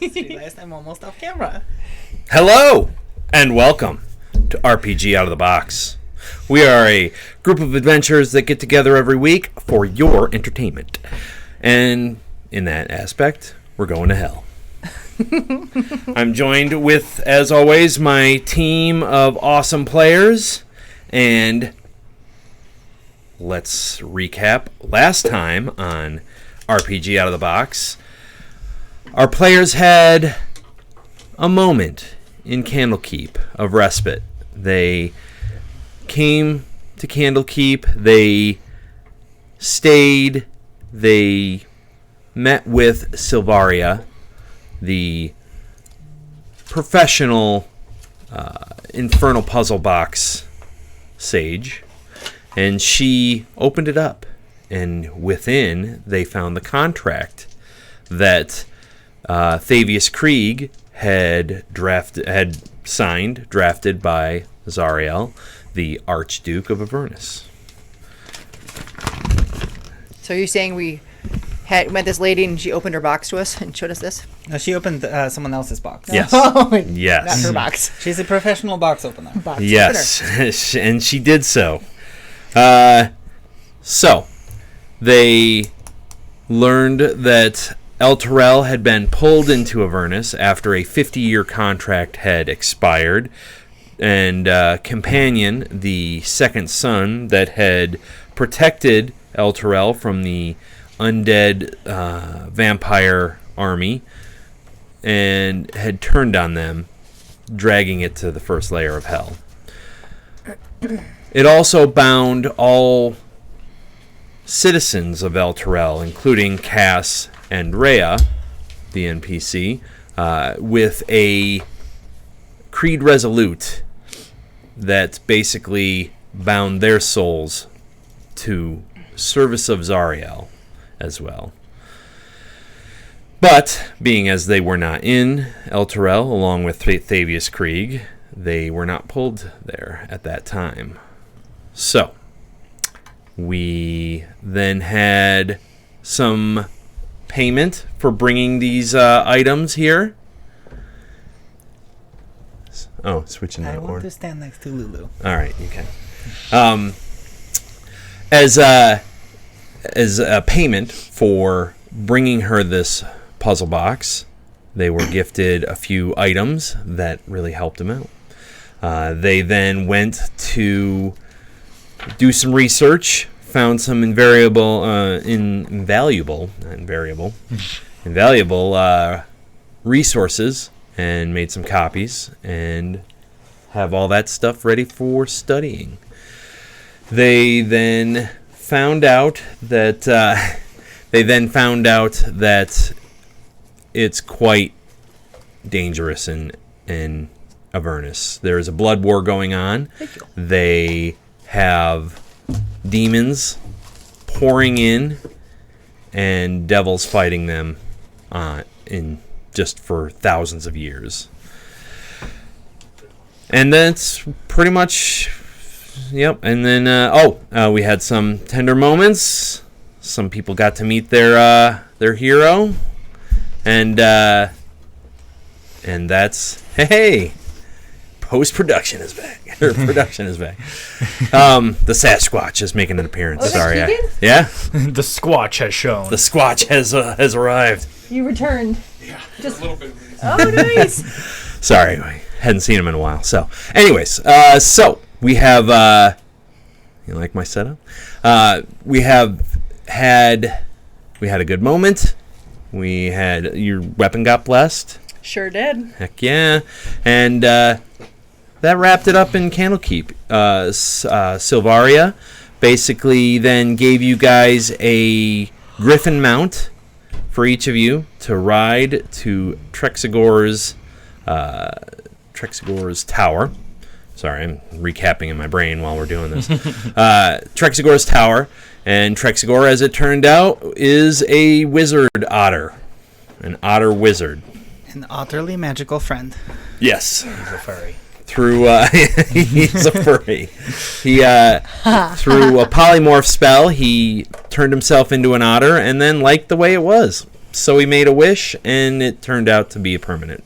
Realized I'm almost off camera. Hello, and welcome to RPG Out of the Box. We are a group of adventurers that get together every week for your entertainment. And in that aspect, we're going to hell. I'm joined with, as always, my team of awesome players. And let's recap last time on RPG Out of the Box. Our players had a moment in Candlekeep of respite. They came to Candlekeep, they stayed, they met with Silvaria, the professional Infernal Puzzle Box sage, and she opened it up, and within they found the contract that Thavius Krieg had signed, drafted by Zariel, the Archduke of Avernus. So you're saying we met this lady and she opened her box to us and showed us this? No, she opened someone else's box. Yes. Yes. Not her box. She's a professional box opener. Box Yes, and she did so. So, they learned that Elturel had been pulled into Avernus after a 50-year contract had expired, and Companion, the second son that had protected Elturel from the undead vampire army and had turned on them, dragging it to the first layer of hell. It also bound all citizens of Elturel, including Cass and Rhea, the NPC, with a creed resolute that basically bound their souls to service of Zariel as well. But, being as they were not in Elturel, along with Thavius Krieg, they were not pulled there at that time. So, we then had some payment for bringing these items here. Oh, switching that order. I want to stand next to Lulu. All right, you can. As a payment for bringing her this puzzle box, they were gifted a few items that really helped them out. They then went to do some research, found some invaluable resources, and made some copies, and have all that stuff ready for studying. They then found out that it's quite dangerous in Avernus. There is a blood war going on. They have demons pouring in and devils fighting them in just for thousands of years. And that's pretty much, yep. And then, we had some tender moments. Some people got to meet their hero. And that's, hey, post-production is back. Or production is back. The Sasquatch is making an appearance. Oh, sorry. Yeah? The Squatch has shown. The Squatch has arrived. You returned. Yeah, just a little bit. Oh, nice. Sorry, I hadn't seen him in a while. So, anyways, so we have, you like my setup? We had a good moment. Your weapon got blessed. Sure did. Heck yeah. And that wrapped it up in Candlekeep. Silvaria basically then gave you guys a griffin mount for each of you to ride to Traxigor's tower. Sorry, I'm recapping in my brain while we're doing this. Traxigor's tower. And Traxigor, as it turned out, is a wizard otter. An otter wizard. An utterly magical friend. Yes. He's a furry. He's a furry. He, through a polymorph spell, he turned himself into an otter and then liked the way it was. So he made a wish, and it turned out to be a permanent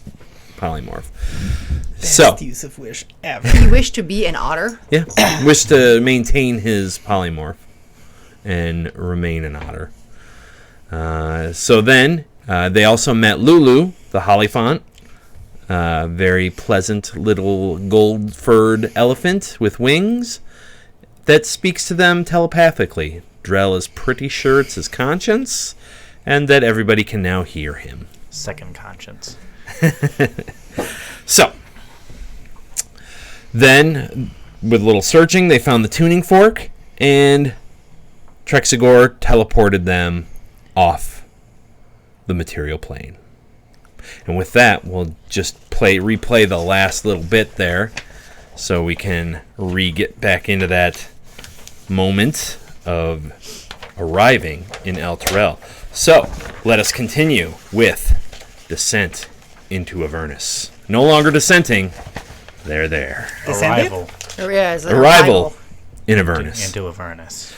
polymorph. Best use of wish ever. He wished to be an otter. Yeah, wished to maintain his polymorph and remain an otter. So then they also met Lulu, the Hollyphant, very pleasant little gold-furred elephant with wings that speaks to them telepathically. Drell is pretty sure it's his conscience, and that everybody can now hear him. Second conscience. So, then, with a little searching, they found the tuning fork, and Traxigor teleported them off the material plane. And with that, we'll just replay the last little bit there, so we can get back into that moment of arriving in Elturel. So, let us continue with descent into Avernus. No longer descenting, they're there. Descended? Arrival Oh, yeah, it's an Arrival in Avernus. into Avernus.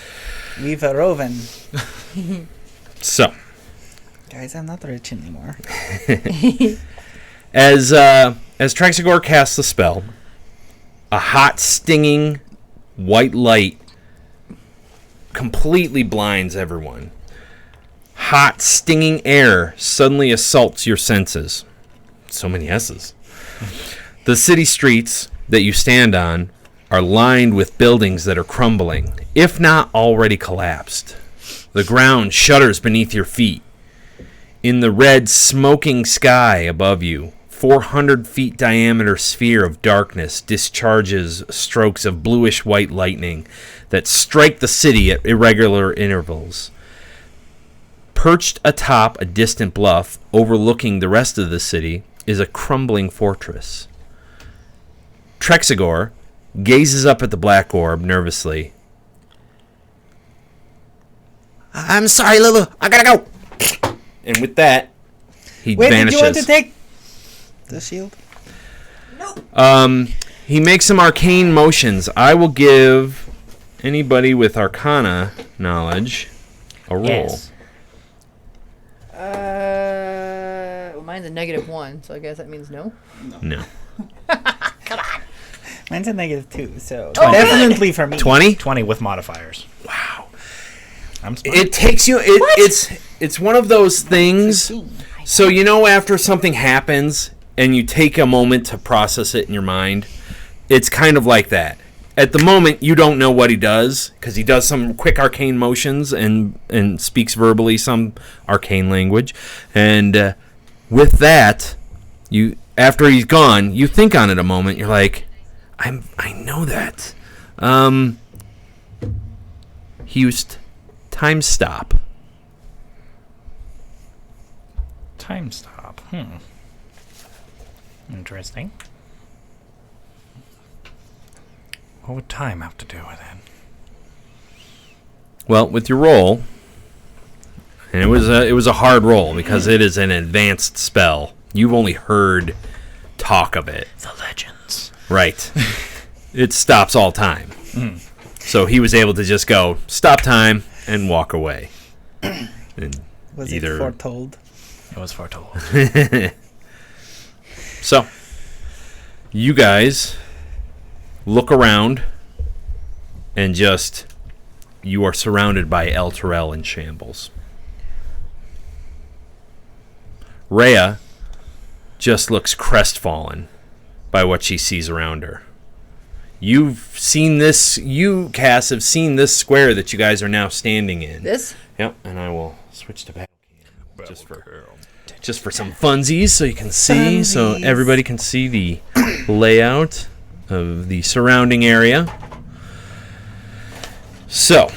We've arriven. So, Guys, I'm not rich anymore. as Traxigor casts the spell, a hot, stinging white light completely blinds everyone. Hot, stinging air suddenly assaults your senses. So many S's. The city streets that you stand on are lined with buildings that are crumbling, if not already collapsed. The ground shudders beneath your feet. In the red, smoking sky above you, 400 feet diameter sphere of darkness discharges strokes of bluish-white lightning that strike the city at irregular intervals. Perched atop a distant bluff overlooking the rest of the city is a crumbling fortress. Traxigor gazes up at the black orb nervously. I'm sorry, Lulu. I gotta go. And with that, he Wait, vanishes. did you want to take the shield? He makes some arcane motions. I will give anybody with Arcana knowledge a roll. Yes. Well, mine's a -1, so I guess that means no. No. Mine's a -2, so definitely for me. 20? 20 with modifiers. Wow. I'm smart. It takes you. It's one of those things. So after something happens and you take a moment to process it in your mind, it's kind of like that. At the moment, you don't know what he does because he does some quick arcane motions and speaks verbally some arcane language, and with that, after he's gone, you think on it a moment. You're like, I know that. He used time stop. Time stop. Interesting. What would time have to do with it? Well, with your roll, and it was a hard roll because it is an advanced spell. You've only heard talk of it. The legends. Right. It stops all time. So he was able to just go, stop time, and walk away. And Was it foretold? It was foretold. So, you guys look around, and you are surrounded by Elturel in shambles. Rhea just looks crestfallen by what she sees around her. You've seen this, Cass, have seen this square that you guys are now standing in. This? Yep, and I will switch to battle cam just for some funsies so you can see, so everybody can see the layout of the surrounding area. So,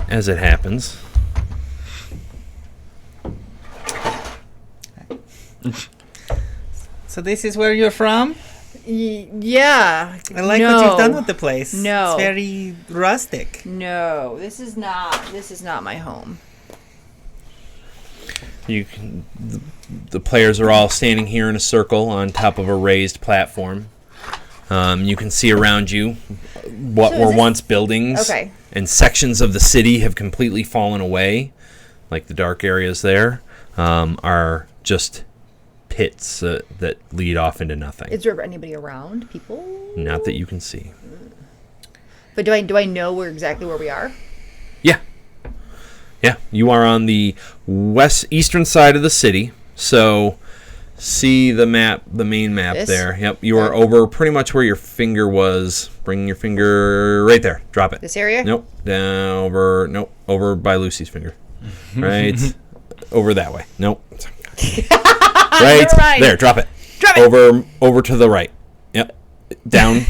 as it happens, So this is where you're from? Yeah. I like what you've done with the place. No. It's very rustic. No, this is not my home. the players are all standing here in a circle on top of a raised platform. You can see around you what were once buildings. Okay. And sections of the city have completely fallen away. like the dark areas there, are just pits that lead off into nothing. Is there anybody around? People? Not that you can see. But do I know exactly where we are? Yeah. Yeah, you are on the eastern side of the city. So, see the map, the main map This? there. Yep, you are over pretty much where your finger was. Bring your finger right there. Drop it. This area? Nope. Down over. Nope. Over by Lucy's finger. Right. Over that way. Nope. Right Never mind. there. Drop it. Drop it. Over to the right. Yep. Down.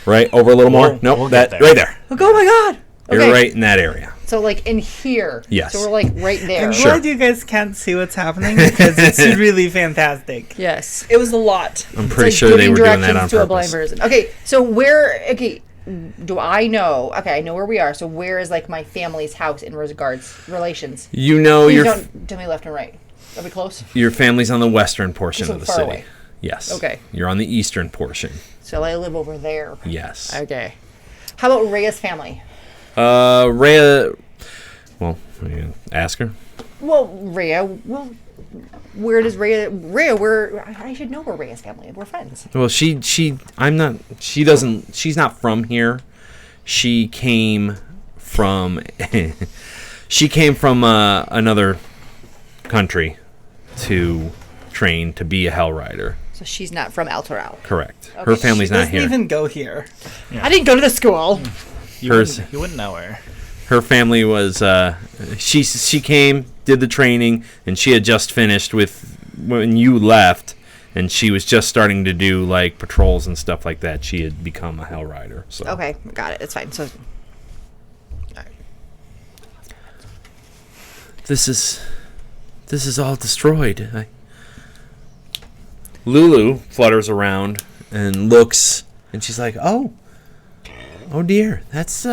Right. Over a little more. Nope. we'll that get there. right there. Oh my god. You're Okay. right in that area. So like in here. Yes. So we're like right there. I'm Sure. glad you guys can't see what's happening because it's really fantastic. Yes. It was a lot. I'm It's pretty like sure they giving were doing that directions on to a blind purpose. person. Okay, so where? Okay, do I know? Okay, I know where we are. So where is like my family's house in regards relations? You know Please don't tell me left and right. Are we close? your family's on the western portion So of the far city. away. Yes. Okay. You're on the eastern portion. So I live over there. Yes. Okay. How about Rhea's family? Rhea. Well, ask her. Well, Rhea. Well, where does Rhea? Where? I should know where Rhea's family is. We're friends. Well, I'm not. She doesn't. She's not from here. She came from. She came from another country to train to be a Hell Rider. So she's not from Elturel. Correct. Her family's She not doesn't here. even go here. I didn't go to the school. You Hers- wouldn't know her. Her family was. She came, did the training, and she had just finished with when you left, and she was just starting to do like patrols and stuff like that. She had become a Hell Rider. So. Okay, got it. It's fine. So This is all destroyed. Lulu flutters around and looks, and she's like, "Oh dear, that's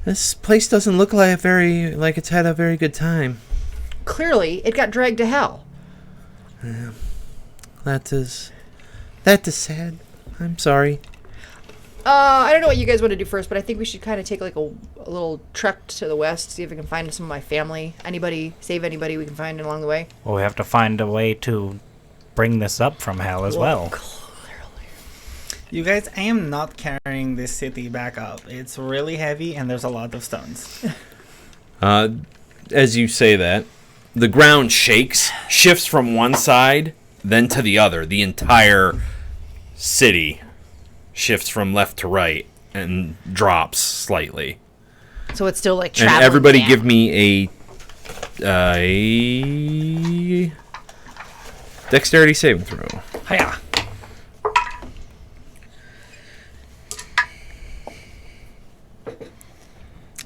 this place doesn't look like it's had a very good time. clearly, it got dragged to hell. That is sad. I'm sorry." I don't know what you guys want to do first, but I think we should kind of take like a little trek to the west, see if we can find some of my family. Save anybody we can find along the way. Well, we have to find a way to bring this up from hell as well. You guys, I am not carrying this city back up. It's really heavy and there's a lot of stones. As you say that, the ground shakes, shifts from one side, then to the other. The entire city shifts from left to right and drops slightly. So it's still like And traveling. everybody down. give me a dexterity saving throw. Hiya.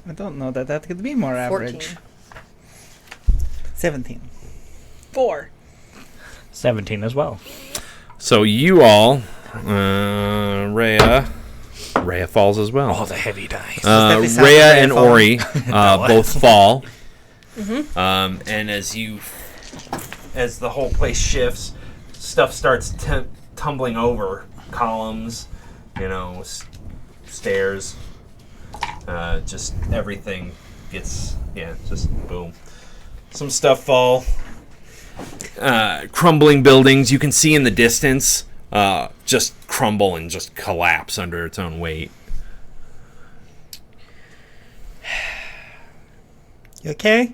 I don't know that could be more average. 14. 17. 4. 17 as well. So you all, Rhea falls as well. Oh, the heavy dice. that we sound Rhea like and Rhea Ori both fall. Mm-hmm. And as the whole place shifts, stuff starts tumbling over columns, stairs. Just everything gets just boom. Some stuff fall. Crumbling buildings you can see in the distance just crumble and just collapse under its own weight. You okay?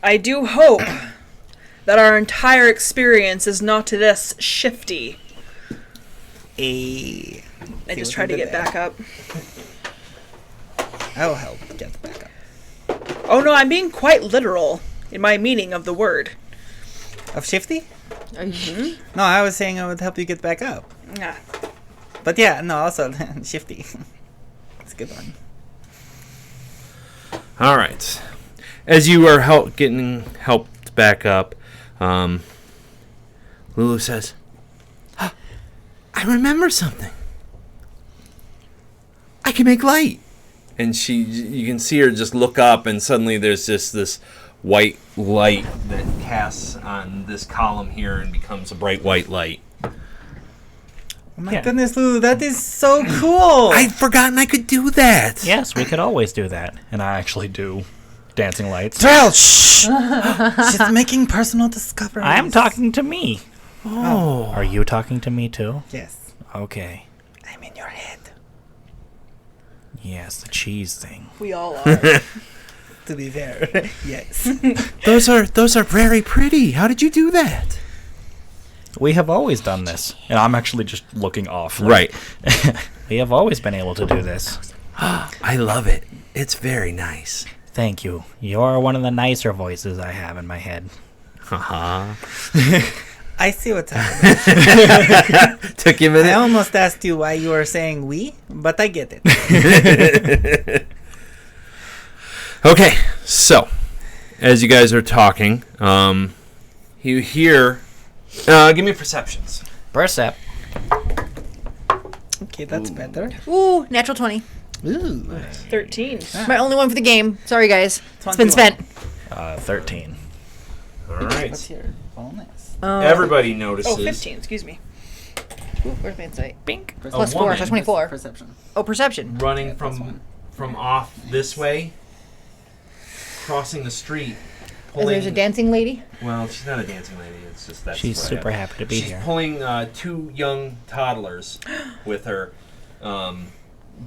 I do hope that our entire experience is not this shifty. I I just try to get back up. I'll help get back up. Oh no, I'm being quite literal in my meaning of the word. Of Shifty? Are you? No, I was saying I would help you get back up. Ah. But yeah, no, also Shifty. It's a good one. All right. As you are getting helped back up, Lulu says, "I remember something. I can make light." And you can see her just look up, and suddenly there's just this white light that casts on this column here and becomes a bright white light. Oh My goodness, Lulu, that is so cool. I'd forgotten I could do that. Yes, we could always do that. And I actually do dancing lights. Drell, shh! She's making personal discoveries. I'm talking to me. Oh. Are you talking to me too? Yes. Okay. I'm in your head. Yes, the cheese thing. We all are. To be fair, yes. Those are very pretty. How did you do that? We have always done this. And I'm actually just looking off. Right. We have always been able to do this. I love it. It's very nice. Thank you. You're one of the nicer voices I have in my head. Haha. I see what's happening. Took you a I minute. almost asked you why you were saying we, but I get it. Okay, so as you guys are talking, you hear. Give me perceptions. Percept. Okay, that's better. Ooh, natural 20. Ooh. 13. My only one for the game. Sorry, guys. It's been 21. spent. 13. All What's right. your bonus? Everybody notices. Oh, 15. Excuse me. Ooh, where's my insight? Bink. Plus 4, woman. so 24. Perception. Oh, perception. running Yeah, that's from off this way, crossing the street. Is there's a dancing lady? Well, she's not a dancing lady. It's just that She's super happy to be She's here. pulling 2 young toddlers with her,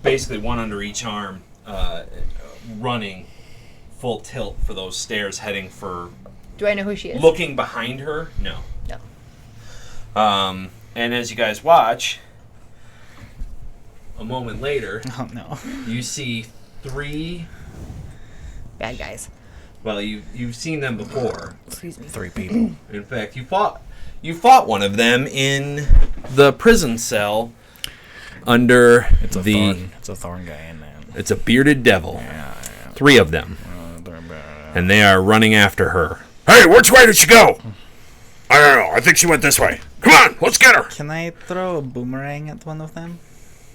basically one under each arm, running full tilt for those stairs, heading for. Do I know who she is? Looking behind her, no. No. And as you guys watch, a moment later, Oh no. you see 3. Bad guys. Well, you've seen them before. Excuse me. 3 people. In fact, you fought one of them in the prison cell under It's a the. thorn. It's a thorn guy in there. It's a bearded devil. Yeah. 3 of them, They're bad. and they are running after her. Hey, which way did she go? I don't know. I think she went this way. Come on, let's get her. Can I throw a boomerang at one of them?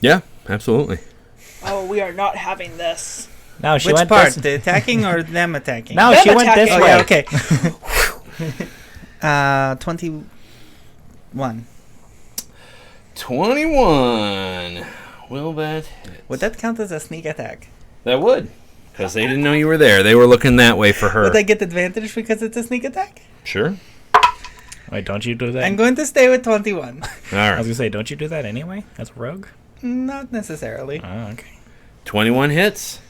Yeah, absolutely. Oh, we are not having this. No, she Which went part? this. The attacking or them attacking? No, Them she went this attacking. way. Yeah, okay. 21. 21. Will that hit? Would that count as a sneak attack? That would. Because they didn't know you were there. They were looking that way for her. Would I get advantage because it's a sneak attack? Sure. Wait, don't you do that? I'm going to stay with 21. All I was right. gonna say, don't you do that anyway? As a rogue? Not necessarily. Oh, okay. 21 hits.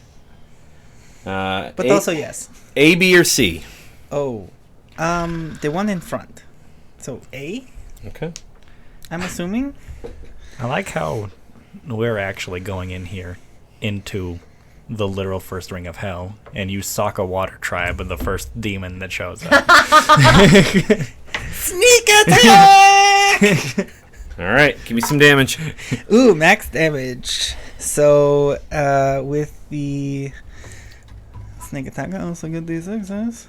But A, also yes. A, B, or C. Oh. The one in front. So A, Okay. I'm assuming? I like how we're actually going in here into the literal first ring of hell, and you sock a water tribe with the first demon that shows up. Sneak attack! All right. Give me some damage. Ooh, max damage. So, with the sneak attack, I also get these success.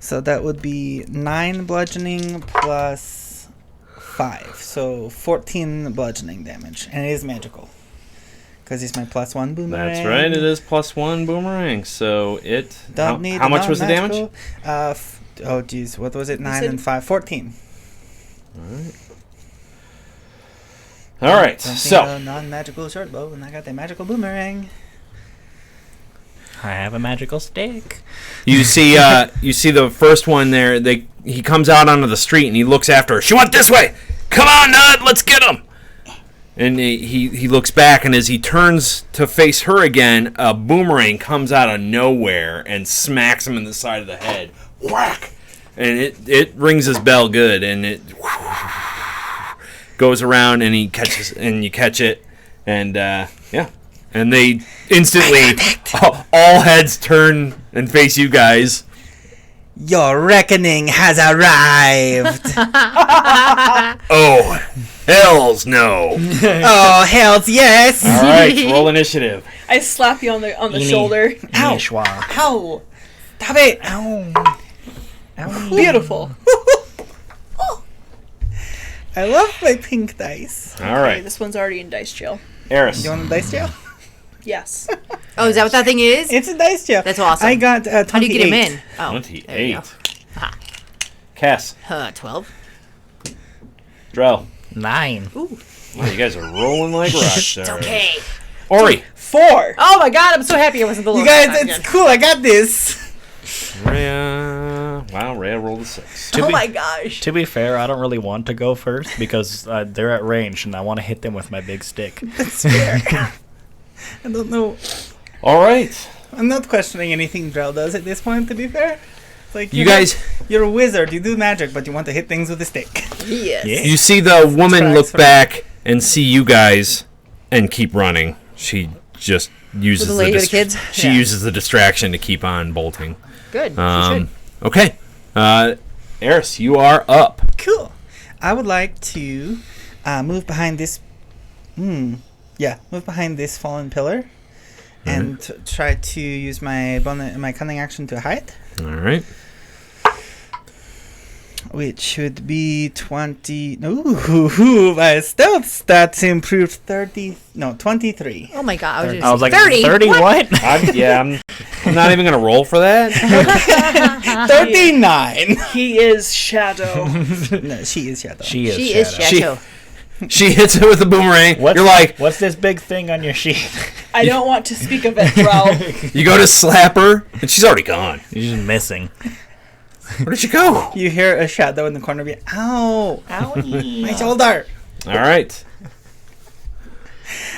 So that would be 9 bludgeoning plus 5. So 14 bludgeoning damage. And it is magical. Because it's my plus 1 boomerang. That's right. It is +1 boomerang. So it. How much was the damage? Oh, geez. What was it? 9 said- and 5. 14. All right. Something, So. non-magical short bow, and I got the magical boomerang. I have a magical stick. You see the first one there. He comes out onto the street and he looks after her. She went this way. Come on, Nud, let's get him. And he looks back, and as he turns to face her again, a boomerang comes out of nowhere and smacks him in the side of the head. Whack! And it rings his bell good, and it goes around, and you catch it, and yeah. And they instantly, all heads turn and face you guys. Your reckoning has arrived. Oh, hells no. Oh, hells yes. All right, roll initiative. I slap you on the Eeny. shoulder. Ow. Yeshua. Ow. Stop it. Ow. Ow. Beautiful. I love my pink dice. All Okay, right, this one's already in dice jail. Eris. You want a dice jail? Yes. Oh, is that what that thing is? It's a dice jail. That's awesome. I got 28. How do you get him in? Oh, 28. Cass. 12. Drell. 9. Ooh. Wow, you guys are rolling like rock stars. It's okay. Ori. 4. Oh my god, I'm so happy I wasn't the You lowest. guys, it's cool. I got this. Rhea. Wow, Rhea rolled a 6. Oh my gosh. To be fair, I don't really want to go first because they're at range and I want to hit them with my big stick. That's fair. I don't know. All right. I'm not questioning anything Drell does at this point, to be fair. It's like, You guys, you're a wizard. You do magic, but you want to hit things with a stick. Yes. Yeah. you see the woman Tracks look for- back and see you guys and keep running. She just uses the lady with the kids? She Yeah. uses the distraction to keep on bolting. Good. She should. Okay. Eris, you are up. Cool. I would like to move behind this. Move behind this fallen pillar, and try to use my my cunning action to hide, All right. which would be 20. Ooh, my stealth stats improved 23. Oh my god, I was like, 30. 30 what? I'm not even gonna roll for that. 39. He is Shadow. No, she is Shadow. She is She Shadow. is Shadow. She hits it with a boomerang. What's, You're like, what's this big thing on your sheet? I don't want to speak of it, Drell. you go to slap her, and she's already gone. You're just missing. Where did she go? You hear a shadow in the corner be, ow, Owie. my shoulder. All right.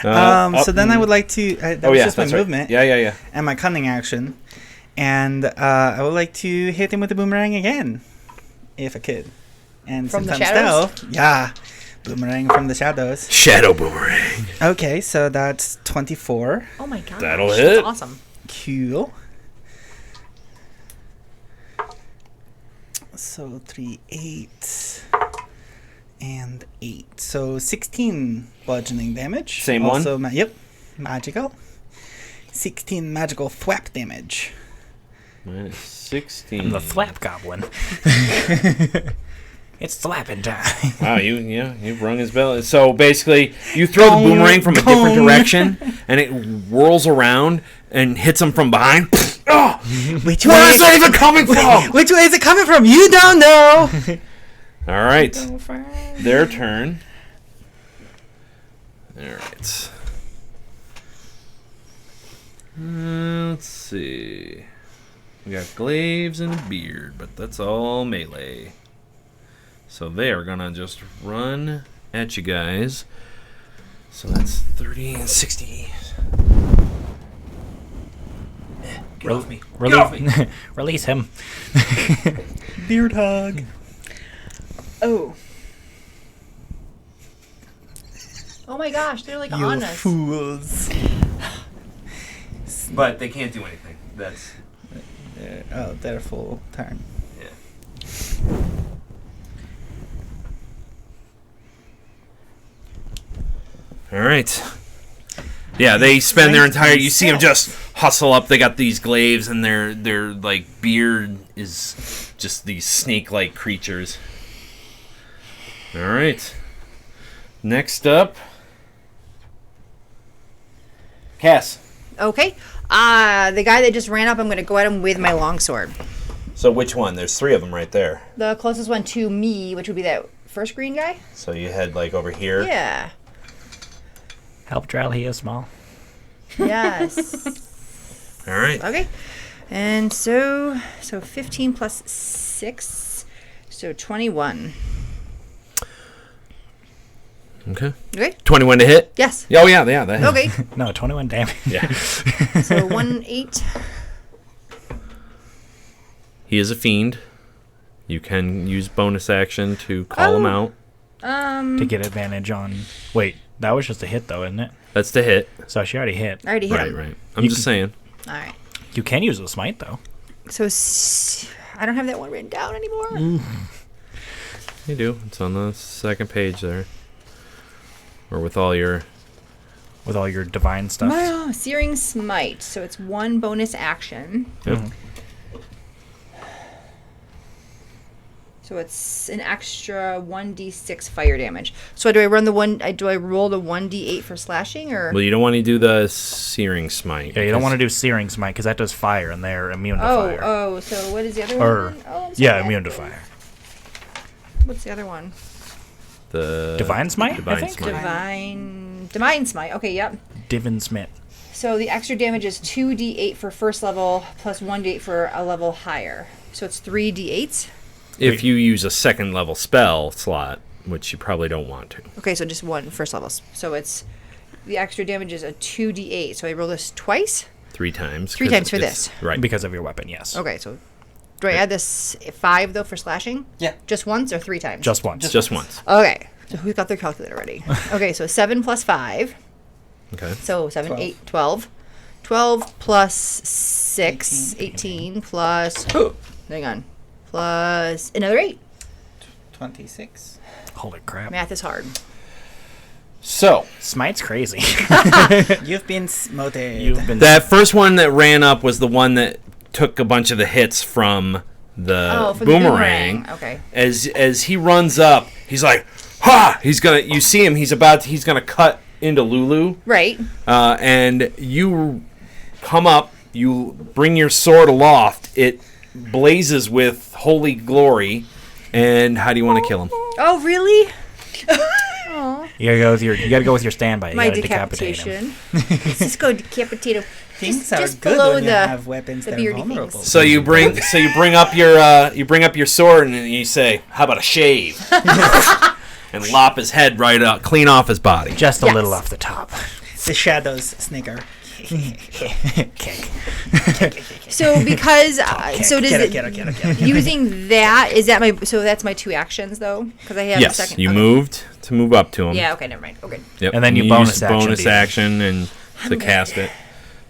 So then I would like to. That was just my that's right. movement. Yeah. And my cunning action. And I would like to hit him with the boomerang again, if I could. And From the since I'm shadows? stealth, yeah, boomerang from the shadows. Shadow boomerang. Okay, so that's 24. Oh my god. That'll That's hit. awesome. Cool. So 3, 8, and 8. So 16 bludgeoning damage. Same also one? Yep, magical. 16 magical thwap damage. Minus 16. I'm the Flap Goblin. It's slapping time. Wow, you've rung his bell. So basically, you throw the boomerang from a different direction, and it whirls around and hits him from behind. Oh, Which where way is that even coming from? Which way is it coming from? You don't know. All right, their turn. All right. Let's see. We got glaives and a beard, but that's all melee. So they are gonna just run at you guys. So that's 30 and 60. Get off me. Get off me. Release him. Beard hug. Oh. Oh my gosh, they're like You on us. fools. But they can't do anything. That's Their full turn. all right. Yeah, they spend their entire. You see them just hustle up. They got these glaives, and their like beard is just these snake-like creatures. All right. Next up, Cass. Okay. The guy that just ran up, I'm going to go at him with my longsword. So which one? There's 3 of them right there. The closest one to me, which would be that first green guy. So you head like over here. Yeah. Help Drell, he is small. Yes. All right. Okay. And so 15 plus 6, so 21. Okay. Okay. 21 to hit. Yes. Oh yeah. That hit. Okay. No, 21 damage. Yeah. So 1, 8. He is a fiend. You can use bonus action to call him out. To get advantage on... Wait, that was just a hit, though, isn't it? That's the hit. So she already hit. I already hit Right, him. right. I'm You just saying. All right. You can use a smite, though. So I don't have that one written down anymore. You do. It's on the second page there. Or with all your... With all your divine stuff. Oh, Searing Smite. So it's 1 bonus action. Yep. Mhm. So it's an extra 1d6 fire damage. So do I run the one? Do I roll the 1d8 for slashing, or? Well, you don't want to do the Searing Smite. Yeah, you don't want to do Searing Smite, because that does fire, and they're immune to fire. Oh. So what is the other Or- one? Oh, I'm so Yeah, bad. immune to fire. What's the other one? The Divine Smite, I Divine think? Smite. Divine Smite. Okay, yep. Divin Smith. So the extra damage is 2d8 for first level plus 1d8 for a level higher. So it's 3d8s. If you use a second level spell slot, which you probably don't want to. Okay, so just one first level. So it's the extra damage is a 2d8. So I roll this twice. 3 times. 3 times for it's- this. Right. Because of your weapon, yes. Okay, so do I add this 5 though for slashing? Yeah. Just once or 3 times? Just once. Just once. Okay. So who's got their calculator ready? Okay, so 7 plus 5. Okay. So 7, 12. 8, 12. 12 plus 6, 18 plus. Hang on. Plus another 8. 26. Holy crap. Math is hard. So, Smite's crazy. You've been smoted. You've been that first one that ran up was the one that took a bunch of the hits from the For boomerang. the boomerang. Okay. As he runs up, he's like, "Ha!" You see him. He's gonna cut into Lulu, Right. and you come up. You bring your sword aloft. It blazes with holy glory. And how do you want to kill him? Oh, really? you gotta go with your standby. You My gotta decapitate him. decapitation. Let's just go decapitate him. Things are just good below when you the- have weapons the that are beardy vulnerable. things. So you bring up your sword and you say, "How about a shave?" and lop his head right up, clean off his body. Just a Yes. little off the top. The shadows snicker. Kick. So because so does Get it, it. using that is that my so that's my 2 actions though because I have a Yes, second. you okay. moved to move up to him. Yeah. Okay. Never mind. Okay. Yep. And then you use bonus action bonus to use. action and to cast it.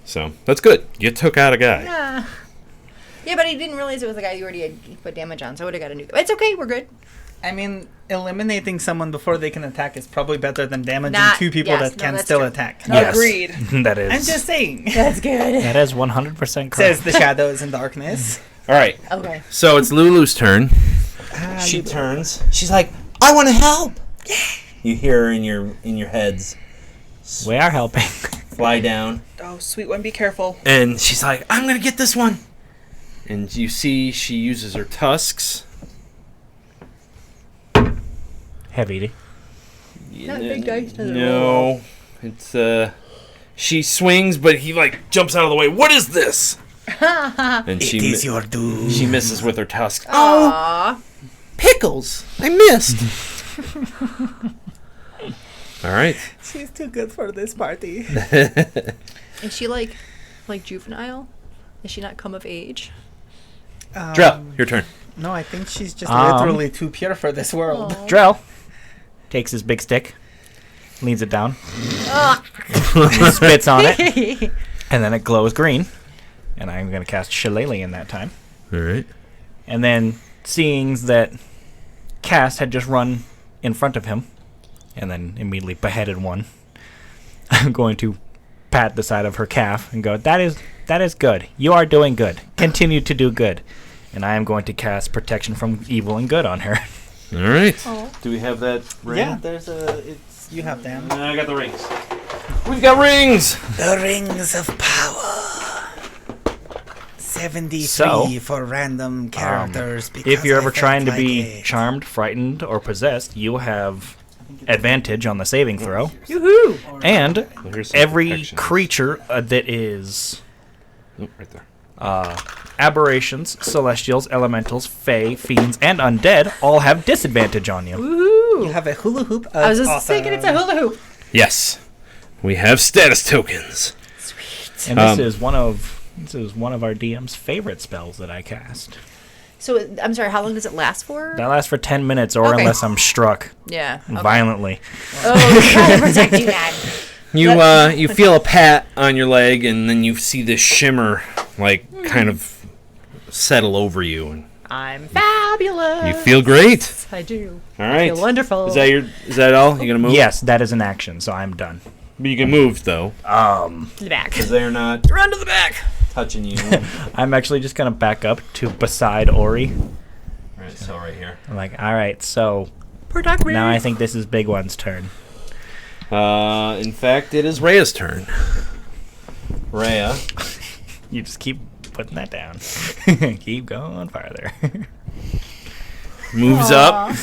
So that's good. You took out a guy. Yeah, but I didn't realize it was the guy you already had put damage on, so I would have got a new. It's okay. We're good. I mean, eliminating someone before they can attack is probably better than damaging Not- 2 people yes, that no, can that's still true. attack. Yes. Agreed. That is. I'm just saying. That's good. That is 100% correct. Says the shadows and darkness. All right. Okay. So it's Lulu's turn. She turns. She's like, "I want to help." You hear her in your heads We are helping. fly down. Oh, sweet one, be careful. And she's like, "I'm going to get this one." And you see she uses her tusks. Heavy. Not big dice, does it? No. It's she swings, but he like jumps out of the way. "What is this?" And It is your doom. she misses with her tusk. Aww. Pickles! I missed. All right. She's too good for this party. Is she like juvenile? Is she not come of age? Drell, your turn. No, I think she's just Um, literally too pure for this world. Drell takes his big stick, leans it down, spits on it, and then it glows green. And I'm going to cast Shillelagh in that time. All right. And then, seeing that Cass had just run in front of him, and then immediately beheaded one, I'm going to pat the side of her calf and go, that is good. You are doing good. Continue to do good. And I am going to cast Protection from Evil and Good on her. All right. Do we have that ring? Yeah, you have them. I got the rings. We've got rings. The rings of power. 73 So, for random characters. If because you're I ever felt trying to like be it. charmed, frightened, or possessed, you have advantage on the saving throw. Yoo-hoo! And Well, here's some every protections. creature that is Oh, right there. aberrations, celestials, elementals, fae, fiends, and undead all have disadvantage on you. You have a hula hoop. I was just thinking it's a hula hoop. Yes. We have status tokens. And this is one of our DM's favorite spells that I cast. So I'm sorry. How long does it last for? That lasts for 10 minutes, or Okay. unless I'm struck Yeah. Okay. violently. Oh, gotta protect you, man. You feel a pat on your leg, and then you see this shimmer, like, kind of settle over you, and I'm fabulous. you feel great. I do. All right. Feel wonderful. Is that all? You gonna move? Yes, that is an action, so I'm done. But you can move though, To the back. because they're not Run to the back. touching you. I'm actually just going to back up to beside Ori. Right. So right here. I'm like, all right, so Protect me. now I think this is Big One's turn. In fact, it is Rhea's turn. Rhea. You just keep putting that down. Keep going farther. Moves up.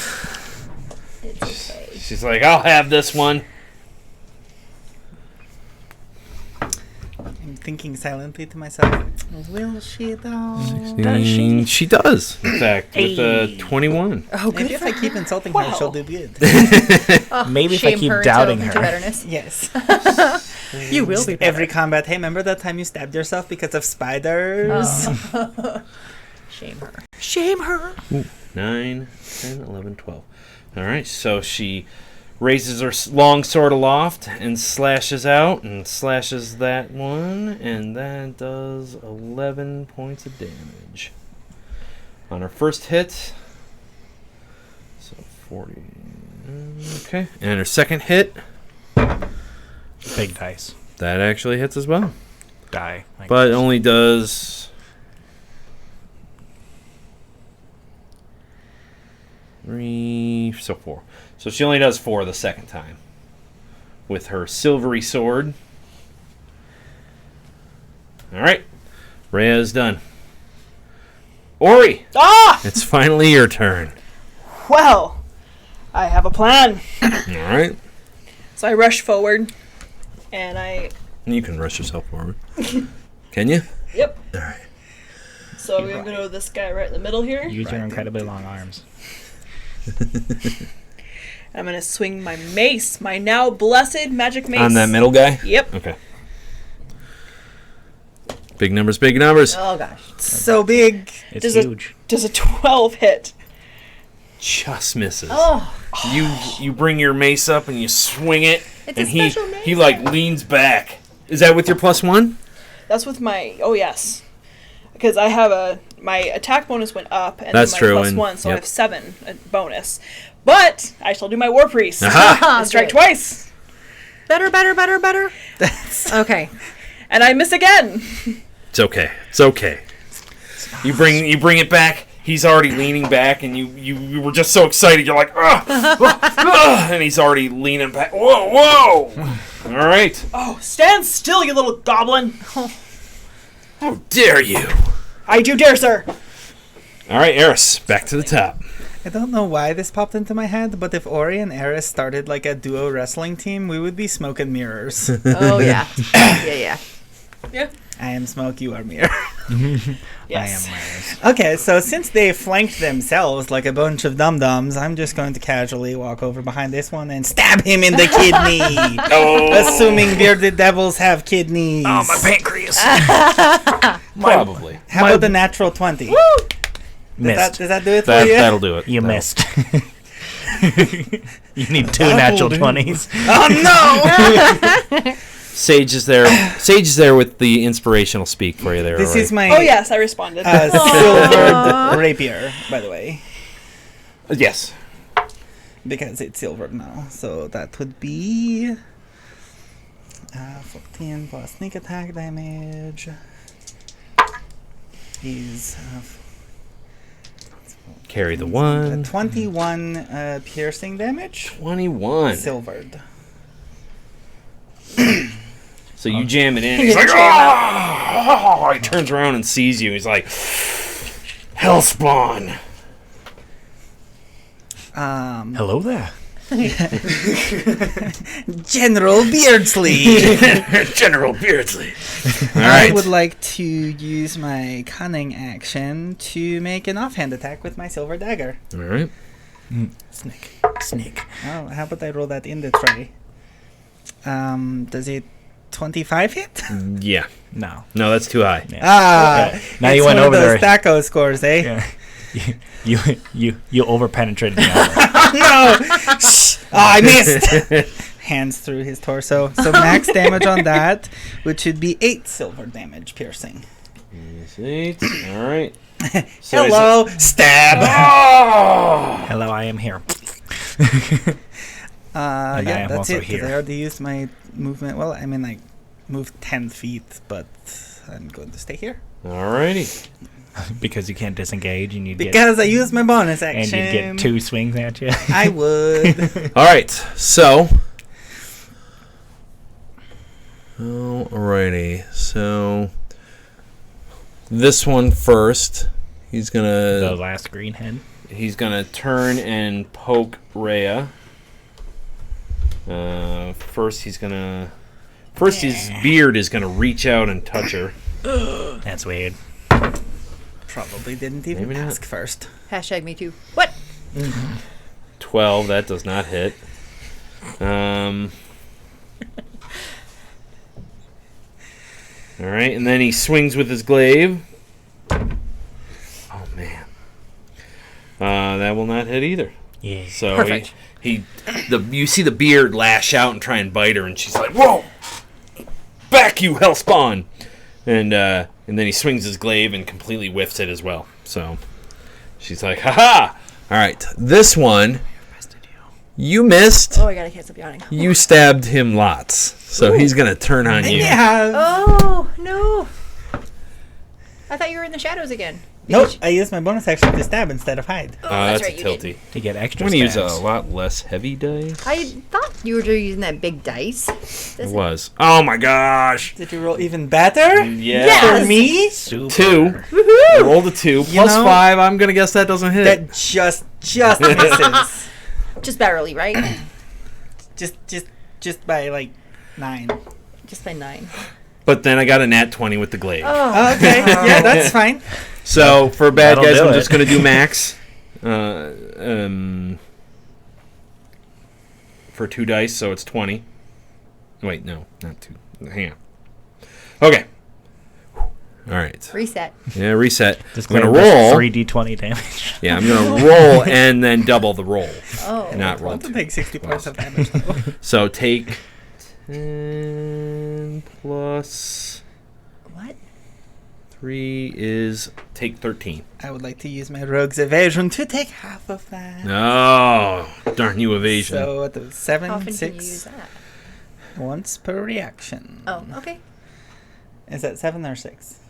It's okay. She's like, I'll have this one. I'm thinking silently to myself, will she though? Does she? She does, in fact, with the 21. Oh, Maybe good if for I keep her. insulting her, Wow. she'll do good. Oh, Maybe if I shame keep her doubting into her. betterness. Yes. You will be better. Every combat, hey, remember that time you stabbed yourself because of spiders? Oh. Shame her. Shame her. 9, 10, 11, 12. All right, so she raises her long sword aloft and slashes out and slashes that one, and that does 11 points of damage. On her first hit, so 40. Okay, and her second hit, Big dice. that actually hits as well, Die. but it only does 3, so 4. So she only does 4 the second time with her silvery sword. All right, Rhea is done. Ori, Ah! it's finally your turn. Well, I have a plan. All right, So I rush forward, and you can rush yourself forward. Can you? Yep. All right. So I'm going to go to this guy right in the middle here. Use your incredibly long arms. I'm going to swing my mace, my now blessed magic mace. On that middle guy. Yep. Okay. Big numbers, big numbers. Oh gosh. So big. It's Does it- huge. Does a 12 hit? Just misses. Oh, You bring your mace up and you swing it, it's and a he special mace. he like leans back. Is that with your +1? That's with my... Oh, yes. Because I have my attack bonus went up, and That's then my true, plus and- 1, so I yep. have 7 bonus. But I shall do my War Priest. Aha! And strike Good. twice. Better. Okay. And I miss again. It's okay. It's okay. You bring it back. He's already leaning back, and you were just so excited. You're like, and he's already leaning back. Whoa! All right. Oh, stand still, you little goblin. How dare you? I do dare, sir. All right, Eris, back to the top. I don't know why this popped into my head, but if Ori and Eris started like a duo wrestling team, we would be smoke and mirrors. Oh yeah. Yeah. Yeah. I am smoke, you are mirror. Yes. I am Myers. Okay, so since they flanked themselves like a bunch of dum-dums, I'm just going to casually walk over behind this one and stab him in the kidney. Assuming bearded devils have kidneys. Oh, my pancreas. Probably. How about the natural 20? Does Missed. that do it for you? That'll do it. You That'll- missed. You need 2 natural 20s. Oh no! Sage is there. Sage is there with the inspirational speak for you there. This already. is my Oh, yes, I responded. silvered rapier, by the way. Yes. Because it's silvered now. So that would be 14 plus sneak attack damage is Carry the 1. 21 piercing damage. 21. Silvered. So you jam it in. He's like, oh! He turns around and sees you. He's like, Hellspawn. Hello there. General Beardsley. General Beardsley. All I right. would like to use my cunning action to make an offhand attack with my silver dagger. All right. Snake. Snake. Oh, how about I roll that in the tray? Does it 25 hit? Yeah. No. No, that's too high. Yeah. Ah, Okay. Now it's you went one over of those there. taco scores, eh? Yeah. You over penetrated the armor. No! Shh. Oh, I missed! Hands through his torso. So max damage on that, which should be 8 silver damage piercing. That's 8. All right. So Hello! Stab! Hello, I am here. And I Yeah, am that's also it. 'Cause here. I already used my movement. Well, I mean, I moved 10 feet, but I'm going to stay here. All righty. Because you can't disengage and you get Because I used my bonus and action. you get 2 swings at you. I would. All right. So. Alrighty. So. This one first. He's The gonna last green head. turn and poke Rhea. First, his beard is gonna reach out and touch her. That's weird. Probably didn't even Maybe not. ask first. Hashtag me too. What? 12. That does not hit. All right, and then he swings with his glaive. Oh man, that will not hit either. Yeah. So Perfect. you see the beard lash out and try and bite her, and she's like, "Whoa, back you hellspawn!" And then he swings his glaive and completely whiffs it as well. So she's like, "Ha ha! All right, this one you missed. Oh, I gotta cancel yawning. You stabbed him lots, so he's gonna turn on you." Yeah. Oh no! I thought you were in the shadows again. Nope. I used my bonus action to stab instead of hide. Oh, That's right, a you tilty. did. To get extra I'm gonna use stabs. a lot less heavy dice. I thought you were using that big dice. It was. Oh my gosh. Did you roll even better? Yeah. Yes! For me? Super. 2. Woohoo! I rolled a 2 plus know- 5. I'm gonna guess that doesn't hit. That just misses. Just barely, right? just by like 9. Just by 9. But then I got a nat 20 with the glaive. Oh, Okay. Yeah, that's fine. So for bad That'll guys, do I'm it. just gonna do max. For 2 dice, so it's 20. Wait, no, not 2. Hang on. Okay. All right. reset. Yeah, reset. Just I'm gonna glaive does roll. 3d20 damage. Yeah, I'm gonna roll and then double the roll. Oh. Not roll Want to 2. take 60 points of damage. So take 10 plus What? 3 is take 13. I would like to use my rogue's evasion to take half of that. Oh, darn you evasion. So at the How 7, often can you use 6, that? once per reaction. Oh, okay. Is that 7 or 6?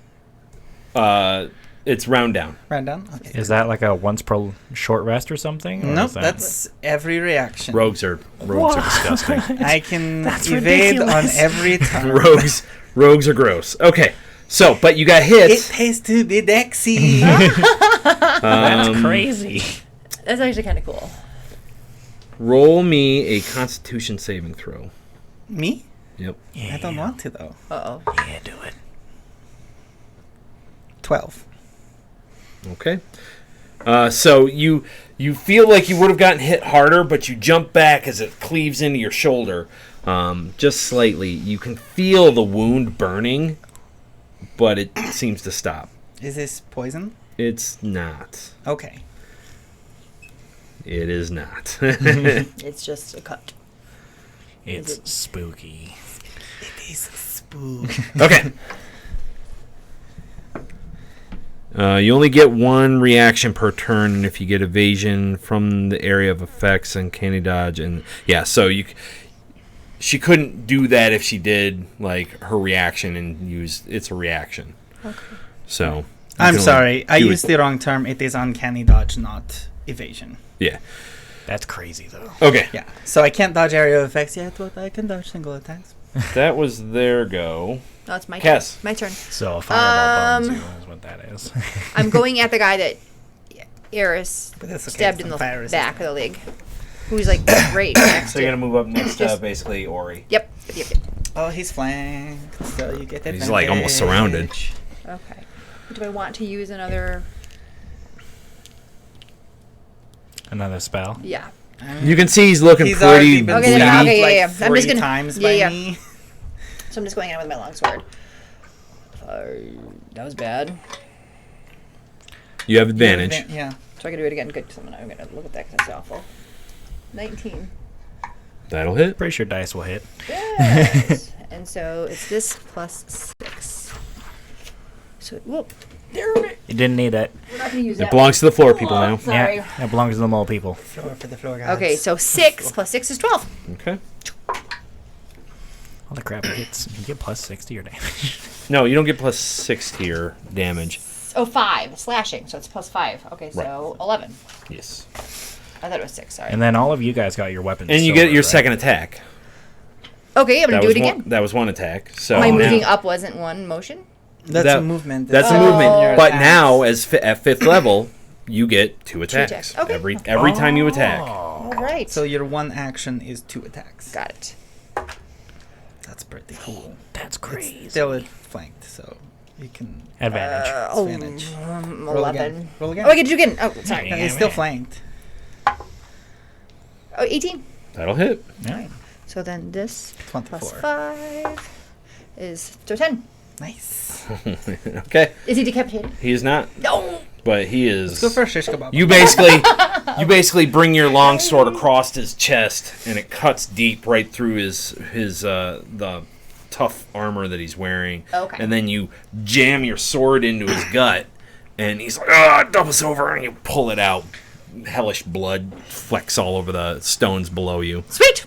It's round down. Round down? Okay. Is that like a once per short rest or something? Or Nope, is that- that's every reaction. Rogues are disgusting. I can That's evade ridiculous. on every turn. Rogues are gross. Okay. So, but you got It hit. pays to be Dexy. That's crazy. That's actually kind of cool. Roll me a Constitution saving throw. Me? Yep. Yeah. I don't want to though. Uh-oh. Yeah, do it. 12. Okay. So you feel like you would have gotten hit harder, but you jump back as it cleaves into your shoulder, just slightly. You can feel the wound burning, but it seems to stop. Is this poison? It's not. Okay. It is not. It's just a cut. It's spooky. It is spook. Okay. You only get one reaction per turn, and if you get evasion from the area of effects and candy dodge, and yeah, so she couldn't do that if she did like her reaction and use it's a reaction. Okay. So I'm you can sorry. only I do it- used the wrong term. It is uncanny dodge, not evasion. Yeah. That's crazy, though. Okay. Yeah. So I can't dodge area of effects yet, but I can dodge single attacks. That was their go. No, it's my Cass. turn. My turn. So a fireball burns Um, you is what that is. I'm going at the guy that Eris But that's okay, stabbed it's in the fire back of resistant. the leg. Who's like right next So to you're gonna move up next to Just- basically Ori. Yep. Oh, he's flanked, so you get advantage. He's, like, almost surrounded. Okay. Do I want to use another? Another spell. Yeah. You can see he's looking He's already pretty been Okay, stabbed okay, like yeah. I'm 3 just gonna- times yeah, by yeah. me. So I'm just going in with my longsword. That was bad. You have advantage. Yeah. So I can do it again. Good. So I'm gonna look at that because that's awful. 19. That'll hit. Pretty sure dice will hit. Yes. And so it's this plus 6. So whoop. You didn't need it. We're not gonna use It that. belongs to the floor people now. Sorry. Yeah, that belongs to the mole people. Floor for the floor guys. Okay, so 6 plus 6 is 12. Okay. All the crap it hits. You get plus 60 or damage. No, you don't get plus 6 to your damage. Oh, 5 slashing. So it's plus 5. Okay, so 11. Yes. I thought it was 6. Sorry. And then all of you guys got your weapons. And you get silver, your right? second attack. Okay, I'm gonna That do was it again. That was one attack. So My now- moving up wasn't one motion. That's That- a movement. That's Oh. a movement. Your But attacks. now, at 5th level, you get 2 attacks. attacks. Okay. Every time you attack. All right. So your one action is 2 attacks. Got it. That's pretty cool. That's crazy. It's still flanked, so you can Advantage. advantage. 11. Roll again. Roll again. Oh, I get you again. Oh, sorry. No, it's still flanked. Oh, 18. That'll hit. Yeah. So then this 24. plus 5 is so 10. Nice. Okay. Is he decapitated? He is not, No. but he is. Let's go for a shish kebab. You basically bring your long sword across his chest, and it cuts deep right through his the tough armor that he's wearing. Okay. And then you jam your sword into his gut, and he's like, "Ah, dump us over!" And you pull it out. Hellish blood flecks all over the stones below you. Sweet.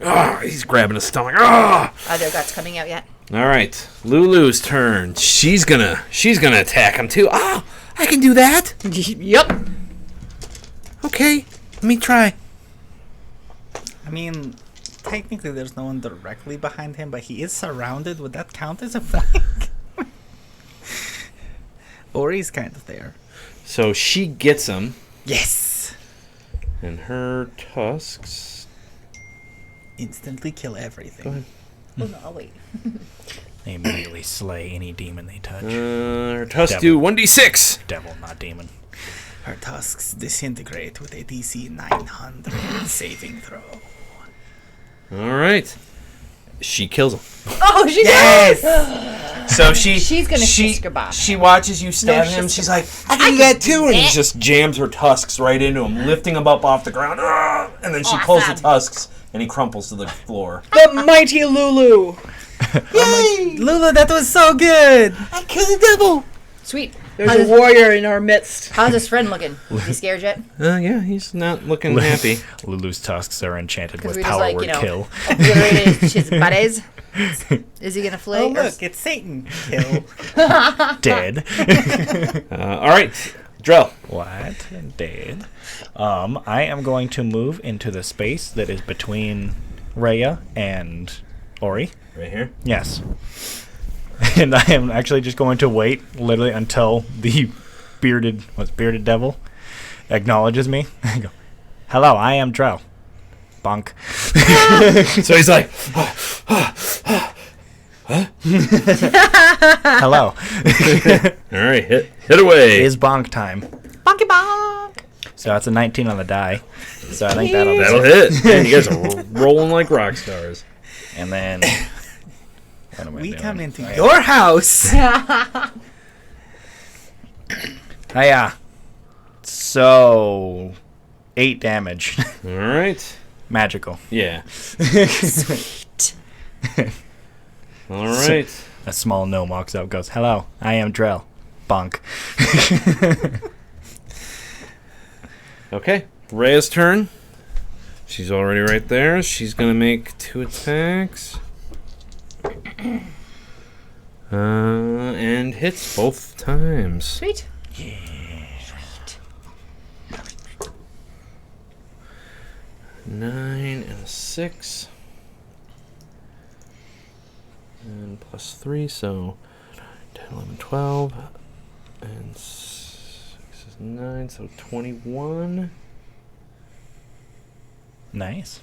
Ah, he's grabbing his stomach. Ah. Are their guts coming out yet? All right, Lulu's turn. She's gonna attack him too. Ah, I can do that. Yep. Okay, let me try. I mean, technically there's no one directly behind him, but he is surrounded. Would that count as a flank? Or he's kind of there. So she gets him, Yes! and her tusks. Instantly kill everything. Go ahead. Oh, no, I'll wait. They immediately slay any demon they touch. Her tusks do 1d6. Devil, not demon. Her tusks disintegrate with a DC 900 saving throw. All right, she kills him. Oh, she does! So She's gonna shish kebab. She watches you stab him. She's like, I can do that too, and she just jams her tusks right into him, lifting him up off the ground. Ah! And then she pulls the tusks, and he crumples to the floor. The mighty Lulu. Yay! Lulu, that was so good! I killed the devil. Sweet. There's a warrior in our midst. How's his friend looking? Is he scared yet? Yeah, he's not looking happy. Lulu's tusks are enchanted 'Cause with we just, power like, word you know, kill. Obliterated his buddies. Is he gonna flay? Oh, or- look, it's Satan. Kill. Dead. All right, Drell. What? Dead. I am going to move into the space that is between Rhea and Ori. Right here. Yes. And I am actually just going to wait literally until the bearded devil acknowledges me. I go, hello, I am Drell. Bonk. So he's like, Hello. all right, hit away. It is bonk time. Bonky bonk. So that's a 19 on the die. So I think that'll hit. Man, you guys are rolling like rock stars. And then what am I We doing? come into your house. Hiya. So 8 damage. All right. Magical. Yeah. Sweet. All right. A small gnome walks up, goes, hello, I am Drell. Bonk. Okay. Rhea's turn. She's already right there. She's gonna make 2 attacks. And hits both times. Sweet. 9 and a 6. And plus 3, so 10, 11, 12. And 6 is 9, so 21. Nice.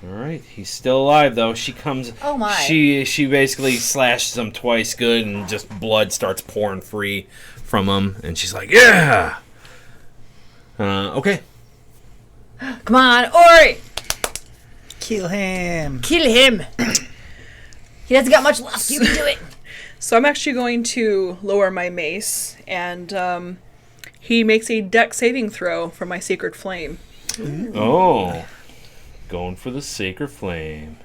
All right, he's still alive though. She comes. Oh, my. She basically slashes him twice good, and just blood starts pouring free from him. And she's like, "Yeah." Okay. Come on, Ori. Kill him. Kill him. He doesn't got much left. You can do it. So I'm actually going to lower my mace, and he makes a dex saving throw for my sacred flame. Oh, going for the sacred flame.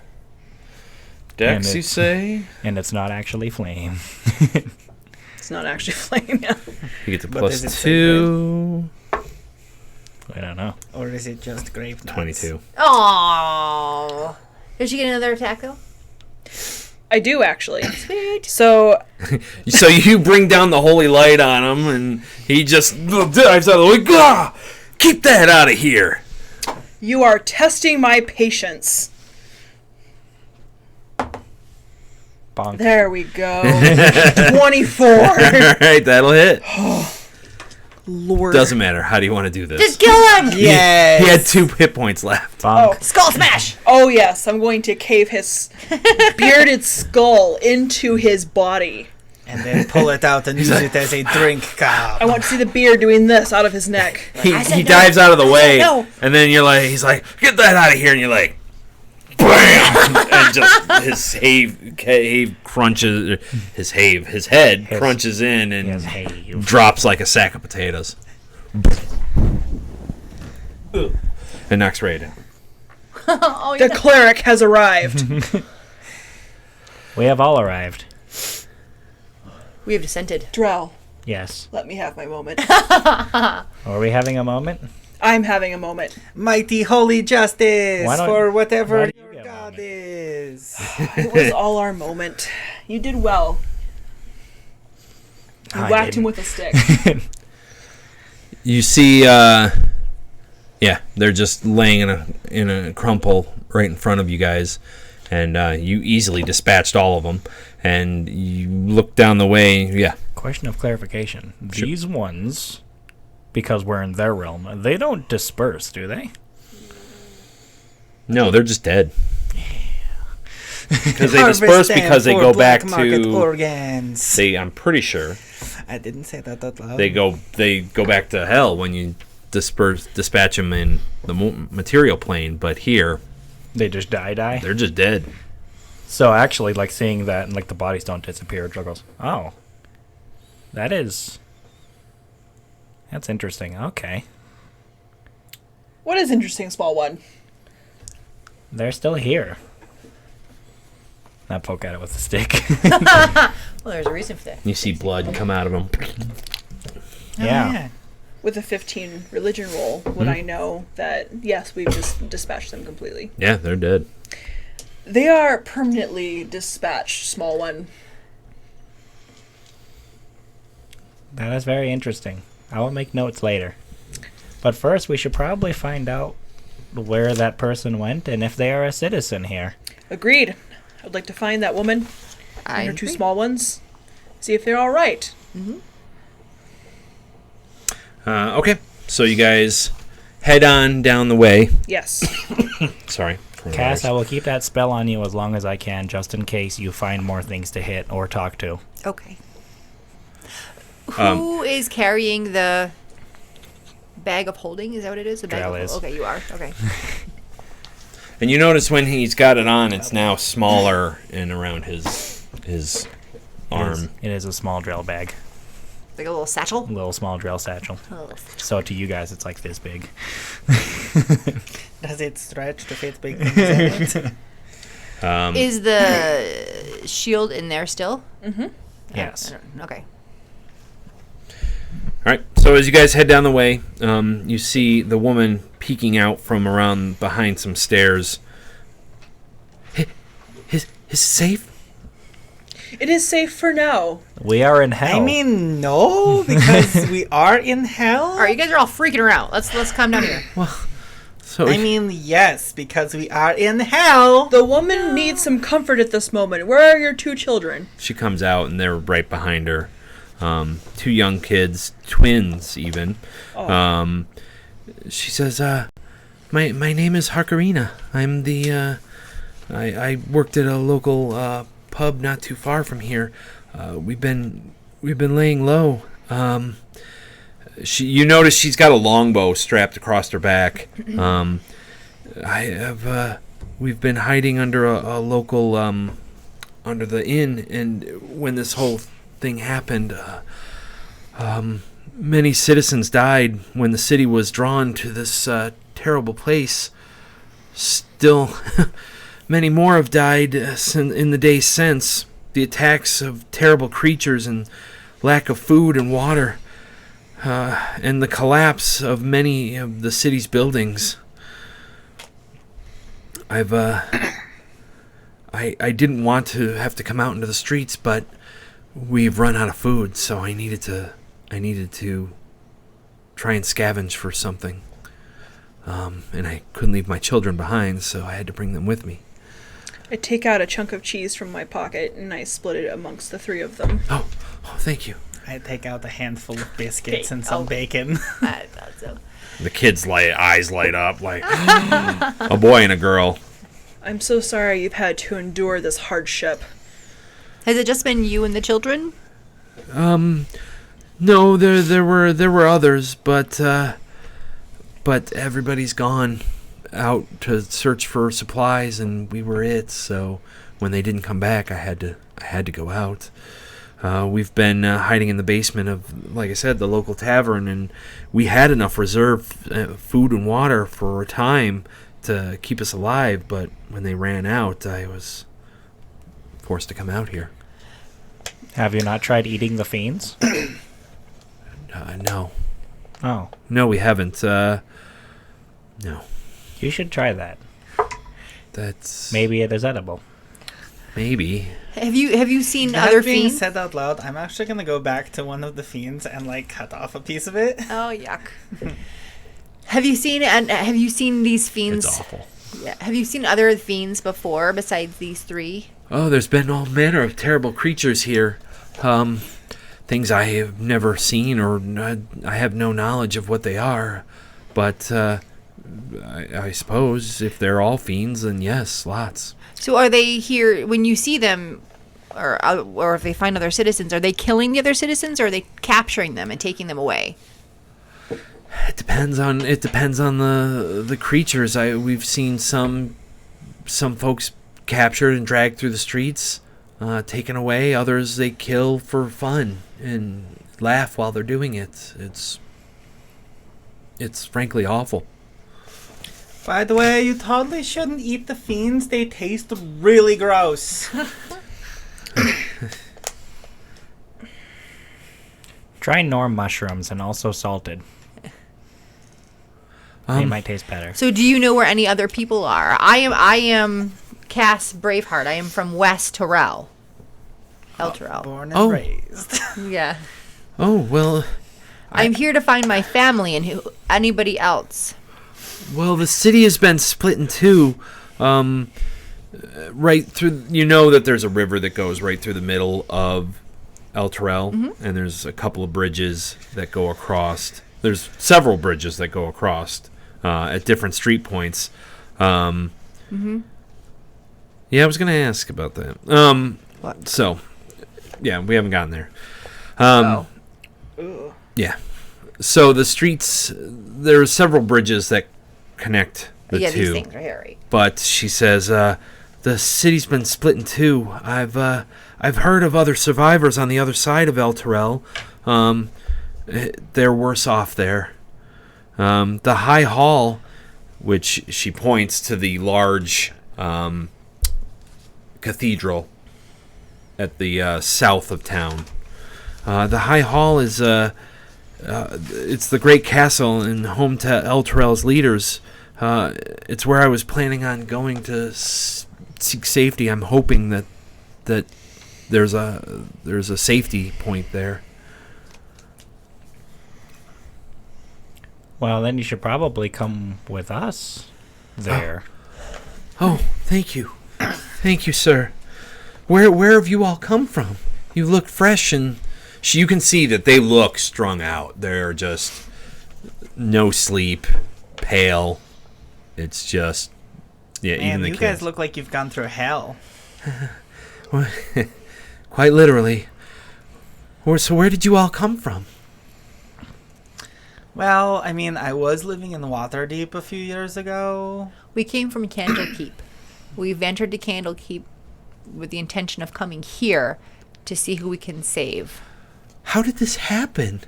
Dex, And you say? And it's not actually flame. It's not actually flame. Yeah. You get the But is it plus 2. I don't know. Or is it just grave nuts? 22. Aww. Did she get another attack though? I do actually. Sweet. So So you bring down the holy light on him, and he just dives out of the way. Gah! Keep that out of here. you are testing my patience. Bonk. There we go. 24. All right, that'll hit. Lord. Doesn't matter. How do you want to do this? Just kill him! Yes. He had 2 hit points left. Bonk. Skull smash! Oh yes, I'm going to cave his bearded skull into his body. And then pull it out and use it as a drink cup. I want to see the beard doing this out of his neck. He dives out of the way, and then he's like, get that out of here, and you're like, bam! And just his head crunches in and drops like a sack of potatoes. And knocks right in. Oh, The cleric has arrived. We have all arrived. We have descended. Drell, Yes. let me have my moment. Are we having a moment? I'm having a moment. Mighty holy justice Why don't- for why whatever don't you your get a god moment? is. It was all our moment. You did well. You I whacked him didn't. with a stick. You see, they're just laying in a crumple right in front of you guys, and you easily dispatched all of them. And you look down the way. Yeah, Question of clarification. Sure. These ones, because we're in their realm, they don't disperse, do they? no, they're just dead. Because they Harvest disperse them because they for go back black market to. organs. I'm pretty sure I didn't say that out loud. they go back to hell when you dispatch them in the material plane. But here, They just die? they're just dead. So actually, like, seeing that and, like, the bodies don't disappear, Drell goes, oh. That's interesting. Okay. What is interesting, small one? They're still here. I poke at it with a stick. Well, there's a reason for that. You see blood come out of them. Yeah. With a 15 religion roll, would I know that, yes, we've just dispatched them completely? Yeah, they're dead. They are permanently dispatched, small one. That is very interesting. I will make notes later. But first, we should probably find out where that person went and if they are a citizen here. Agreed. I'd like to find that woman and her 2 small ones. See if they're all right. Okay, so you guys head on down the way. Yes. Sorry. Cass, I will keep that spell on you as long as I can, just in case you find more things to hit or talk to. Okay. Who is carrying the bag of holding? Is that what it is? The bag Drell of is. Okay, you are. Okay. And you notice when he's got it on, it's now smaller and around his arm. It is a small Drell bag. Like a little satchel? A little small Drell satchel. Oh. So to you guys, it's like this big. Does it stretch to fit big things in it? Is the shield in there still? Yes. Okay. All right. So as you guys head down the way, you see the woman peeking out from around behind some stairs. Is it safe? It is safe for now. We are in hell. I mean, no, because we are in hell. All right, you guys are all freaking out. Let's calm down here. So I mean, yes, because we are in hell. The woman needs some comfort at this moment. Where are your 2 children? she comes out, and they're right behind her. 2 young kids, twins even. Oh. She says, my name is Harkarina. I'm the, I worked at a local pub not too far from here. We've been laying low. You notice she's got a longbow strapped across her back. We've been hiding under a local, under the inn, and when this whole thing happened, many citizens died when the city was drawn to this terrible place. Still, many more have died in the days since. The attacks of terrible creatures and lack of food and water, and the collapse of many of the city's buildings. I didn't want to have to come out into the streets, but we've run out of food, so I needed to try and scavenge for something. And I couldn't leave my children behind, so I had to bring them with me. I take out a chunk of cheese from my pocket and I split it amongst the 3 of them. Oh, thank you. I take out a handful of biscuits and some bacon. I thought so. The kids' eyes light up like a boy and a girl. I'm so sorry you've had to endure this hardship. Has it just been you and the children? No, there were others, but everybody's gone out to search for supplies, and we were it. So when they didn't come back, I had to go out. We've been hiding in the basement of, like I said, the local tavern, and we had enough reserve food and water for a time to keep us alive. But when they ran out, I was forced to come out here. Have you not tried eating the fiends? No. Oh. No, we haven't. No. You should try that. That's... Maybe it is edible. Maybe. Have you seen That other being fiends? said out loud, I'm actually gonna go back to one of the fiends and cut off a piece of it. Oh yuck! Have you seen these fiends? It's awful. Yeah. Have you seen other fiends before besides these three? Oh, there's been all manner of terrible creatures here. Things I have never seen, or I have no knowledge of what they are. But I suppose if they're all fiends, then yes, lots. So are they here when you see them, or if they find other citizens? Are they killing the other citizens, or are they capturing them and taking them away? It depends on the creatures. We've seen some folks captured and dragged through the streets, taken away. Others they kill for fun and laugh while they're doing it. It's frankly awful. By the way, you totally shouldn't eat the fiends. They taste really gross. Try Norm mushrooms and also salted. They might taste better. So do you know where any other people are? I am Cass Braveheart. I am from West Drell. Elturel. Born and raised. Yeah. Oh, well... I'm here to find my family and anybody else. Well, the city has been split in two. Right through... You know that there's a river that goes right through the middle of Elturel, and there's a couple of bridges that go across. There's several bridges that go across at different street points. Yeah, I was going to ask about that. What? So, yeah, we haven't gotten there. Yeah. So the streets, there are several bridges that connect the two. These things are hairy. But she says the city's been split in two. I've heard of other survivors on the other side of Elturel. They're worse off there. The High Hall, which she points to the large cathedral at the south of town. The High Hall is it's the great castle and home to Elturel's leaders. It's where I was planning on going to seek safety. I'm hoping that there's a safety point there. Well, then you should probably come with us there. Oh, thank you. Thank you, sir. Where have you all come from? You look fresh, and you can see that they look strung out. They're just no sleep, pale. It's just, yeah, Man, even the you kids. guys look like you've gone through hell. Quite literally. So where did you all come from? Well, I mean, I was living in Waterdeep a few years ago. We came from Candlekeep. We ventured to Candlekeep with the intention of coming here to see who we can save. How did this happen?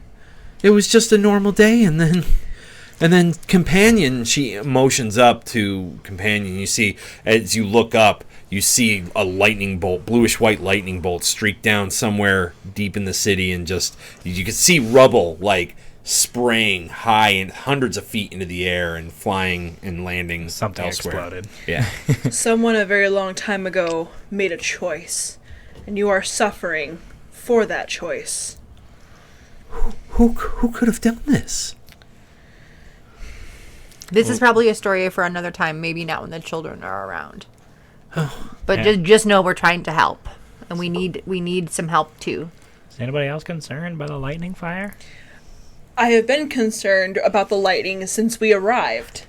It was just a normal day, and then Companion, she motions up to Companion. You see, as you look up, you see a lightning bolt, bluish-white lightning bolt streak down somewhere deep in the city, and just, you can see rubble, spraying high and hundreds of feet into the air and flying and landing Something elsewhere. exploded. Yeah. Someone a very long time ago made a choice, and you are suffering for that choice. Who could have done this? This is probably a story for another time, maybe not when the children are around. Oh. But Yeah. just know we're trying to help, and we need some help too. Is anybody else concerned by the lightning fire? I have been concerned about the lightning since we arrived.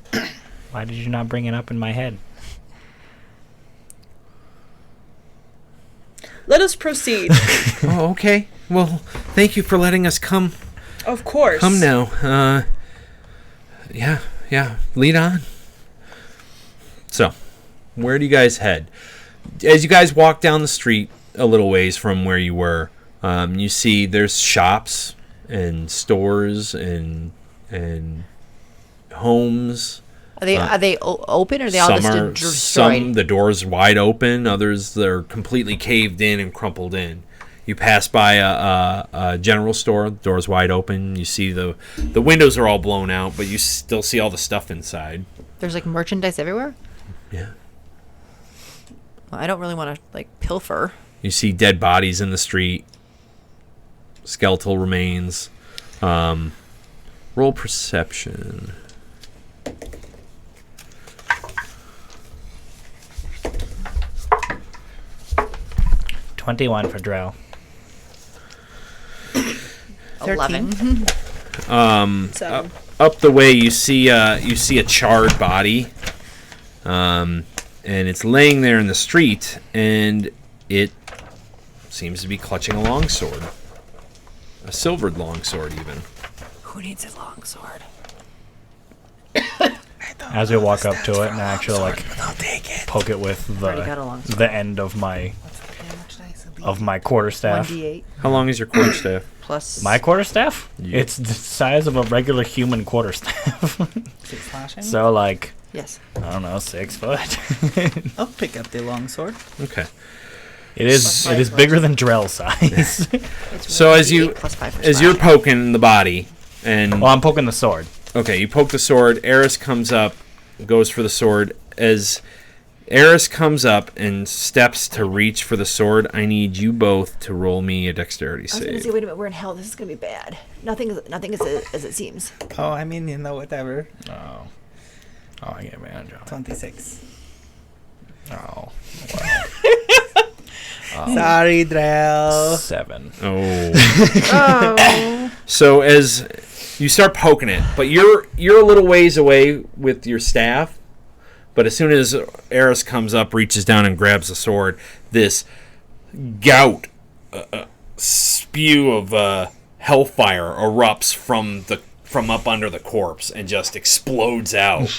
Why did you not bring it up in my head? Let us proceed. Oh, okay. Well, thank you for letting us come. Of course. Come now. Yeah. Lead on. So, where do you guys head? As you guys walk down the street a little ways from where you were, you see there's shops and stores and homes. Are they open, or are they all just destroyed? Some the doors wide open, others they're completely caved in and crumpled in. You pass by a general store, the door's wide open. You see the windows are all blown out, but you still see all the stuff inside. There's like merchandise everywhere? Yeah. Well, I don't really want to like pilfer. You see dead bodies in the street, skeletal remains. Roll perception. 21 for Drell. 11. So, Up the way, you see a charred body, and it's laying there in the street, and it seems to be clutching a longsword, a silvered longsword, even. Who needs a long sword? As we walk up to it and actually like poke it with Already got a long sword. the end of my quarterstaff. 1d8 How long is your quarterstaff? plus. My quarterstaff? Yeah. It's the size of a regular human quarterstaff. 6 slashing. So like, Yes. I don't know, 6 foot. I'll pick up the longsword. Okay. It is bigger than Drell size. It's So 1d8 plus 5 for as you're slashing. poking the body, and Well, I'm poking the sword. okay, you poke the sword. Eris comes up, goes for the sword. As Eris comes up and steps to reach for the sword, I need you both to roll me a dexterity I was gonna save. say, wait a minute, we're in hell. This is gonna be bad. Nothing is as it seems. Oh, I mean, whatever. Oh, I get advantage on it. 26. Oh, Sorry, Drell. 7. Oh. Oh. So as you start poking it, but you're a little ways away with your staff. But as soon as Eris comes up, reaches down and grabs the sword, this gout, spew of hellfire erupts from up under the corpse and just explodes out,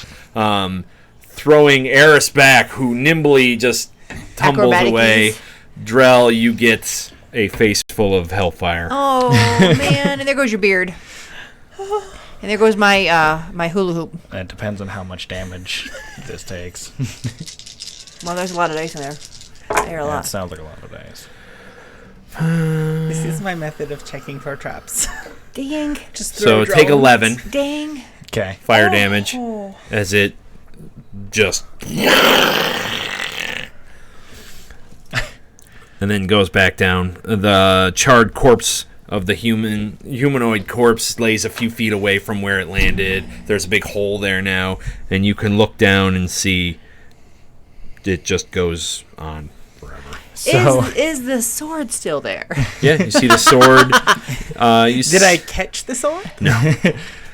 throwing Eris back, who nimbly just tumbles Acrobatic away. ease. Drell, you get a face full of hellfire. Oh man! And there goes your beard. And there goes my my hula hoop. It depends on how much damage this takes. Well, there's a lot of dice in there. I hear a That lot. sounds like a lot of dice. This is my method of checking for traps. Dang. just So throw take drones. 11 Dang. Okay. fire damage Oh. as it just and then goes back down. The charred corpse of the humanoid corpse lays a few feet away from where it landed. There's a big hole there now, and you can look down and see it just goes on forever. So Is the sword still there? Yeah, you see the sword. Did I catch the sword?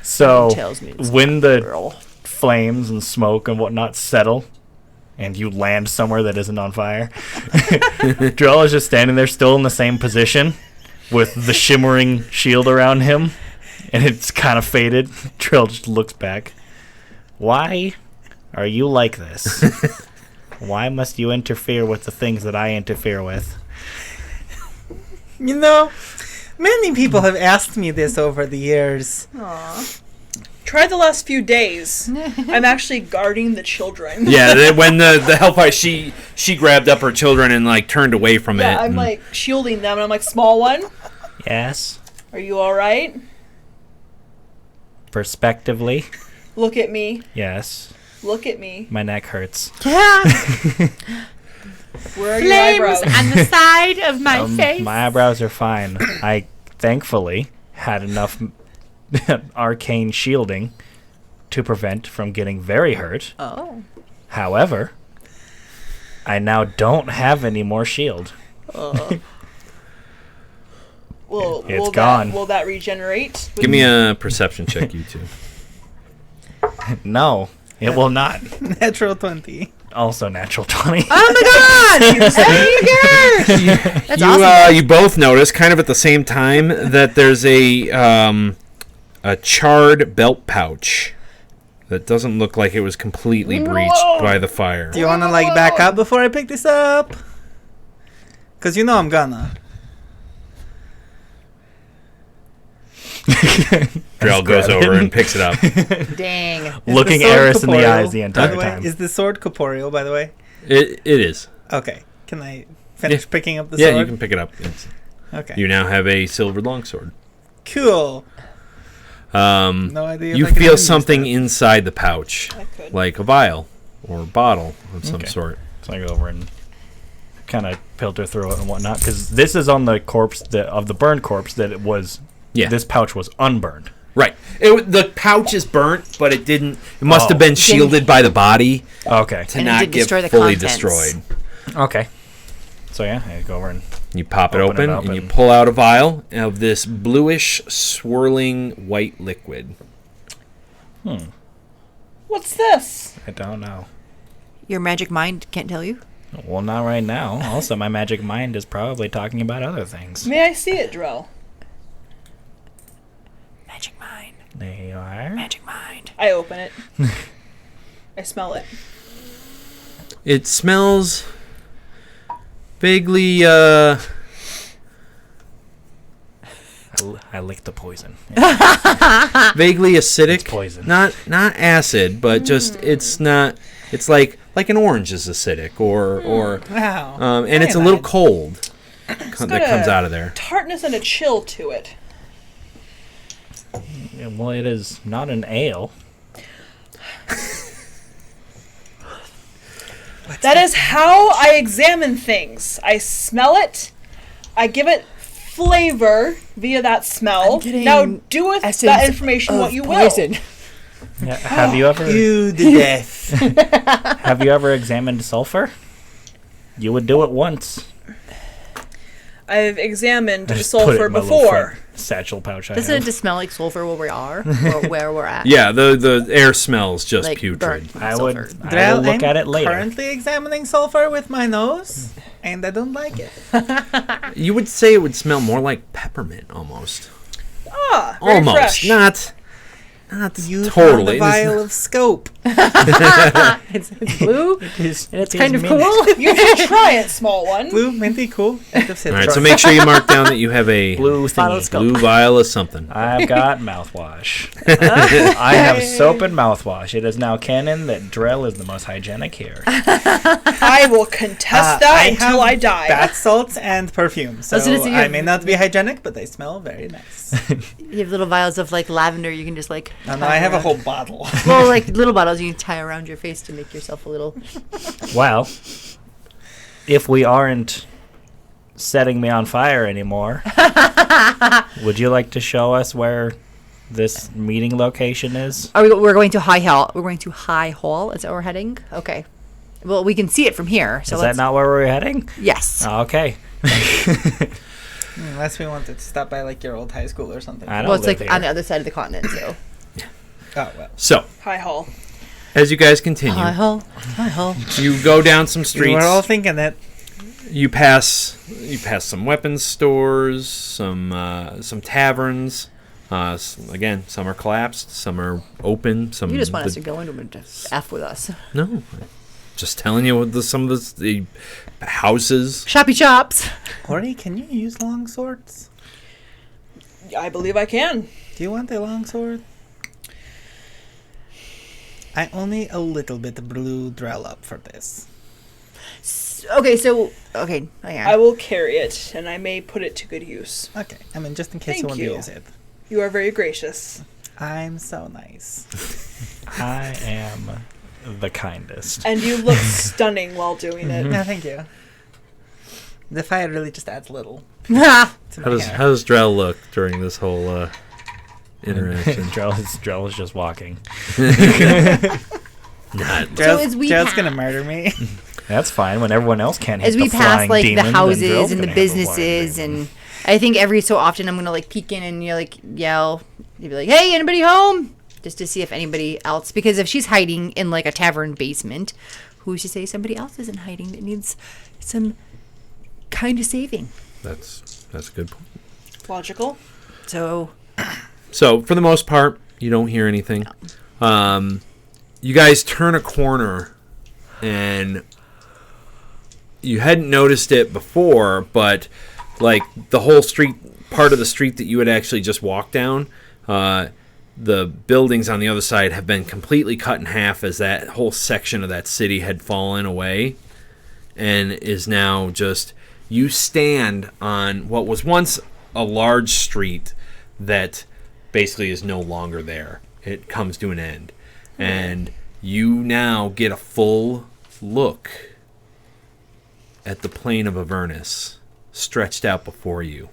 so Tells me it's when the Girl. flames and smoke and whatnot settle, and you land somewhere that isn't on fire, Drell is just standing there, still in the same position, with the shimmering shield around him, and it's kind of faded. Drell just looks back. Why are you like this? Why must you interfere with the things that I interfere with? You know, many people have asked me this over the years. Try the last few days. I'm actually guarding the children. Yeah, when the hellfire, she grabbed up her children and like turned away from it. Yeah, I'm and- like shielding them, and I'm like, small one, Yes, are you all right? prospectively, Look at me. yes. Look at me. My neck hurts. Yeah. Where are your eyebrows? on the side of my My eyebrows are fine. I thankfully had enough arcane shielding to prevent from getting very hurt. Oh. However, I now don't have any more shield. It's gone. Will that regenerate? Give me a perception check, you two. No, it will not. Natural 20. Also natural 20. Oh my god! That's awesome. You both notice, kind of at the same time, that there's a charred belt pouch that doesn't look like it was completely breached by the fire. Do you want to back up before I pick this up? Because you know I'm gonna. Drell goes over and picks it up. Dang. Looking the sword Eris in the corporeal, eyes the by entire the way? time. Is the sword corporeal, by the way? It is. Okay. Can I finish picking up the Yeah, sword? you can pick it up. Okay. You now have a silver longsword. Cool. No idea. You if I can feel use something that. inside the pouch, I could. like a vial or bottle of some Okay. sort. So I go over and kind of filter through it and whatnot, because this is on the corpse of the burned corpse that it was. Yeah. This pouch was unburned. Right. The pouch is burnt, but it didn't. It must have Oh. been shielded by the body Okay. to And it not didn't get destroy the fully contents. destroyed. Okay. So yeah, I go over and You pop it Open it open up and you and- pull out a vial of this bluish, swirling white liquid. What's this? I don't know. Your magic mind can't tell you? Well, not right now. Also, my magic mind is probably talking about other things. May I see it, Drell? Magic mind. There you are. Magic mind. I open it. I smell it. It smells vaguely. I licked the poison. Vaguely acidic. It's poison. Not acid, but just it's not. It's like an orange is acidic, or Wow. and it's a little Cyanide. cold that got comes a- out of there. Tartness and a chill to it. Yeah, well, it is not an ale. That is how I examine things. I smell it. I give it flavor via that smell. I'm getting Now do with essence that information what of you poison. Yeah, have you ever You to death. have you ever examined sulfur? You would do it once. I've examined I just put it sulfur in my little before. front satchel pouch. I Doesn't it have. just smell like sulfur where we are? Or where we're at? Yeah, the air smells just Like putrid. burnt I would. sulfur. I will look I'm at it later. currently examining sulfur with my nose, and I don't like it. You would say it would smell more like peppermint, almost. Ah, very Almost, fresh. not You totally. found a vial of scope. It's blue, and it's kind of cool. You should try it, small one. Blue, minty, cool. End of All right, citrus. so make sure you mark down that you have a Blue Bottle of thingy. scope. blue vial of something. I've got mouthwash. I have soap and mouthwash. It is now canon that Drell is the most hygienic here. I will contest that I until have I die. bath salts and perfume, so was gonna say you I have- may not be hygienic, but they smell very nice. You have little vials of lavender. You can just No, I have a whole bottle. Well, little bottles you can tie around your face to make yourself a little. Well, if we aren't setting me on fire anymore, would you like to show us where this meeting location is? We're going to High Hall. We're going to High Hall. Is that where we're heading? Okay. Well, we can see it from here. So Is that not where we're heading? Yes. Okay. Unless we wanted to stop by your old high school or something. I don't Well, it's live on here. the other side of the continent. So. Oh well. So, Hi, Hall. as you guys continue, High Hall. High Hall. you go down some We streets. were all thinking it. You pass some weapons stores, some taverns. Again, some are collapsed, some are open. Some You just want us to go into them and just F with us. No, just telling you what some of the houses. Shoppy chops. Ori, can you use long swords? I believe I can. Do you want a long sword? I only a little bit blew Drell up for this. Okay, hang on. I will carry it, and I may put it to good use. Okay, I mean just in case you Thank want you. to use it. You are very gracious. I'm so nice. I am the kindest. And you look stunning while doing it. No, thank you. The fire really just adds little to How my does hair. how does Drell look during this whole interaction? Drell is just walking. Not as we Drell's pass- gonna murder me. That's fine when everyone else can't hit As we the pass flying the demon, then houses Drell's and the gonna hit the flying businesses demon. and I think every so often I'm gonna like peek in and like yell. You'd be like, "Hey, anybody home?" Just to see if anybody else. Because if she's hiding in like a tavern basement, who's to say somebody else isn't hiding that needs some kind of saving? That's a good point. Logical. So for the most part, you don't hear anything. You guys turn a corner, and you hadn't noticed it before, but like the whole part of the street that you had actually just walked down, the buildings on the other side have been completely cut in half as that whole section of that city had fallen away and is now just, you stand on what was once a large street that basically is no longer there. It comes to an end. And you now get a full look at the plain of Avernus stretched out before you.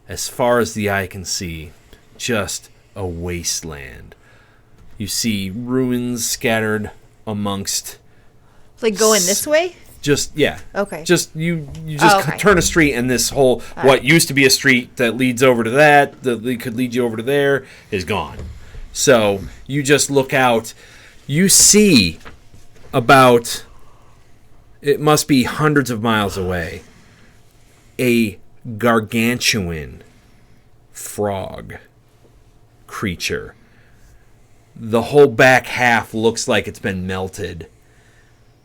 As far as the eye can see, just a wasteland. You see ruins scattered amongst... like going this way? Just, yeah. Okay. Just, you just turn a street, and this whole, what used to be a street that leads over to that could lead you over to there, is gone. So, you just look out. You see about, it must be hundreds of miles away, a gargantuan frog creature. The whole back half looks like it's been melted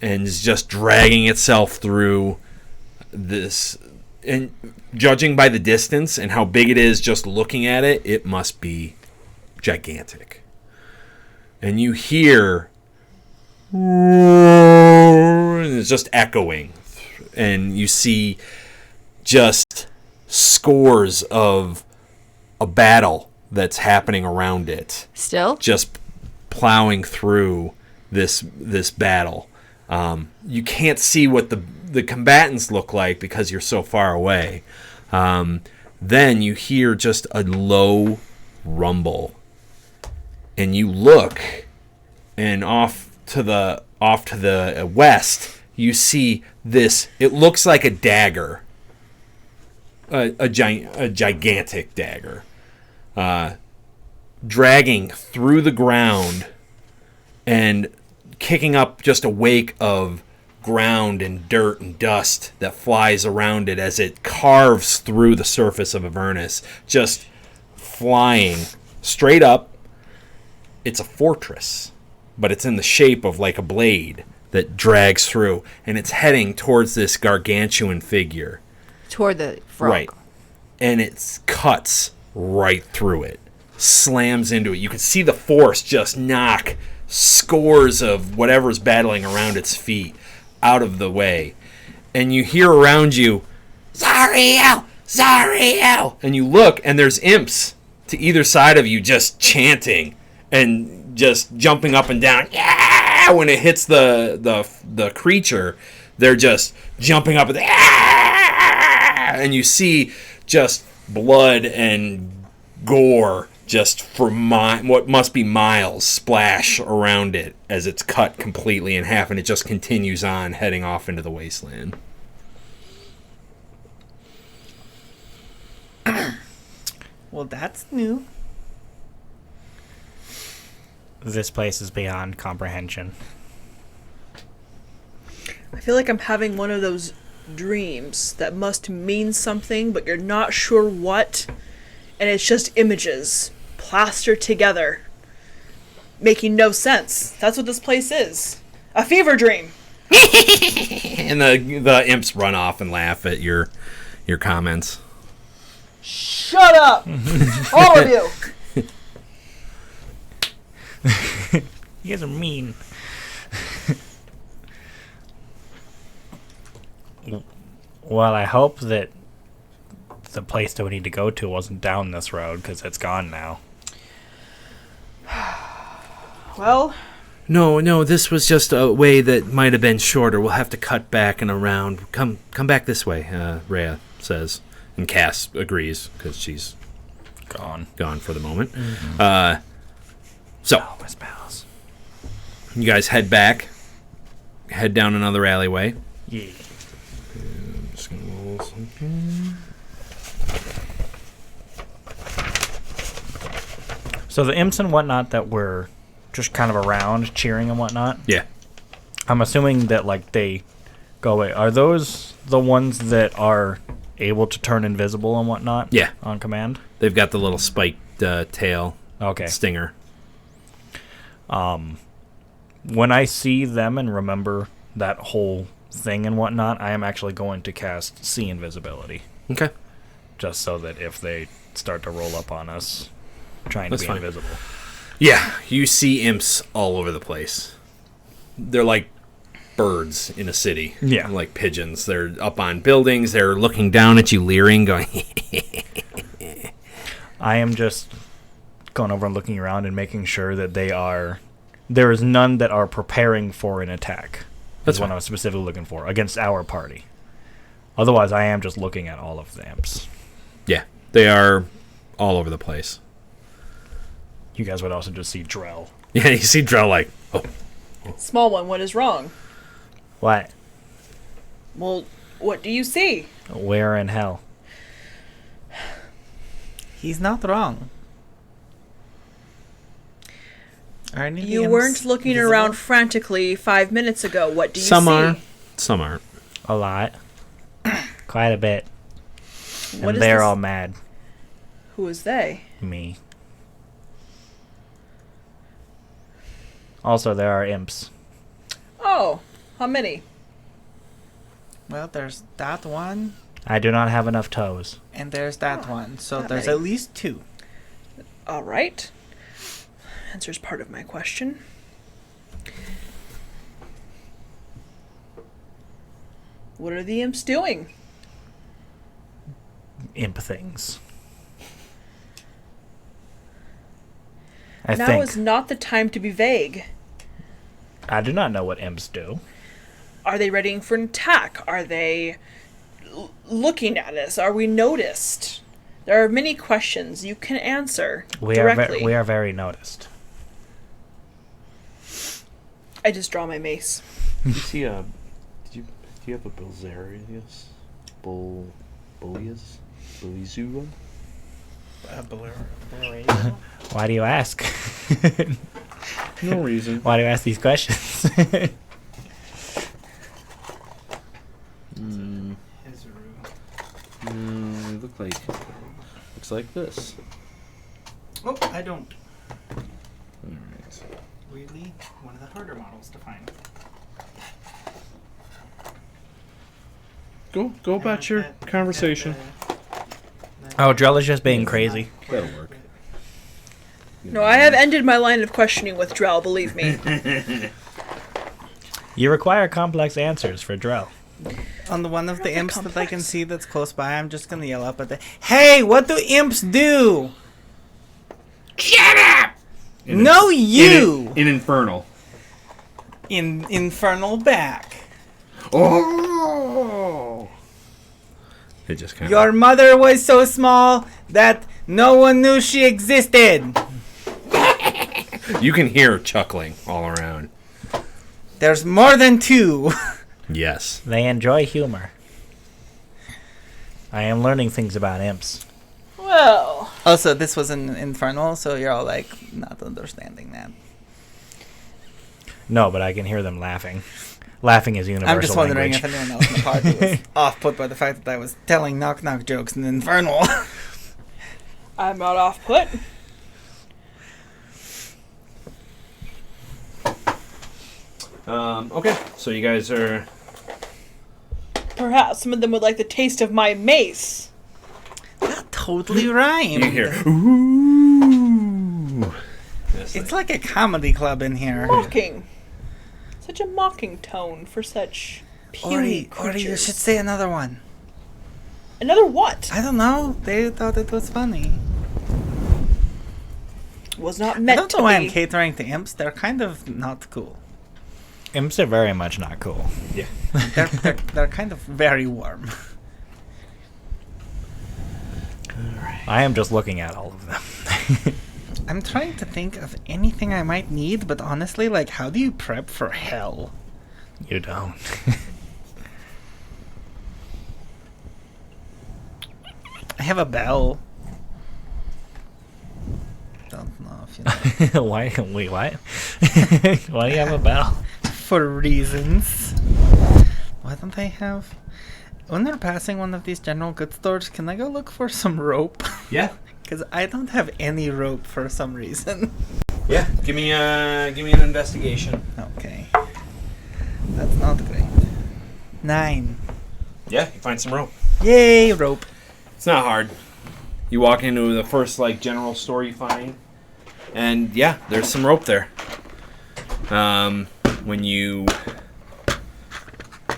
and is just dragging itself through this. And judging by the distance and how big it is just looking at it, it must be gigantic. And you hear, and it's just echoing, and you see just scores of a battle that's happening around it. Still? Just plowing through this battle. You can't see what the combatants look like because you're so far away. Then you hear just a low rumble, and you look, and off to the west, you see this. It looks like a dagger, a gigantic dagger, dragging through the ground and kicking up just a wake of ground and dirt and dust that flies around it as it carves through the surface of Avernus, just flying straight up. It's a fortress, but it's in the shape of like a blade that drags through, and it's heading towards this gargantuan figure. Toward the frog. Right. And it cuts right through it, slams into it. You can see the force just knock scores of whatever's battling around its feet out of the way. And you hear around you, Zariel! Zariel! And you look, and there's imps to either side of you just chanting and just jumping up and down. Yeah! When it hits the creature, they're just jumping up and and you see just blood and gore just for what must be miles splash around it as it's cut completely in half, and it just continues on heading off into the wasteland. Well, that's new. This place is beyond comprehension. I feel like I'm having one of those dreams that must mean something, but you're not sure what, and it's just images plastered together, making no sense. That's what this place is. A fever dream. And the imps run off and laugh at your comments. Shut up! All of you! You guys are mean. Well, I hope that the place that we need to go to wasn't down this road, because it's gone now. Well... No, this was just a way that might have been shorter. We'll have to cut back and around. Come back this way, Rhea says. And Cass agrees, because she's gone for the moment. Mm-hmm. So, Miss Pals. You guys head back. Head down another alleyway. Yeah. I'm just going to roll something. So the imps and whatnot that were just kind of around cheering and whatnot, Yeah. I'm assuming that like they go away. Are those the ones that are able to turn invisible and whatnot? Yeah. On command? They've got the little spiked tail Okay. stinger. When I see them and remember that whole thing and whatnot, I am actually going to cast See Invisibility. Okay. Just so that if they start to roll up on us trying That's to be fine. invisible. Yeah, you see imps all over the place. They're like birds in a city. Yeah. Like pigeons. They're up on buildings. They're looking down at you, leering, going, I am just going over and looking around and making sure that there is none that are preparing for an attack. That's That's what fine. I was specifically looking for, against our party. Otherwise, I am just looking at all of the imps. Yeah, they are all over the place. You guys would also just see Drell. Yeah, you see Drell like, oh, Small one, what is wrong? What? Well, what do you see? Where in hell? He's not wrong. Are any of the You imps weren't looking visible? around frantically 5 minutes ago. What do you some see? are, some aren't. A lot. Quite a bit. What And is they're this- all mad. Who is they? Me. Also, there are imps. Oh, how many? Well, there's that one, I do not have enough toes. and there's that one. So that there's many. at least 2. All right. Answers part of my question. What are the imps doing? Imp things. I Now think. is not the time to be vague. I do not know what imps do. Are they readying for an attack? Are they looking at us? Are we noticed? There are many questions you can answer directly. We are very noticed. I just draw my mace. You see a? Do you have a Bilzerius? Bullius? Bullizua? Why do you ask? No reason. Why do you ask these questions? They look like. Looks like this. Oh, I don't. Alright. Weirdly, one of the harder models to find. Go about your conversation. Oh, Drell is just being crazy. That'll work. No, I have ended my line of questioning with Drell, believe me. You require complex answers for Drell. On the one of the that imps that I can complex. see that's close by, I'm just gonna yell up at the. Hey, what do imps do? No, you In Infernal. in infernal back. Oh! They just kind Your mother was so small that no one knew she existed. You can hear chuckling all around. There's more than 2. Yes. They enjoy humor. I am learning things about imps. Well, Also, this was an infernal, so you're all like not understanding that. No, but I can hear them laughing. Laughing is universal I'm just wondering language. if anyone else in the party was off put by the fact that I was telling knock-knock jokes in infernal. I'm not off put. Okay. So you guys are. Perhaps some of them would like the taste of my mace. That totally rhymed. You hear. Ooh. Yes, It's like a comedy club in here. Mocking. Such a mocking tone for such puny Ori, you creatures. should say another one. Another what? I don't know. They thought it was funny. Was not I meant don't to know why I'm be. catering to imps. They're kind of not cool. Imps are very much not cool. Yeah. They're kind of very warm. I am just looking at all of them. I'm trying to think of anything I might need, but honestly, like, how do you prep for hell? You don't. I have a bell. Don't know off. You know, Why? Wait, what? Why do you have a bell? for reasons. Why don't I have... When they're passing one of these general goods stores, can I go look for some rope? Yeah. Because I don't have any rope for some reason. Yeah. Give me an investigation. Okay. That's not great. 9. Yeah, you find some rope. Yay, rope. It's not hard. You walk into the first general store you find, and yeah, there's some rope there.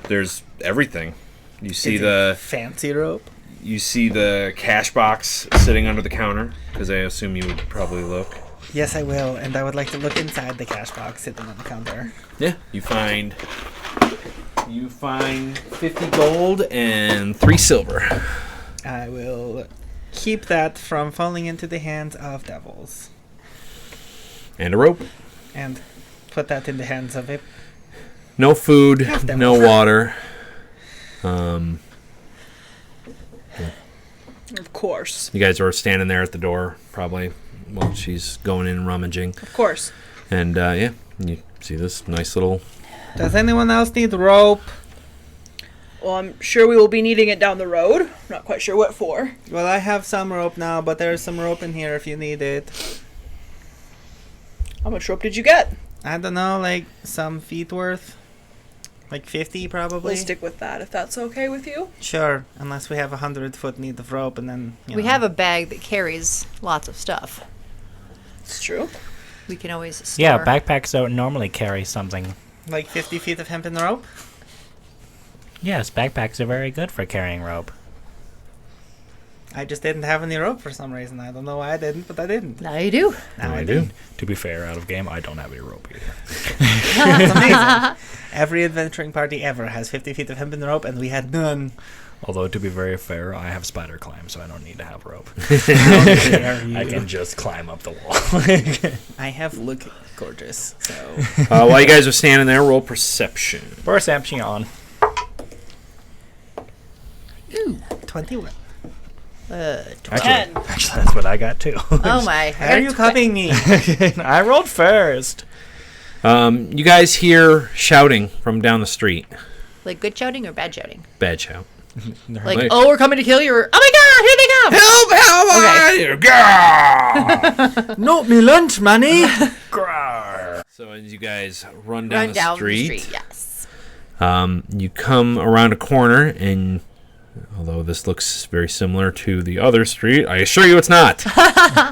There's everything. You see Is it the fancy rope. You see the cash box sitting under the counter, because I assume you would probably look. Yes, I will, and I would like to look inside the cash box sitting on the counter. Yeah, you find 50 gold and 3 silver. I will keep that from falling into the hands of devils. And a rope. And put that in the hands of a... No food, Half devil. no water. Of course. You guys are standing there at the door, probably, while she's going in and rummaging. Of course. And, yeah, you see this nice little... Does anyone else need rope? Well, I'm sure we will be needing it down the road. Not quite sure what for. Well, I have some rope now, but there's some rope in here if you need it. How much rope did you get? I don't know, like some feet worth. Like 50 probably. We'll stick with that if that's okay with you. Sure, unless we have 100-foot need of rope, and then We have a bag that carries lots of stuff. It's true. We can always store. Yeah, backpacks don't normally carry something. like 50 feet of hempen rope. Yes, backpacks are very good for carrying rope. I just didn't have any rope for some reason. I don't know why I didn't, but I didn't. Now you do. Now I do. do. To be fair, out of game, I don't have any rope either. That's amazing. Every adventuring party ever has 50 feet of hempen rope, and we had none. Although, to be very fair, I have spider climb, so I don't need to have rope. How dare you. I can just climb up the wall. I have look gorgeous, so... while you guys are standing there, roll perception. Perception on. Ooh, 21. 20. Actually, that's what I got too. Oh my. Why are you copying me? I rolled first. You guys hear shouting from down the street. Like good shouting or bad shouting? Bad shout. Like, Wait. oh, we're coming to kill you, or, oh my god, here they come! Help! Help! Not me lunch money. So as you guys run down, Run down street, the street, yes. you come around a corner, and although this looks very similar to the other street, I assure you it's not.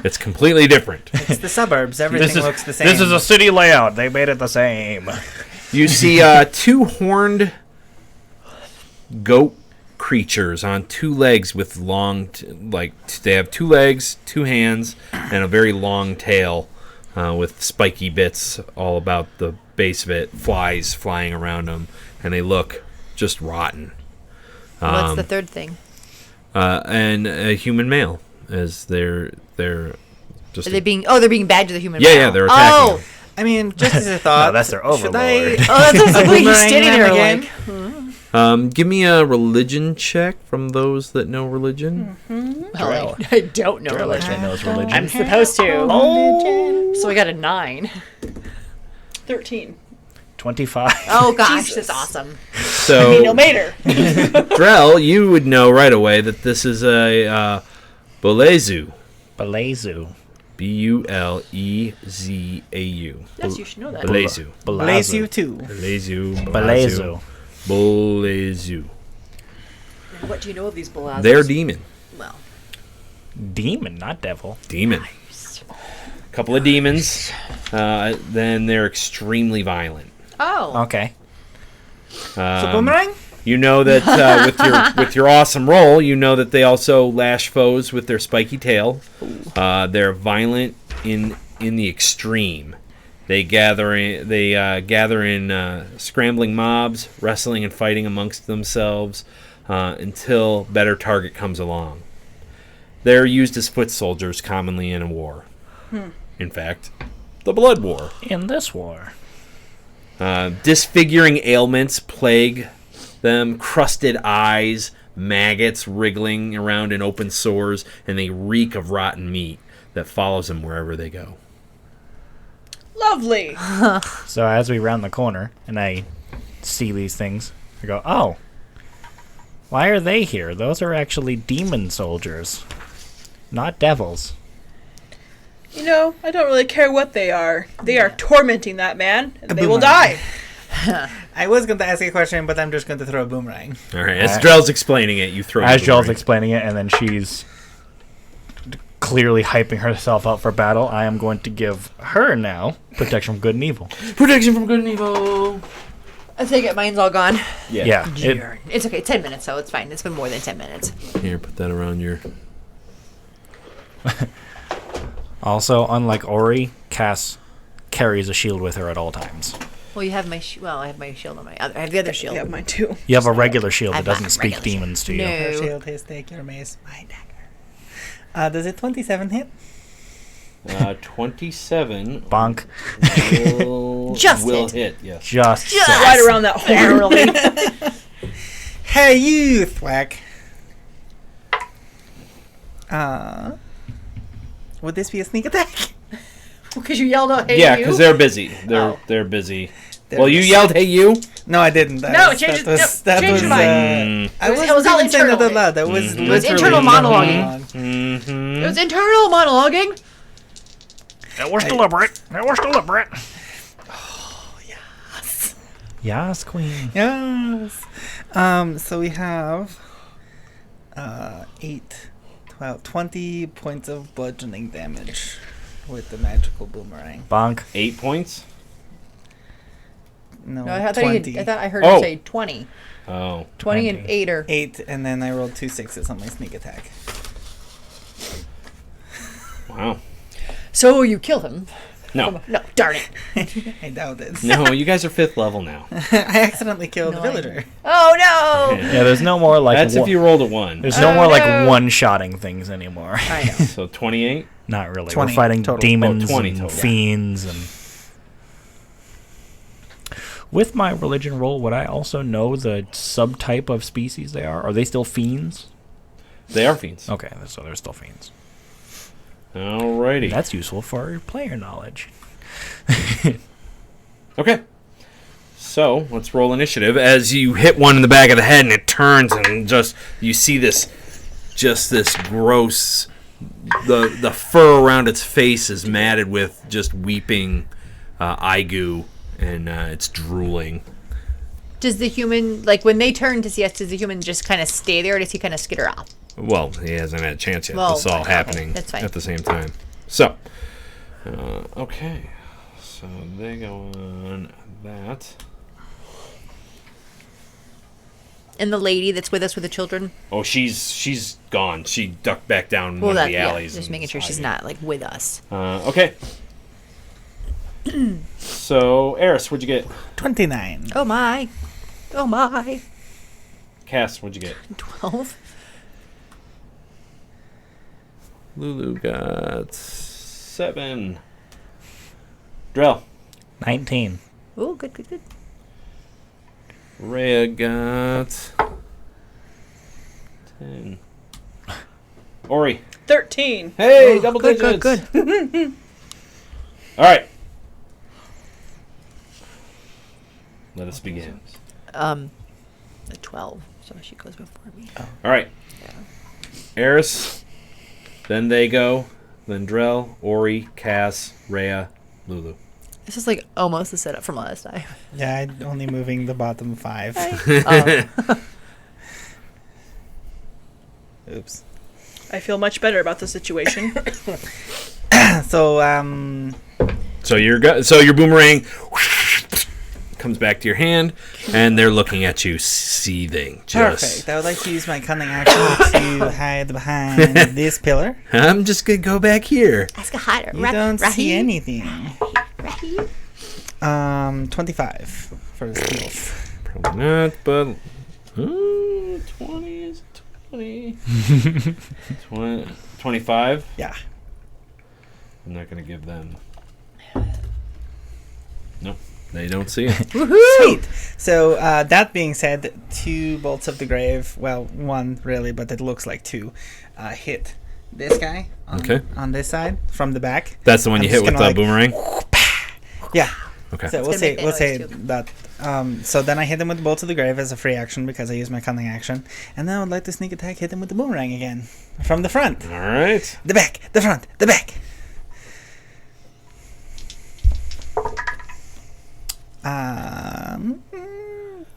It's completely different. It's the suburbs. Everything looks the same. This is a city layout. They made it the same. You see 2 horned goat creatures on 2 legs with long, they have 2 legs, 2 hands, and a very long tail with spiky bits all about the base of it, flies flying around them, and they look just rotten. What's the third thing? And a human male, as they're just... Are they being? Oh, they're being bad to the human. Yeah, male. yeah, they're attacking. Oh, I mean, just as a thought. No, that's their Should I... overlord. oh, that's like he's boomerang standing them there again? like. Give me a religion check from those that know religion. Well, I don't know Drell religion. actually knows religion. I'm supposed to. Oh. So I got a 9. 13. 25. Oh gosh, Jesus. that's awesome. So, No mater. Drell, you would know right away that this is a Bolezu. Belezu. Bulezeau. Yes, you should know that. Bolezu. Blaze you too. Bolezu. Belezu. Bolezu. What do you know of these Belazos? They're demon. Well, Demon, not devil. Demon. Couple of demons. Then they're extremely violent. oh, Okay. So boomerang? You know that with your awesome roll, you know that they also lash foes with their spiky tail. They're violent in the extreme. They gather in scrambling mobs, wrestling and fighting amongst themselves until better target comes along. They're used as foot soldiers commonly in a war. In fact, the Blood War. In this war. Disfiguring ailments plague them, crusted eyes, maggots wriggling around in open sores, and they reek of rotten meat that follows them wherever they go. Lovely. So as we round the corner and I see these things, I go, oh, why are they here? Those are actually demon soldiers, not devils. You know, I don't really care what they are. They are tormenting that man, and A they will boomerang. die. I was going to ask a question, but I'm just going to throw a boomerang. All right. As Drell's explaining it, you throw. As the Joel's boomerang. explaining it, and then she's clearly hyping herself up for battle, I am going to give her now protection from good and evil. Protection from good and evil. I take it. Mine's all gone. Yeah. It's okay. 10 minutes, so it's fine. It's been more than 10 minutes. Here, put that around your. Also, unlike Ori, Cass carries a shield with her at all times. Well, you have my I have my shield on my other. I have the other shield. Yeah, mine too. You have a regular shield that I've got doesn't a speak regular shield. demons to you. No. Your shield, his stick, your mace, my dagger. Does it 27 hit? 27 Bonk. will, Just will hit. hit. Yes. Just Just- so. Right around that horn. Barely. Hey, you thwack. Would this be a sneak attack? Because you yelled out, hey, Yeah, you? because they're busy. Oh. They're busy. They're Well, you busy. yelled, "Hey, you!" No, I didn't. That No, was, change that it- was, no, that change was, your mind. I It was wasn't all even saying it internal. out loud. That was Mhm. It was literally internal monologuing. monologue. It was internal monologuing. It was deliberate. It was deliberate. Yes, queen. Yes. So we have 8, 12, 20 points of bludgeoning damage with the magical boomerang. Bonk. 8 points. No, No, I thought 20. I thought I heard Oh. you say 20. Oh. 20 and 8 or 8, and then I rolled 2 6s on my sneak attack. Wow. So you killed him. No. No, darn it. I doubt it. No, you guys are 5th level now. I accidentally killed No, the I villager. Oh no. Yeah, there's no more like That's if you rolled a 1. there's no Oh, more like no. one-shotting things anymore. I know. So 28. Not really. 20 We're fighting total. demons 20 and total. fiends and. With my religion roll, would I also know the subtype of species they are? Are they still fiends? They are fiends. Okay, so they're still fiends. Alrighty. That's useful for player knowledge. Okay. So let's roll initiative. As you hit one in the back of the head and it turns and just you see this gross the fur around its face is matted with just weeping eye goo and it's drooling. Does the human, like when they turn to see us, does the human just kind of stay there or does he kind of skitter off? Well, he hasn't had a chance yet. Well, This is all okay, happening that's fine. at the same time. So, okay. So they go on that. And the lady that's with us with the children? Oh, she's gone. She ducked back down Well, one that, of the yeah, alleys. just and making sure she's hiding. not like with us. Okay. So, Eris, what'd you get? 29. Oh my. Oh my. Cass, what'd you get? 12. Lulu got 7. Drell. 19. Oh, good, good, good. Rhea got 10. Ori. 13. Hey, Oh, double good, digits. good, good. All right. Let us begin. The 12. So she goes before me. All right. Eris. Then they go. Then Drell, Ori, Cass, Rhea, Lulu. This is like almost the setup from last time. Yeah, I'm only moving the bottom 5. Oh. Oops. I feel much better about the situation. So, So your boomerang comes back to your hand, and they're looking at you, seething. perfect. I would like to use my cunning action to hide behind this pillar. I'm just gonna go back here. Ask a hider. You don't see anything. Rahim? 25 for the stealth. Probably not, but 20 is 20. 25. Yeah. I'm not gonna give them. Nope, they don't see it. Sweet. So, that being said, 2 bolts of the grave, well, 1 really, but it looks like 2, hit this guy on, Okay. on this side from the back. That's the one I'm you just hit with gonna, the like, boomerang. Yeah. Okay. So we'll gonna say make that we'll say noise, too. that. So then I hit him with the bolt to the grave as a free action because I used my cunning action, and then I would like to sneak attack, hit him with the boomerang again from the front, All right. the back, the front, the back.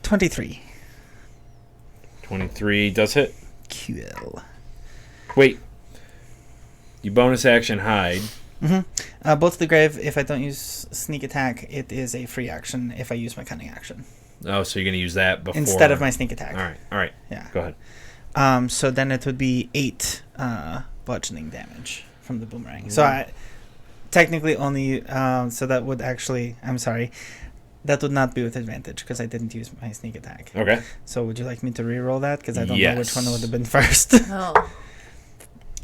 23. 23 does hit. Cool. Wait. You bonus action hide. Bolt to the grave. If I don't use sneak attack, it is a free action. If I use my cunning action Oh, so you're going to use that before. instead of my sneak attack. All right. Yeah. Go ahead. So then it would be 8 bludgeoning damage from the boomerang. So I technically only. So that would actually. I'm sorry. That would not be with advantage because I didn't use my sneak attack. Okay. So would you like me to re-roll that? Because I don't know which Yes. one would have been first. Oh.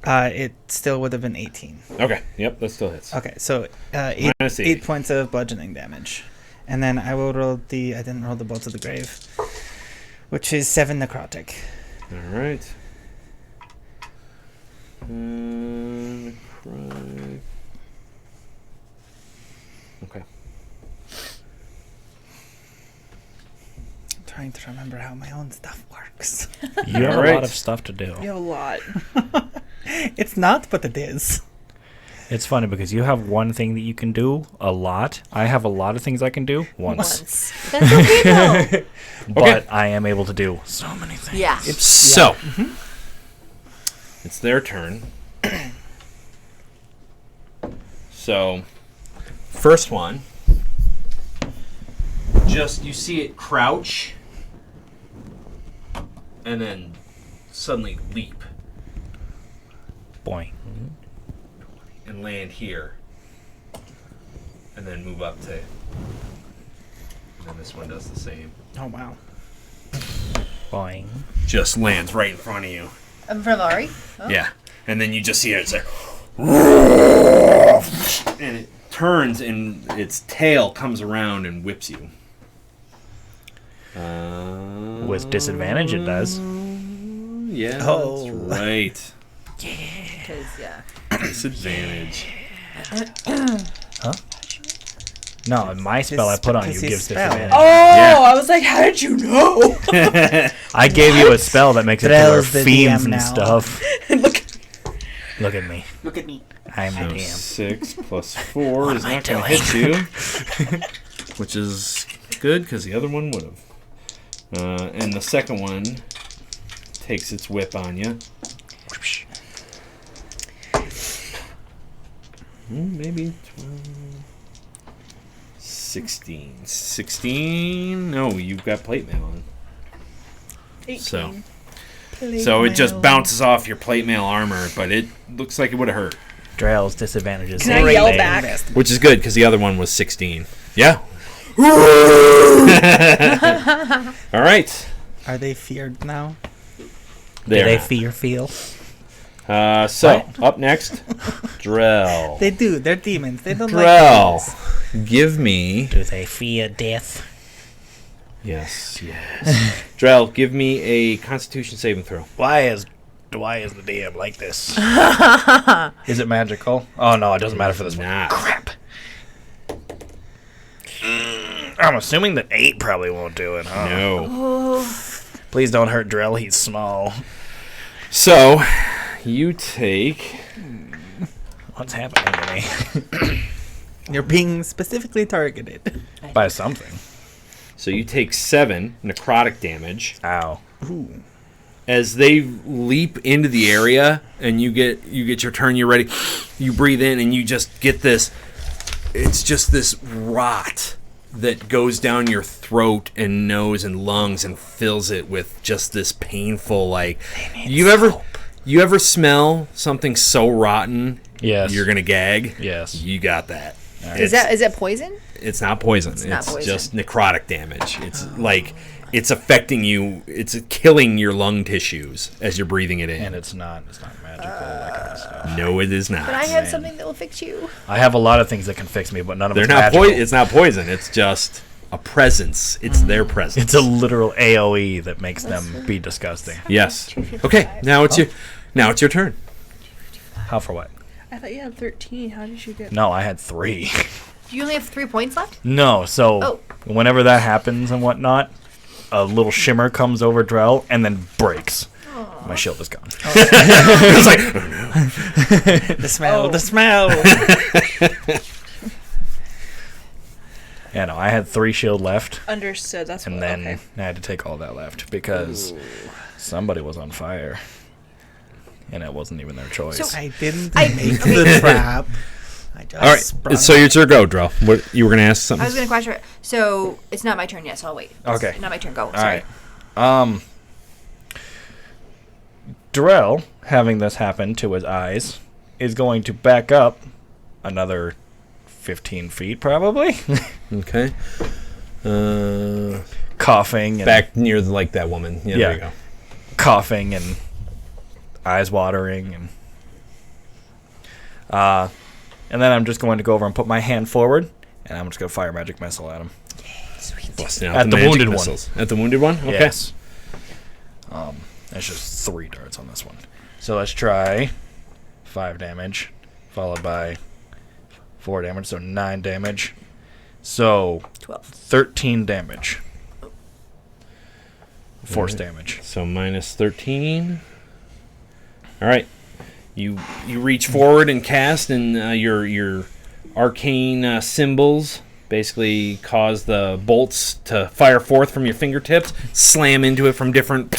It still would have been 18. Okay. Yep, that still hits. Okay, so 8 Minus 80. points of bludgeoning damage. And then I will roll the... I didn't roll the bolt to the grave. Which is 7 necrotic. All right. Necrotic. Okay. I'm trying to remember how my own stuff works. You have a Alright. lot of stuff to do. You have a lot. It's not, but it is. It's funny because you have one thing that you can do a lot. I have a lot of things I can do once. That's okay though. But I am able to do so many things. Yeah. So, it's their turn. So, first one, just you see it crouch and then suddenly leap Boing. and land here and then move up to. And then this one does the same. Oh, wow. Boing. Just lands right in front of you. I'm from Ari. Oh. Yeah. And then you just see it. It's like. And it turns and its tail comes around and whips you. With disadvantage, it does. Yeah, Oh. that's right. Because, yeah. Disadvantage. No, my spell I put on you his gives spell. disadvantage. Oh, Yeah. I was like, how did you know? I gave you a spell that makes it to where Drell's the fiends DM and now. stuff. Look, Look at me. Look at me. I'm So the DM. 6 plus 4 is am I not going to hit you. Which is good because the other one would have. And the second one takes its whip on you. Maybe 12. 16. 16? No, you've got plate mail on. 18. So. So it just bounces off your plate mail armor, but it looks like it would have hurt. Drell's disadvantages. Can I yell back? Which is good because the other one was 16. Yeah. All right. Are they feared now? Do There. they feel? So up next, Drell. They do. They're demons. They don't Drell, like give me. Do they fear death? Yes. Drell, give me a Constitution saving throw. Why is the DM like this? Is it magical? Oh no, it doesn't matter for this one. Nah. Crap. I'm assuming that 8 probably won't do it, huh? No. Please don't hurt Drell, he's small. So you take. What's happening to me? You're being specifically targeted. By something. So you take 7 necrotic damage Ow. as they leap into the area, and you get your turn. You're ready. You breathe in, and you just get this. It's just this rot that goes down your throat and nose and lungs and fills it with just this painful, like. You ever smell something so rotten? Yes. You're gonna gag. Yes. You got that. Is that poison? It's not poison. It's, not poison. just necrotic damage. It's like it's affecting you. It's killing your lung tissues as you're breathing it in. And it's not magical, that kind of stuff. No, it is not. But I have something that will fix you. I have a lot of things that can fix me, but none of They're them not magical. poison. It's not poison. It's just a presence. It's their presence. It's a literal AoE that makes them be disgusting. Yes. Okay. Now it's your turn. How for what? I thought you had 13. How did you get? No, I had 3. Do you only have 3 points left? No, so Oh. whenever that happens and whatnot, a little shimmer comes over Drell and then breaks. My shield is gone. It's like, The smell, the smell. Yeah, no, I had 3 shield left, Understood. That's and what, then okay. I had to take all that left because somebody was on fire, and it wasn't even their choice. So- I didn't I- make okay. the trap. I just all right. brought So it your turn, go, Drell. What you were gonna ask something? I was going to question. So it's not my turn yet, so I'll wait. It's Okay. not my turn. Go. All Sorry. right. Drell, having this happen to his eyes, is going to back up another 15 feet, probably, Okay. coughing and Back near like that woman. Yeah. There you go. coughing and eyes watering and then I'm just going to go over and put my hand forward, and I'm just going to fire magic missile at him. Busting out At the magic wounded one. missiles. At the wounded one. Okay. Yes. That's just 3 darts on this one. So let's try 5 damage, followed by 4 damage, so 9 damage. So 12. 13 damage. Force damage. So minus 13. All right. You reach forward and cast, and your arcane symbols basically cause the bolts to fire forth from your fingertips, slam into it from different.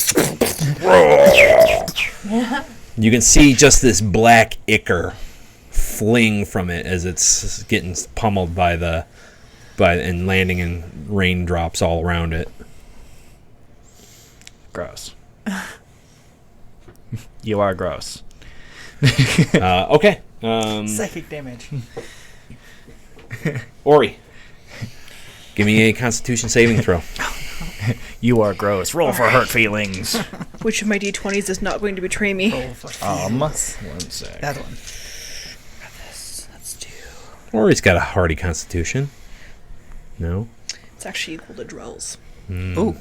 You can see just this black ichor fling from it as it's getting pummeled by and landing in raindrops all around it. Gross. You are gross. Okay. Psychic damage. Ori, give me a Constitution saving throw. You are gross. Roll for hurt feelings. Which of my d20s is not going to betray me? Roll for One feelings. sec. That one. That's 2. Ori's got a hardy Constitution. No. It's actually equal to Drell's. Ooh.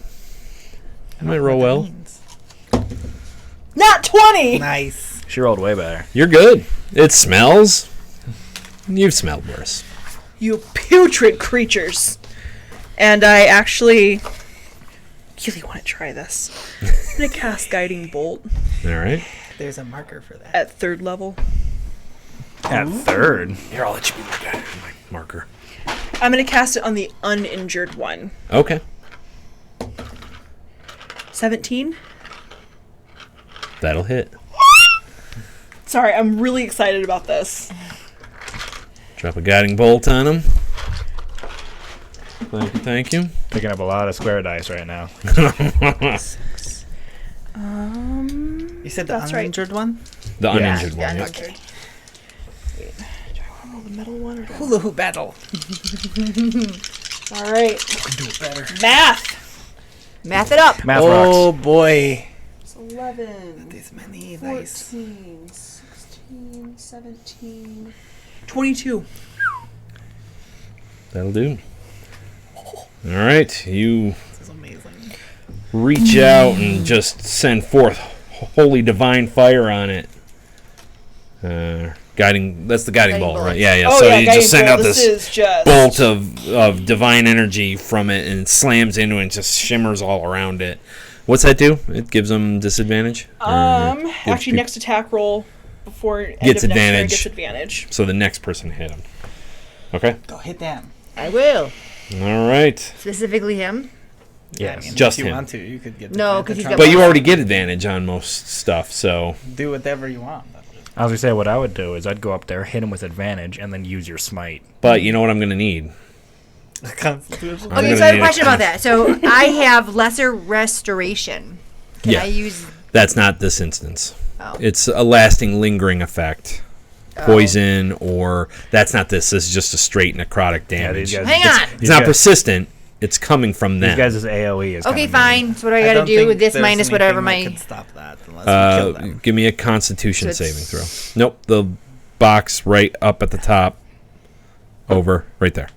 That might roll well. Not 20! Nice. She rolled way better. You're good. It smells. You've smelled worse. You putrid creatures. And I actually really want to try this. I'm going to cast Guiding Bolt All right. There's a marker for that. at 3rd level. At 3rd. Here, I'll let you be my marker. I'm going to cast it on the uninjured one. Okay. 17? That'll hit. Sorry, I'm really excited about this. Drop a guiding bolt on him. Thank you. Thank you. Picking up a lot of square dice right now. You said the That's right. uninjured one? The Yeah. uninjured one. Yep. Okay. Wait, do I want to roll the metal one or do I Hula hoop battle. All right. Do it better. Math. Math it up. Math Oh rocks. boy. It's 11, These many nice. 14, 16, 17, 22. That'll do. All right. You This is amazing. reach out and just send forth holy divine fire on it. Guiding. That's the guiding Guiding bolt, bolt. right? Yeah, yeah. Oh, so yeah, you Guiding just send Bolt. out This this is just bolt of divine energy from it, and it slams into it and just shimmers all around it. What's that do? It gives them disadvantage. Actually, next attack roll before end Gets of next turn advantage. gets advantage. So the next person hit him. Okay. Go hit them. I will. All right. Specifically him. Yes. Just if you him. want to, you could get. No, advantage 'cause he's on got But it. you already get advantage on most stuff, so Do whatever you want. I was going to say, what I would do is I'd go up there, hit him with advantage, and then use your smite. but you know what I'm gonna need? Constitution. I'm Okay, gonna so I have a need question about that. So I have lesser restoration. Can Yeah. I use? That's not this instance. Oh. It's a lasting, lingering effect. Poison, or that's not this. This is just a straight necrotic damage. Hang on. It's not persistent. It's coming from These them. guys' AoE is Okay, kinda fine. So what do I got to don't do think with this there's minus whatever anything that my? can stop that unless you kill them. Give me a Constitution So it's- saving throw. Nope, the box right up at the top. Over, right there.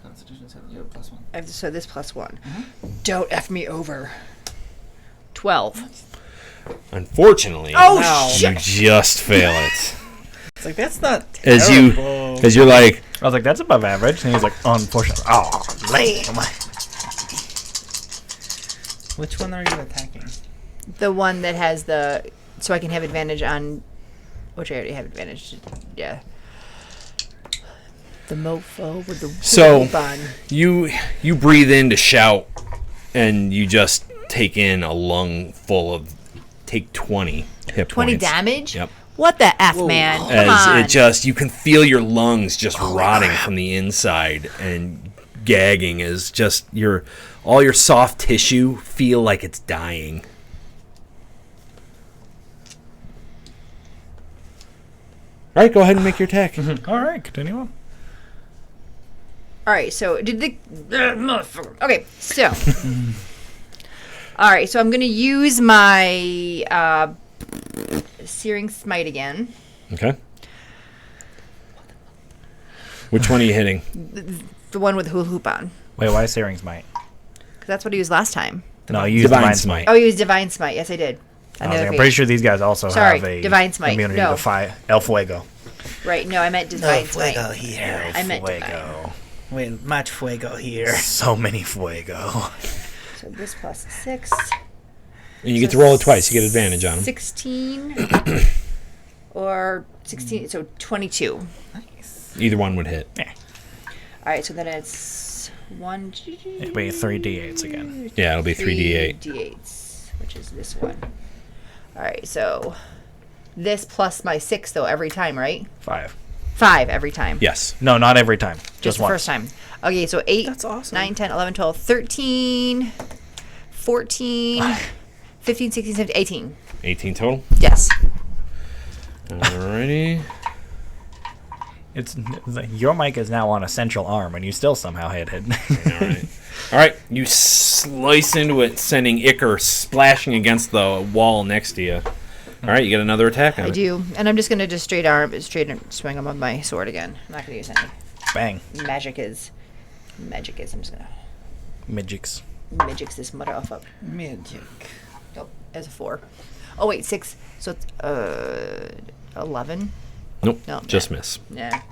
Constitution saving, you have +1. I have to so this +1. Don't f me over. 12. Unfortunately, Oh No. you shit! just fail it. It's like that's not As terrible. you're like, I was like, that's above average. And he's like, unfortunately. Oh, lame. Which one are you attacking? The one that has the... So I can have advantage on... Which I already have advantage. Yeah. The mofo with the... So, bun. you breathe in to shout, and you just take in a lung full of... Take 20 hit 20 points. damage? Yep. What the F, man? Come As on. it just... You can feel your lungs just rotting from the inside, and gagging as just your... All your soft tissue feel like it's dying. All right, go ahead and make your attack. All right, continue on. All right, so did the motherfucker? Okay, so all right, so I'm gonna use my searing smite again. Okay. Which one are you hitting? The one with hula hoop on, Wait, why Searing Smite? because that's what he used last time. No, you used Divine Divine Smite. Smite. Oh, he used divine smite. Yes, I did. On the other I'm page. pretty sure these guys also Sorry, have a Divine Smite. immunity No. to El Fuego. Right? No, I meant divine smite. Fuego here. I meant divine. Fuego. Wait, much fuego here. So many Fuego. So this plus 6. And you get to roll it twice. You get advantage on them. 16 or 16. So 22. Either one would hit. All right, so then it's 1. It'll be 3 D8s again. Yeah, it'll be 3d8. D8s, which is this one. All right, so this plus my 6 though every time, right? 5. 5 every time. Yes. No, not every time. Just the once. first time. Okay, so 8, That's awesome. 9, 10, 11, 12, 13, 14, 15, 16, 17, 18. 18 total. Yes. Alrighty. It's your mic is now on a central arm, and you still somehow hit it. Alright. Alright, you slice into it, sending Icar splashing against the wall next to you. Alright, you get another attack on I it. do. And I'm just going to just straight swing him with my sword again. I'm not going to use any. Bang. Magic is. I'm just going to Midgix. magic this mother off up. Magic. Oh, as a 4. Oh, wait, 6. So it's 11. Nope, No, just yeah. miss. Yeah.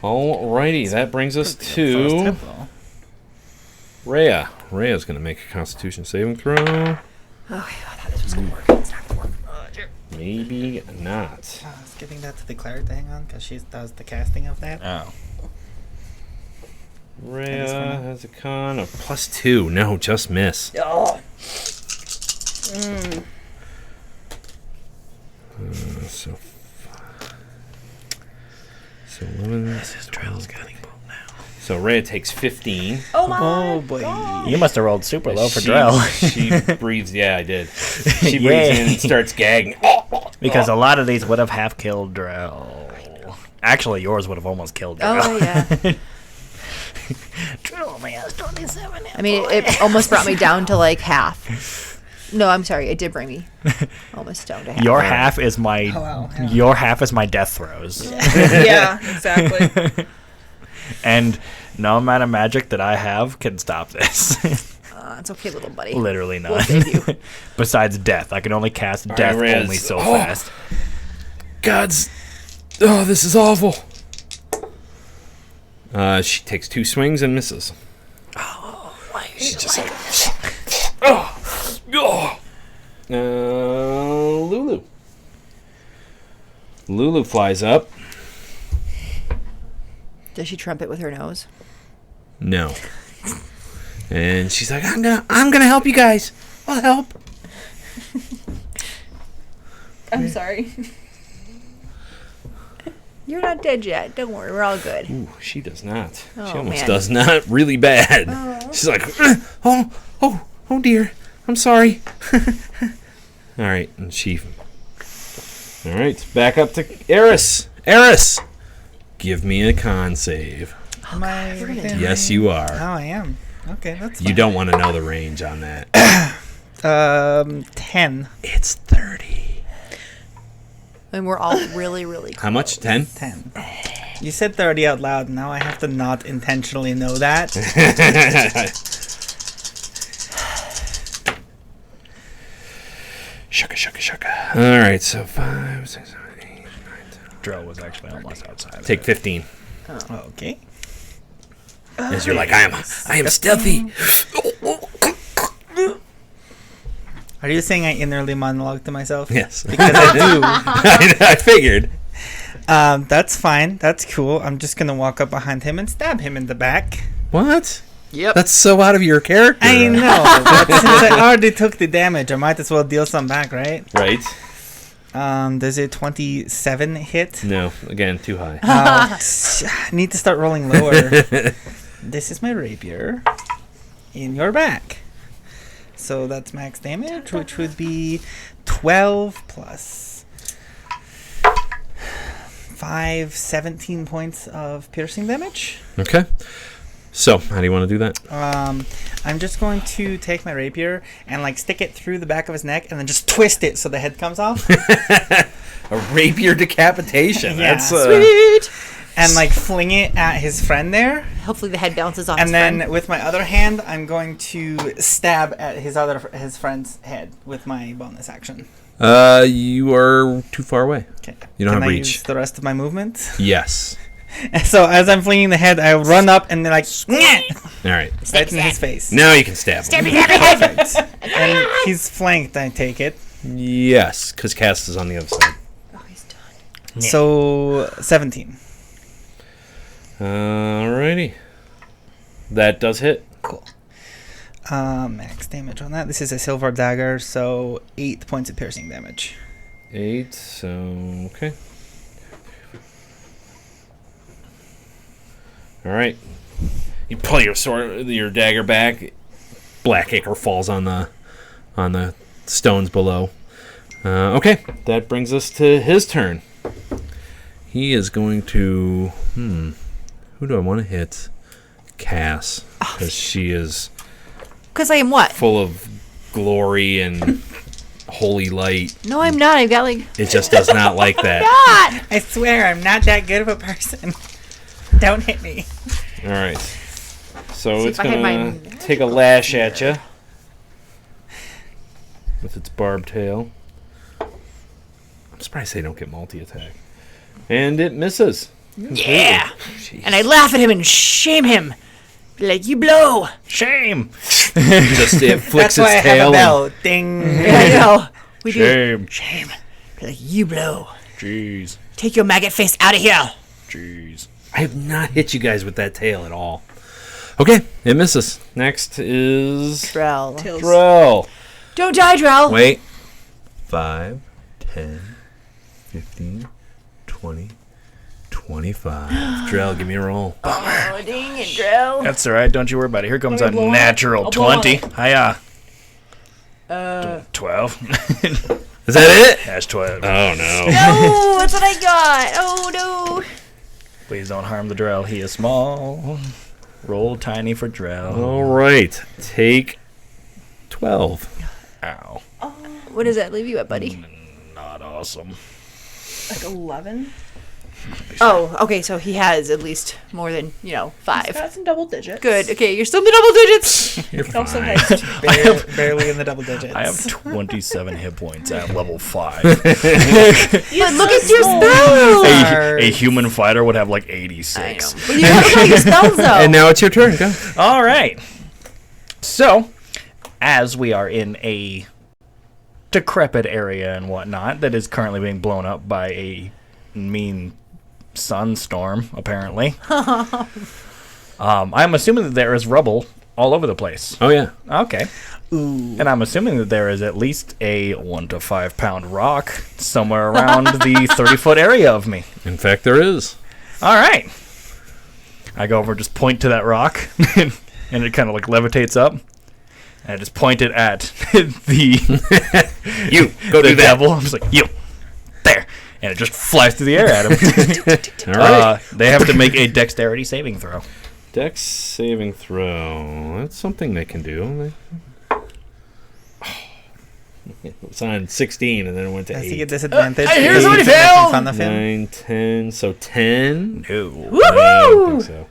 Alrighty, that brings us First to hit roll. Rhea. Rhea's going to make a Constitution saving throw. Okay, I thought this was going to work. It's not going to work. Oh, dear. Maybe not. I was giving that to the cleric to hang on because she does the casting of that. Oh. Rhea has a con of +2. No, just miss. Oh. So 11. This is Drell's cutting bolt now. So Rhea takes 15. Oh, my. Oh boy. You must have rolled super low for She- Drell. She breathes. Yeah, I did. She breathes Yay. in and starts gagging. Because a lot of these would have half killed Drell. Actually, yours would have almost killed Drell. Oh, yeah. Drell only has 27. I mean, it almost brought me down to like half. No, I'm sorry. It did bring me almost down to half. Your half is my wow. your half is my death throws. Yeah, exactly. And no amount of magic that I have can stop this. It's okay, little buddy. Literally We'll none. save you. Besides death. I can only cast death Riz. only so Oh. fast. God's. Oh, this is awful. She takes 2 swings and misses. She's just like. Oh. Lulu. Lulu flies up. Does she trumpet with her nose? No. And she's like, I'm gonna help you guys. I'll help. I'm sorry. You're not dead yet. Don't worry. We're all good. Ooh, she does not. Oh, She almost man. does not. Really bad. She's like, oh dear. I'm sorry. All right, and she. All right, back up to Eris. Eris, give me a con save. Am I within Yes, range? you Oh, are. I am. Okay, that's You fine. don't want to know the range on that. 10. It's 30. And we're all really, really close. How much? 10? 10. You said 30 out loud. Now I have to not intentionally know that. Shucka. All right, so 5, 6, 7, 8, 9, 10. Drell was actually almost outside. Take 15. Okay. As you're like, I am stealthy. Are you saying I innerly monologue to myself? Yes. Because I do. I figured. That's fine. That's cool. I'm just gonna walk up behind him and stab him in the back. What? Yep. That's so out of your character. I know. But since I already took the damage, I might as well deal some back, right? Right? Does a 27 hit? No. Again, too high. I need to start rolling lower. This is my rapier in your back. So that's max damage, which would be 12 plus 5, 17 points of piercing damage. Okay. So, how do you want to do that? I'm just going to take my rapier and like stick it through the back of his neck and then just twist it so the head comes off. A rapier decapitation. Yeah. That's Sweet. And like fling it at his friend there. Hopefully the head bounces off And his then friend. with my other hand, I'm going to stab at his friend's head with my bonus action. You are too far away. Okay. You don't Can have I reach. use the rest of my movement? Yes. And so as I'm flinging the head, I run up and then like All right. right in his face. Now you can stab him. Perfect. And he's flanked, I take it. Yes, because Cass is on the other side. Oh, he's done. So 17. Alrighty. That does hit. Cool. Max damage on that. This is a silver dagger, so 8 points of piercing damage. 8, so okay. Alright. You pull your dagger back. Blackacre falls on the stones below. Okay, that brings us to his turn. He is going to who do I want to hit? Cass, because she is Because I am what? full of glory and holy light. No, I'm not. I've got like. It just does not like that. God! I swear, I'm not that good of a person. Don't hit me. All right. So See, it's if I had my gonna magical take a lash at you with its barbed tail. I'm surprised they don't get multi-attack, and it misses. Yeah! Jeez. And I laugh at him and shame him. Be like, you blow! Shame! Just it flicks That's why I its have tail. a bell. Ding. I know. We do. Shame. Shame. Be like, you blow. Jeez. Take your maggot face out of here. Jeez. I have not hit you guys with that tail at all. Okay, it misses. Next is Drell. Tails. Drell. Don't die, Drell. Wait. 5, 10, 15, 20, 25. Drell, give me a roll. Oh, dang it, Drell. That's alright, don't you worry about it. Here comes a Let me blow on it. natural I'll blow on 20. it. Hiya. 12. Is that it? That's 12. Oh, no. No, that's what I got. Oh, no. Please don't harm the Drell. He is small. Roll tiny for Drell. All right. Take 12. Ow. What does that leave you at, buddy? Not awesome. Like 11? Oh, okay, so he has at least more than, 5. That's in double digits. Good. Okay, you're still in the double digits. You're It also fine. has Barely in the double digits. I have 27 hit points at level 5. But look at your spells. A human fighter would have like I 86. know. But you have all your spells, though. And now it's your turn. Go. All right. So, as we are in a decrepit area and whatnot that is currently being blown up by a mean sunstorm, apparently, I'm assuming that there is rubble all over the place. Oh, yeah. Okay. Ooh. And I'm assuming that there is at least a 1 to 5 pound rock somewhere around the 30-foot area of me. In fact, there is. All right. I go over and just point to that rock, and it kind of like levitates up. And I just point it at the You, go the do that. devil. I'm just like, you, there. And it just flies through the air at him. All right. They have to make a dexterity saving throw. Dex saving throw. That's something they can do. It's on 16, and then it went to Does he 8. get disadvantage? I hear because somebody you're making fell! fun of him? 9, 10, so 10? No. I don't think so.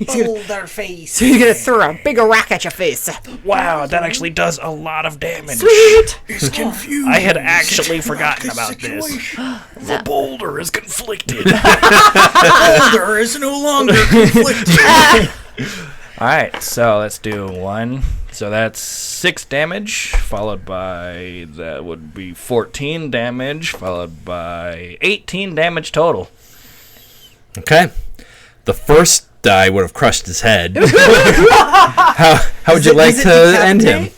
Boulder face. He's gonna throw a big rock at your face. Wow, that actually does a lot of damage. Sweet. He's confused. I had actually forgotten about this. The boulder is conflicted. The boulder is no longer conflicted. All right, so let's do 1. So that's 6 damage, followed by, that would be 14 damage, followed by 18 damage total. Okay. The first die would have crushed his head. How would you like to end him?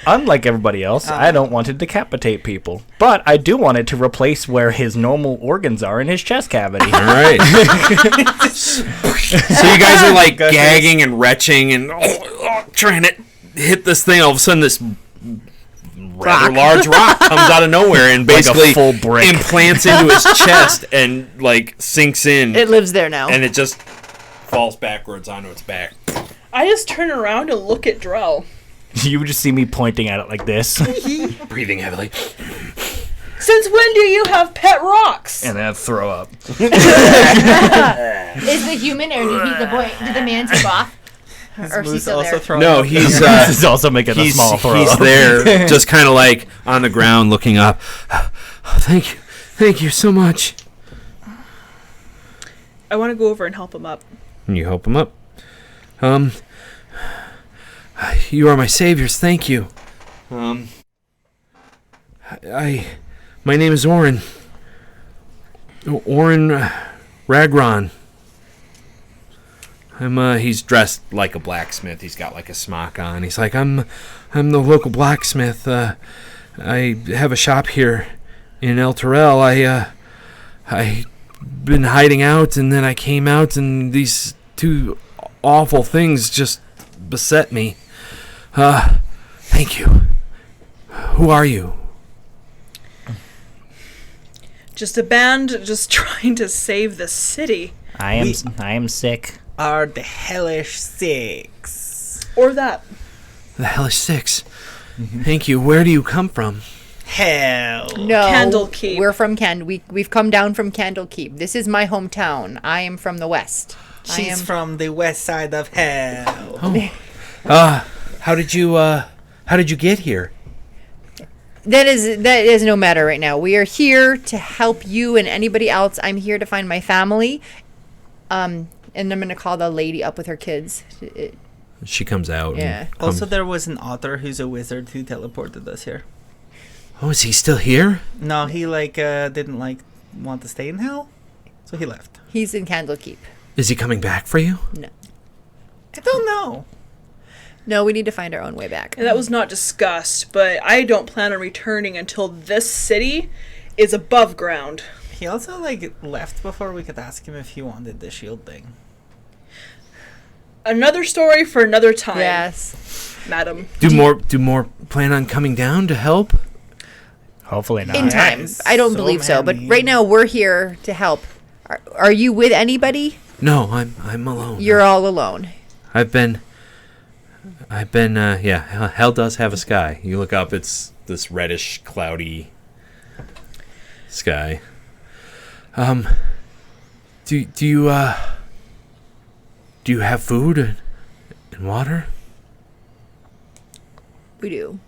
Unlike everybody else, I don't want to decapitate people, but I do want it to replace where his normal organs are in his chest cavity. All right. So you guys are like gagging and retching and trying to hit this thing. All of a sudden, this rather large rock comes out of nowhere and Like a basically full brick. implants into his chest and like sinks in, It lives there now. and it just falls backwards onto its back. I just turn around and look at Drell. You would just see me pointing at it like this, Breathing heavily. Since when do you have pet rocks? and then I'd throw up. Is the human or did the man take off? Or is he still there? No, he's This is also making a small throw he's up. there, just kind of like on the ground, looking up. Thank you so much. I want to go over and help him up. And you help him up. You are my saviors. Thank you. My name is Orin. Orin Ragron. He's dressed like a blacksmith. He's got like a smock on. He's like, I'm the local blacksmith. I have a shop here in Elturel. I been hiding out, and then I came out, and these 2 awful things just beset me. Thank you. Who are you? Just a band just trying to save the city. I am sick. Are the Hellish Six. Or that. The Hellish Six. Thank you. Where do you come from? Hell. No, Candlekeep. We're from We've come down from Candlekeep. This is my hometown. I am from the west. She's from the west side of hell. How did you get here? That is no matter right now. We are here to help you and anybody else. I'm here to find my family. And I'm gonna call the lady up with her kids. She comes out. Yeah. And Also, comes- there was an author who's a wizard who teleported us here. Oh, is he still here? No, he didn't want to stay in hell, so he left. He's in Candlekeep. Is he coming back for you? No, I don't know. no, we need to find our own way back. And that was not discussed, but I don't plan on returning until this city is above ground. He also left before we could ask him if he wanted the shield thing. Another story for another time, Yes. madam. Do more plan on coming down to help? Hopefully not. In time. Yes, I don't so believe so, but many. right now we're here to help. Are you with anybody? No, I'm alone. You're all alone. I've been hell does have a sky. You look up, it's this reddish, cloudy sky. Do you have food and water? We do.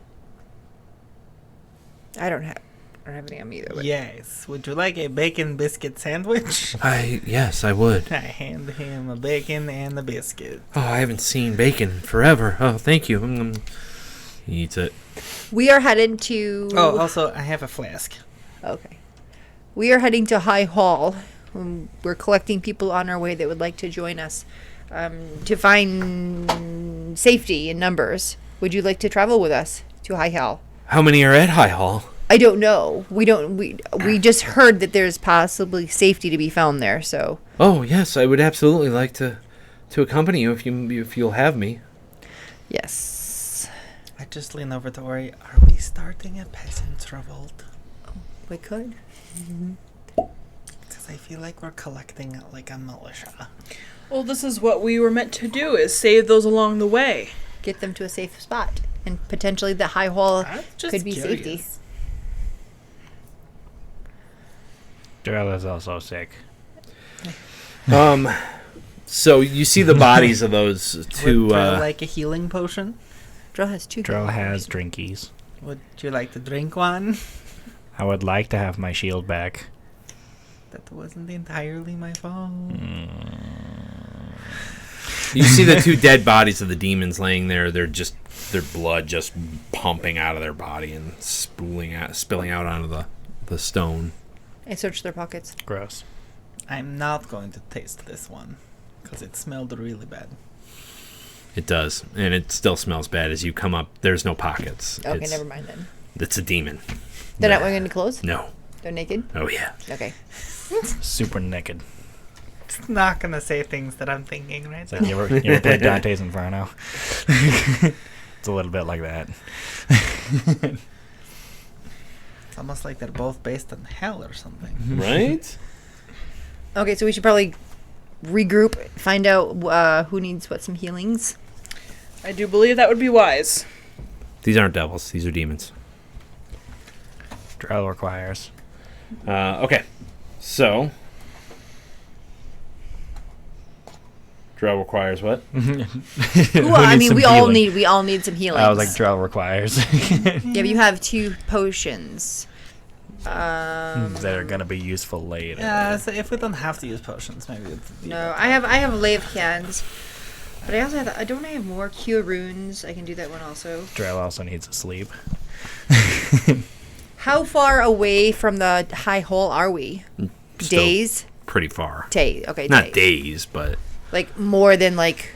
I don't have any on me either. But Yes. Would you like a bacon biscuit sandwich? Yes, I would. I hand him a bacon and a biscuit. Oh, I haven't seen bacon forever. Oh, thank you. He eats it. we are headed to. Oh, also, I have a flask. Okay. We are heading to High Hall. We're collecting people on our way that would like to join us to find safety in numbers. Would you like to travel with us to High Hall? How many are at High Hall? I don't know. We just heard that there's possibly safety to be found there. So Oh, yes, I would absolutely like to accompany you if you'll have me. yes, I just lean over to Ori. Are we starting a peasants' revolt? we could. Because I feel like we're collecting like a militia. Well, this is what we were meant to do, is save those along the way. Get them to a safe spot, and potentially the High Hall I'm just could be curious. safety. Drell is also sick. So you see the bodies of those two. Would Drell like a healing potion? Drell has 2. Drell has drinkies. Would you like to drink one? I would like to have my shield back. That wasn't entirely my fault. You see the 2 dead bodies of the demons laying there. They're just their blood just pumping out of their body and spilling out onto the stone. I searched their pockets. Gross. I'm not going to taste this one because it smelled really bad. It does, and it still smells bad as you come up. There's no pockets. Okay, never mind then. It's a demon. They're not wearing any clothes? No. They're naked? Oh yeah. Okay. Super naked. It's not going to say things that I'm thinking right It's now. like you ever played Dante's Inferno? It's a little bit like that. It's almost like they're both based on hell or something. Right? Okay, so we should probably regroup, find out who needs some healings. I do believe that would be wise. These aren't devils. These are demons. Drell requires. Okay. So. Drell requires what? Well, I mean, we all need some healings. I was like, Drell requires. Yeah, but you have 2 potions. That are going to be useful later. Yeah, so if we don't have to use potions, maybe it's... No, I have lay of hands, but I also have. I have more cure runes. I can do that one also. Drell also needs to sleep. How far away from the high hole are we? Still Days? pretty far. Okay, Not days, but like more than like.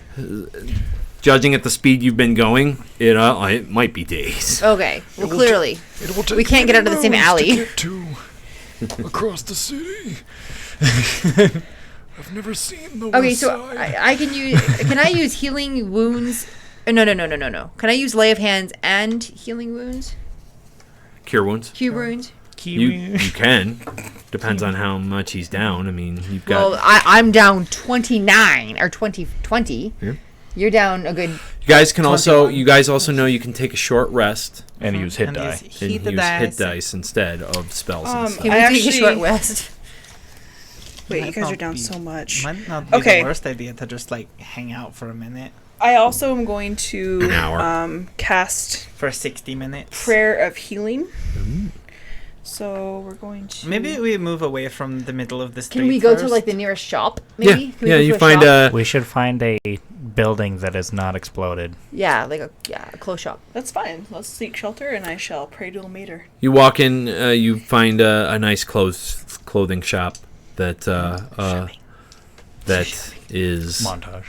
judging at the speed you've been going, it might be days. Okay, well clearly It will take we can't get out of the same hours alley. to get to across the city. I've never seen the Okay, west so side. I can use. Can I use healing wounds? No. Can I use lay of hands and healing wounds? Cure wounds. Cure wounds. You can. Depends on how much he's down. I mean, you've got. Well, I'm down 29 or 20. Yeah. You're down a good. You guys can 21. You guys also know you can take a short rest And use hit And die. use and hit the use hit dice. dice instead of spells. and stuff. Can I we take a short actually- rest? Wait, you Might guys not are down be- so much. Might not be Okay. the worst idea to just like hang out for a minute. I also am going to An hour. cast For 60 minutes. Prayer of Healing. So we're going to Maybe we move away from the middle of the street. Can we go to first. like the nearest shop? Maybe. Can we Yeah, go you to a find shop? We should find a building that is not exploded. like a close shop. That's fine. Let's seek shelter, and I shall pray to a mater. You walk in, you find a nice clothing shop that is. Montage.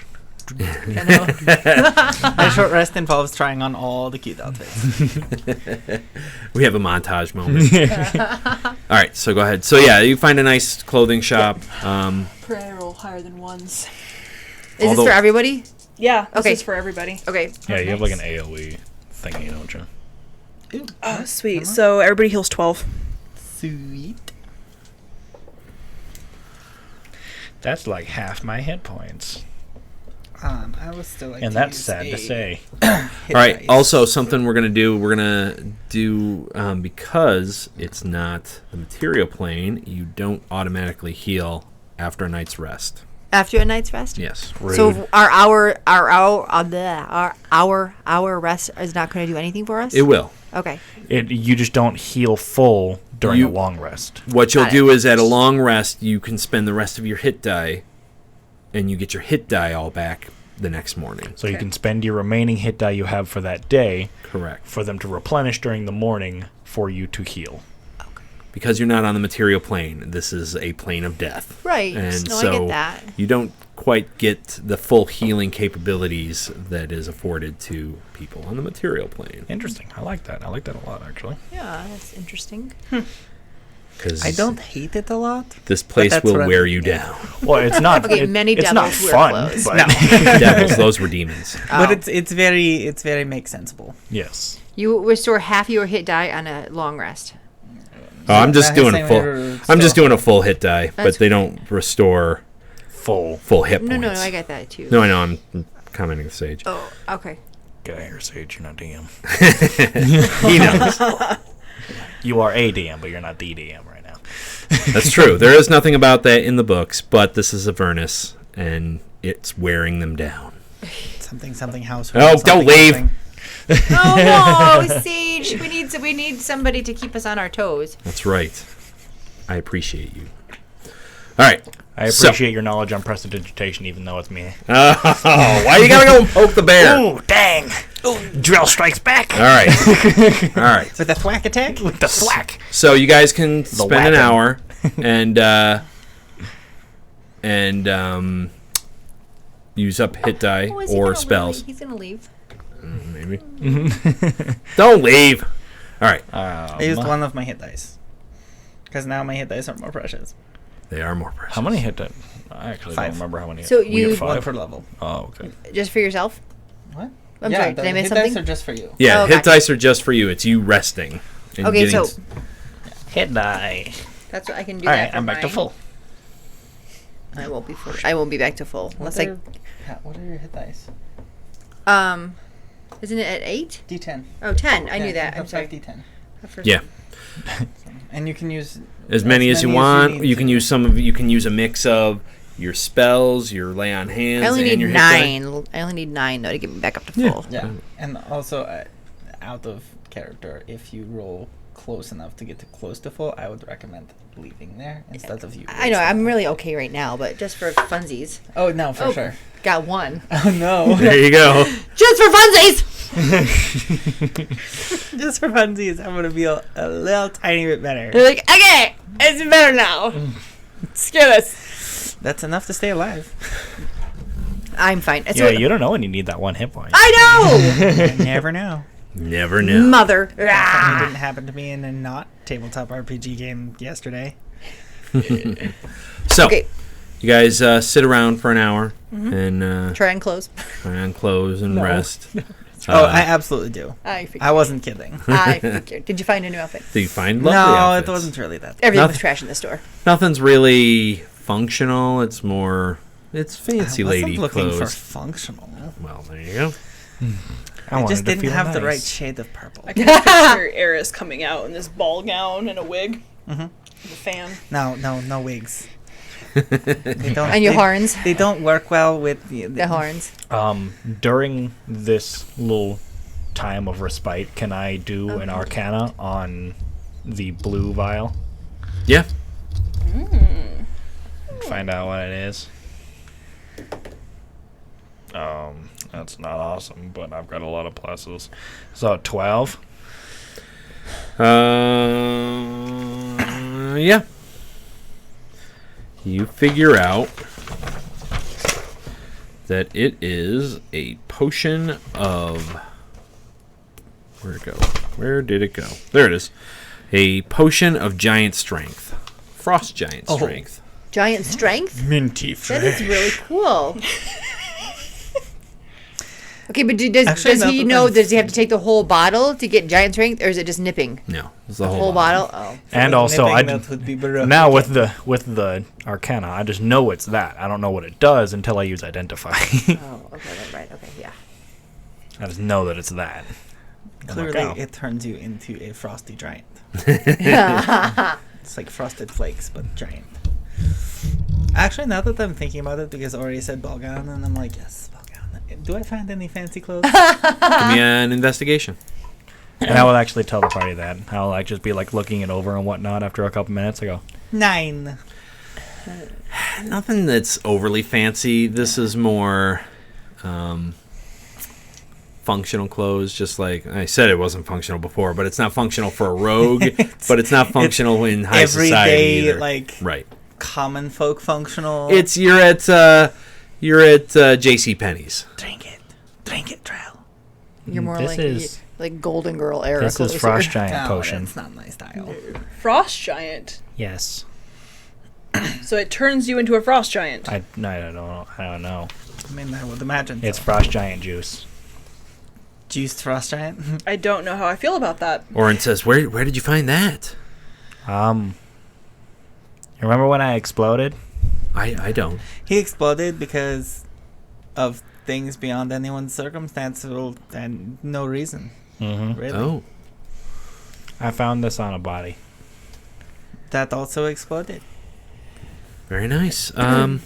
My short rest involves trying on all the cute outfits. We have a montage moment. All right, so go ahead. So yeah, you find a nice clothing shop. Prayer roll higher than ones. Is this Although- for everybody? Yeah, this Okay. is for everybody. Okay. Yeah, you have like an AoE thingy, don't you? Ooh, Oh, sweet. So everybody heals 12. sweet. That's like half my hit points. I was still like. And to that's use sad to a say. All right. Also, something we're gonna do because it's not the material plane. You don't automatically heal after a night's rest. After a night's rest. Yes. So our hour rest is not going to do anything for us. It will. Okay. You just don't heal full during You- a long rest. What you'll Got do is at a long rest, you can spend the rest of your hit die, and you get your hit die all back the next morning. So you can spend your remaining hit die you have for that day Correct. for them to replenish during the morning for you to heal. Because you're not on the material plane. This is a plane of death. Right. And No, I so get that. you don't quite get the full healing capabilities that is afforded to people on the material plane. Interesting. I like that. I like that a lot, actually. Yeah, that's interesting. Because I don't hate it a lot. this place that's will what wear I'm you thinking. down. Well, it's not. Okay, many it's not devils wear fun, clothes. but Devils, those were demons. But Oh. it's very make sensible. yes. You restore half your hit die on a long rest. Oh, I'm just That doing same a full. way I'm just so- doing a full hit die, That's but they don't restore Full. full hit No, points. I get that too. No, I know. I'm commenting with Sage. Oh, okay. Get out of here, Sage. You're not DM. He knows. You are a DM, but you're not the DM right now. That's true. There is nothing about that in the books, but this is Avernus, and It's wearing them down. Something house. Oh, don't leave. Oh no, Sage! We need somebody to keep us on our toes. That's right. I appreciate you. All right. I appreciate your knowledge on prestidigitation, even though it's me. Oh, why you gotta go and poke the bear? Oh, dang! Drell strikes back. All right. All right. With a thwack attack? With the thwack. So you guys can spend an whacking. hour and use up hit die Oh, is he or gonna spells. leave? He's gonna leave. Maybe. Don't leave. All right. I used one of my hit dice. Because now my hit dice are more precious. They are more precious. How many hit that? I actually 5. don't remember how many. So we you- have One 5. per level. Oh, okay. Just for yourself? What? I'm sorry, did I miss hit something? dice are just for you. Yeah, Oh, hit gotcha. dice are just for you. It's you resting. And Okay, getting so Hit die. that's what I can do. All that right, for I'm back to mine. full. I won't be full. I won't be back to full unless What are your hit dice? Isn't it at 8? D10. Oh, 10. I knew Yeah, that. you I'm have sorry. 5 D10. Yeah. And you can use As many as you want. need You can to. use some of. You can use a mix of your spells, your lay on hands, I only and need your hit die. 9. I only need 9 though to get me back up to Yeah. full. Yeah, and also out of character, if you roll close enough to get to close to full, I would recommend leaving there instead of you. I know. wasting I'm it. really okay right now, but just for funsies. Oh no, for Oh. sure. Got 1. Oh no. There you go. Just for funsies. Just for funsies, I'm gonna feel a little tiny bit better. You're like, okay, it's better now. Screw this. That's enough to stay alive. I'm fine. It's Yeah, you don't know when you need that one hit point. I You never know. Never know. knew. Mother. It Ah. didn't happen to me in a not tabletop RPG game yesterday. So, Okay. you guys sit around for an hour and Try and close. try on clothes and rest. Oh, I absolutely do. I figured. I wasn't kidding. I figured. Did you find a new outfit? Do you find lovely No, outfits? it wasn't really that. Everything was Nothing. trash in the store. Nothing's really functional. It's more. It's fancy I wasn't lady looking clothes. for functional. Well, there you go. I wanted just to didn't feel have the nice. right shade of purple. I can picture Eris coming out in this ball gown and a wig. Mhm. With a fan. No wigs. They don't, And your they, horns. They don't work well with The horns. During this little time of respite, can I do an Arcana on the blue vial? Yeah. Find out what it is. That's not awesome, but I've got a lot of pluses. So 12. Yeah. You figure out that it is a potion of. Where'd it go? Where did it go? There it is. A potion of giant strength. Frost giant strength. Giant strength? Minty That is really cool. Okay, but does Actually, he that know? depends. Does he have to take the whole bottle to get giant strength, or is it just nipping? No, it's the The whole, whole bottle. bottle? Oh. And also, that would be baroque. now with the Arcana, I just know it's that. I don't know what it does until I use Identify. Oh, okay, right, okay, yeah. I just know that it's that. Clearly, Oh. it turns you into a frosty giant. It's like frosted flakes, but giant. Actually, now that I'm thinking about it, because I already said Balgan, and I'm like, yes, Balgan. Do I find any fancy clothes? Give me an investigation. And I will actually tell the party that. I'll like just be like looking it over and whatnot after a couple minutes. I go, 9. Nothing that's overly fancy. This is more functional clothes. Just like I said, it wasn't functional before, but it's not functional for a rogue. But it's not functional in high society Everyday, either. like, Right. common folk functional. It's you're at J.C. Penney's. Drink it, Drell. You're more This is- like Golden Girl era. this is clothes Frost here. Giant No, potion. that's not my style. Frost giant. Yes. So it turns you into a frost giant. I don't know. I mean, I would imagine. It's so. Frost Giant juice. Juiced frost giant. I don't know how I feel about that. Orin says, "Where did you find that?" Remember when I exploded? I don't. He exploded because of things beyond anyone's circumstantial and no reason. Mm-hmm. Really. Oh, I found this on a body. That also exploded. very nice. Okay.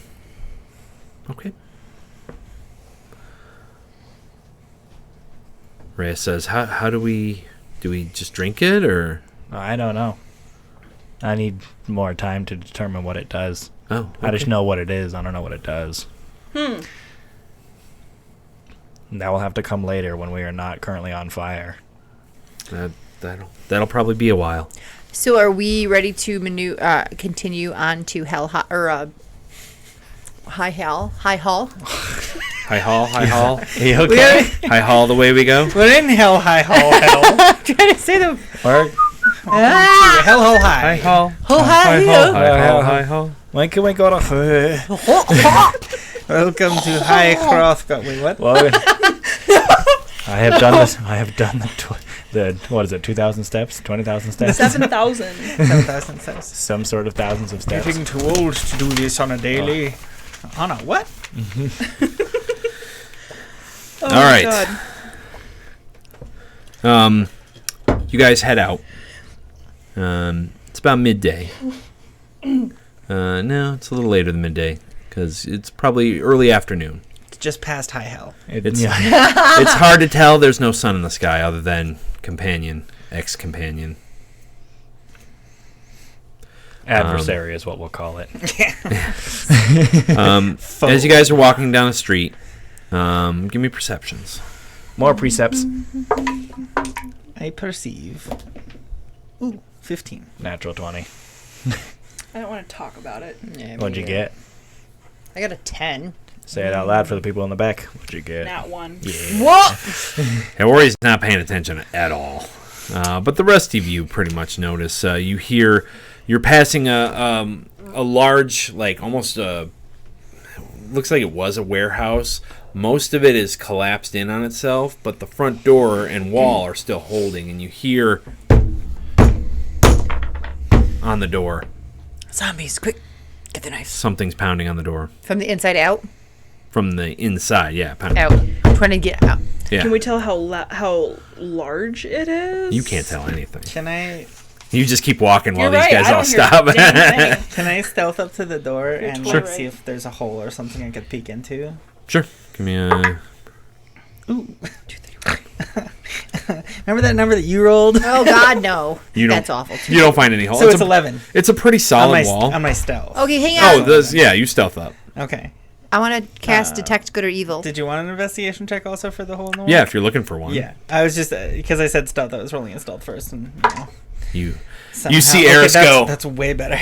Rhea says, how do we just drink it, or? I don't know. I need more time to determine what it does. Oh, okay. I just know what it is. I don't know what it does. That will have to come later when we are not currently on fire. That'll probably be a while. So are we ready to continue on to High Hall? High hall. Hey, okay. High hall the way we go. We're in hell, high hall, hell. I'm trying to say them. Or, Hell, hole, high. hall. High hall. when can we go to... Welcome to High Cross. Wait, what? Well, I have done this. I have done the what is it? 2,000 steps? 20,000 steps? 7,000. 7,000 steps. Some sort of thousands of steps. Getting too old to do this on a daily. On a what? Oh, All right. God. You guys head out. It's about midday. No, it's a little later than midday because it's probably early afternoon. It's just past High Hell. It's hard to tell. There's no sun in the sky other than ex-companion. Adversary is what we'll call it. As you guys are walking down the street, give me perceptions. More precepts. I perceive. Ooh, 15. Natural 20. I don't want to talk about it. Yeah, What'd you get? I got a 10. Say it out loud for the people in the back. What'd you get? Nat 1. What? Haori's not paying attention at all. But the rest of you pretty much notice. You hear, you're passing a large, like almost looks like it was a warehouse. Most of it is collapsed in on itself, but the front door and wall are still holding, and you hear on the door. Zombies, quick. Get the knife. Something's pounding on the door. From the inside out? From the inside, yeah. Pounding. Out. I'm trying to get out. Yeah. Can we tell how large it is? You can't tell anything. Can I You just keep walking while You're these right, guys I all don't hear a stop. damn thing. can I stealth up to the door and totally see right. if there's a hole or something I could peek into? Sure. Give me a... Ooh. Remember that number that you rolled? Oh, God, no. You don't- That's awful, too. You don't find any holes. So it's 11 It's a pretty on solid my, wall. on my stealth. Okay, hang on. Yeah, you stealth up. Okay. I want to cast Detect Good or Evil. Did you want an investigation check also for the hole in the wall? Yeah, if you're looking for one. Yeah. I was just, because I said stealth, I was rolling in stealth first. And, You somehow- see Eris go. That's way better.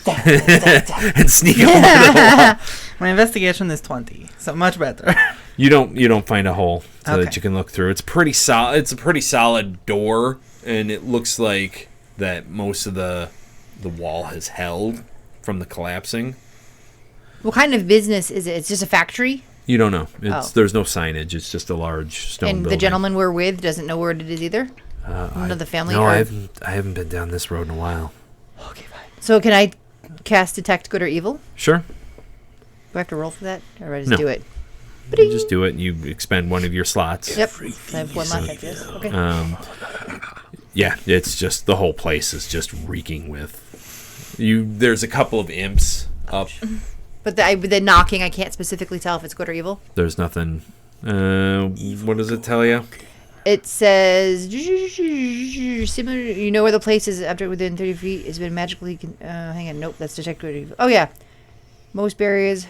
and sneak over the wall. My investigation is 20, so much better. You don't find a hole so that Okay. you can look through. It's pretty solid. It's a pretty solid door, and it looks like that most of the wall has held from the collapsing. What kind of business is it? It's just a factory? You don't know. Oh. There's no signage. It's just a large stone And building. the gentleman we're with doesn't know where it is either? None of the family? No, or- I haven't been down this road in a while. Okay, fine. So can I cast Detect Good or Evil? Sure. Do I have to roll for that? Or do I just No. do it? You just do it. You expend one of your slots. Yep. I have one left after this. Okay. Yeah, it's just the whole place is just reeking with you. There's a couple of imps up. But the knocking, I can't specifically tell if it's good or evil. There's nothing. What does it tell you? It says similar. You know where the place is. Object within 30 feet has been magically. Hang on. Nope. That's detect good or evil. Oh yeah. Most barriers.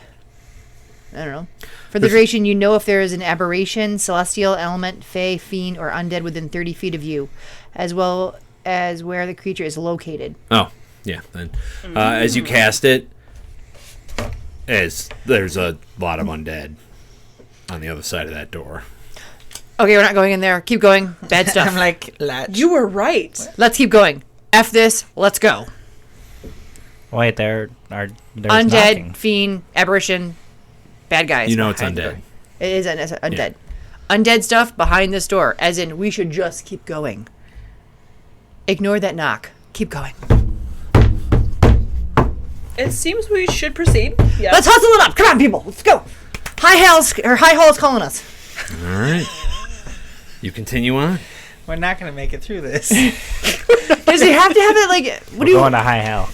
I don't know. For the duration, you know if there is an aberration, celestial, element, fey, fiend, or undead within 30 feet of you, as well as where the creature is located. Oh, yeah. Then, as you cast it, there's a lot of undead on the other side of that door. Okay, we're not going in there. Keep going. Bad stuff. I'm like, latch. You were right. Let's keep going. F this. Let's go. Wait, there's Undead, knocking. fiend, aberration, bad guys. You know it's behind the undead. door. It is undead. Undead stuff behind this door, as in we should just keep going. Ignore that knock. Keep going. It seems we should proceed. Yeah. Let's hustle it up. Come on, people. Let's go. High Hall's calling us. All right. You continue on. We're not gonna make it through this. Does it have to have it like? What do We're you? going to high hell.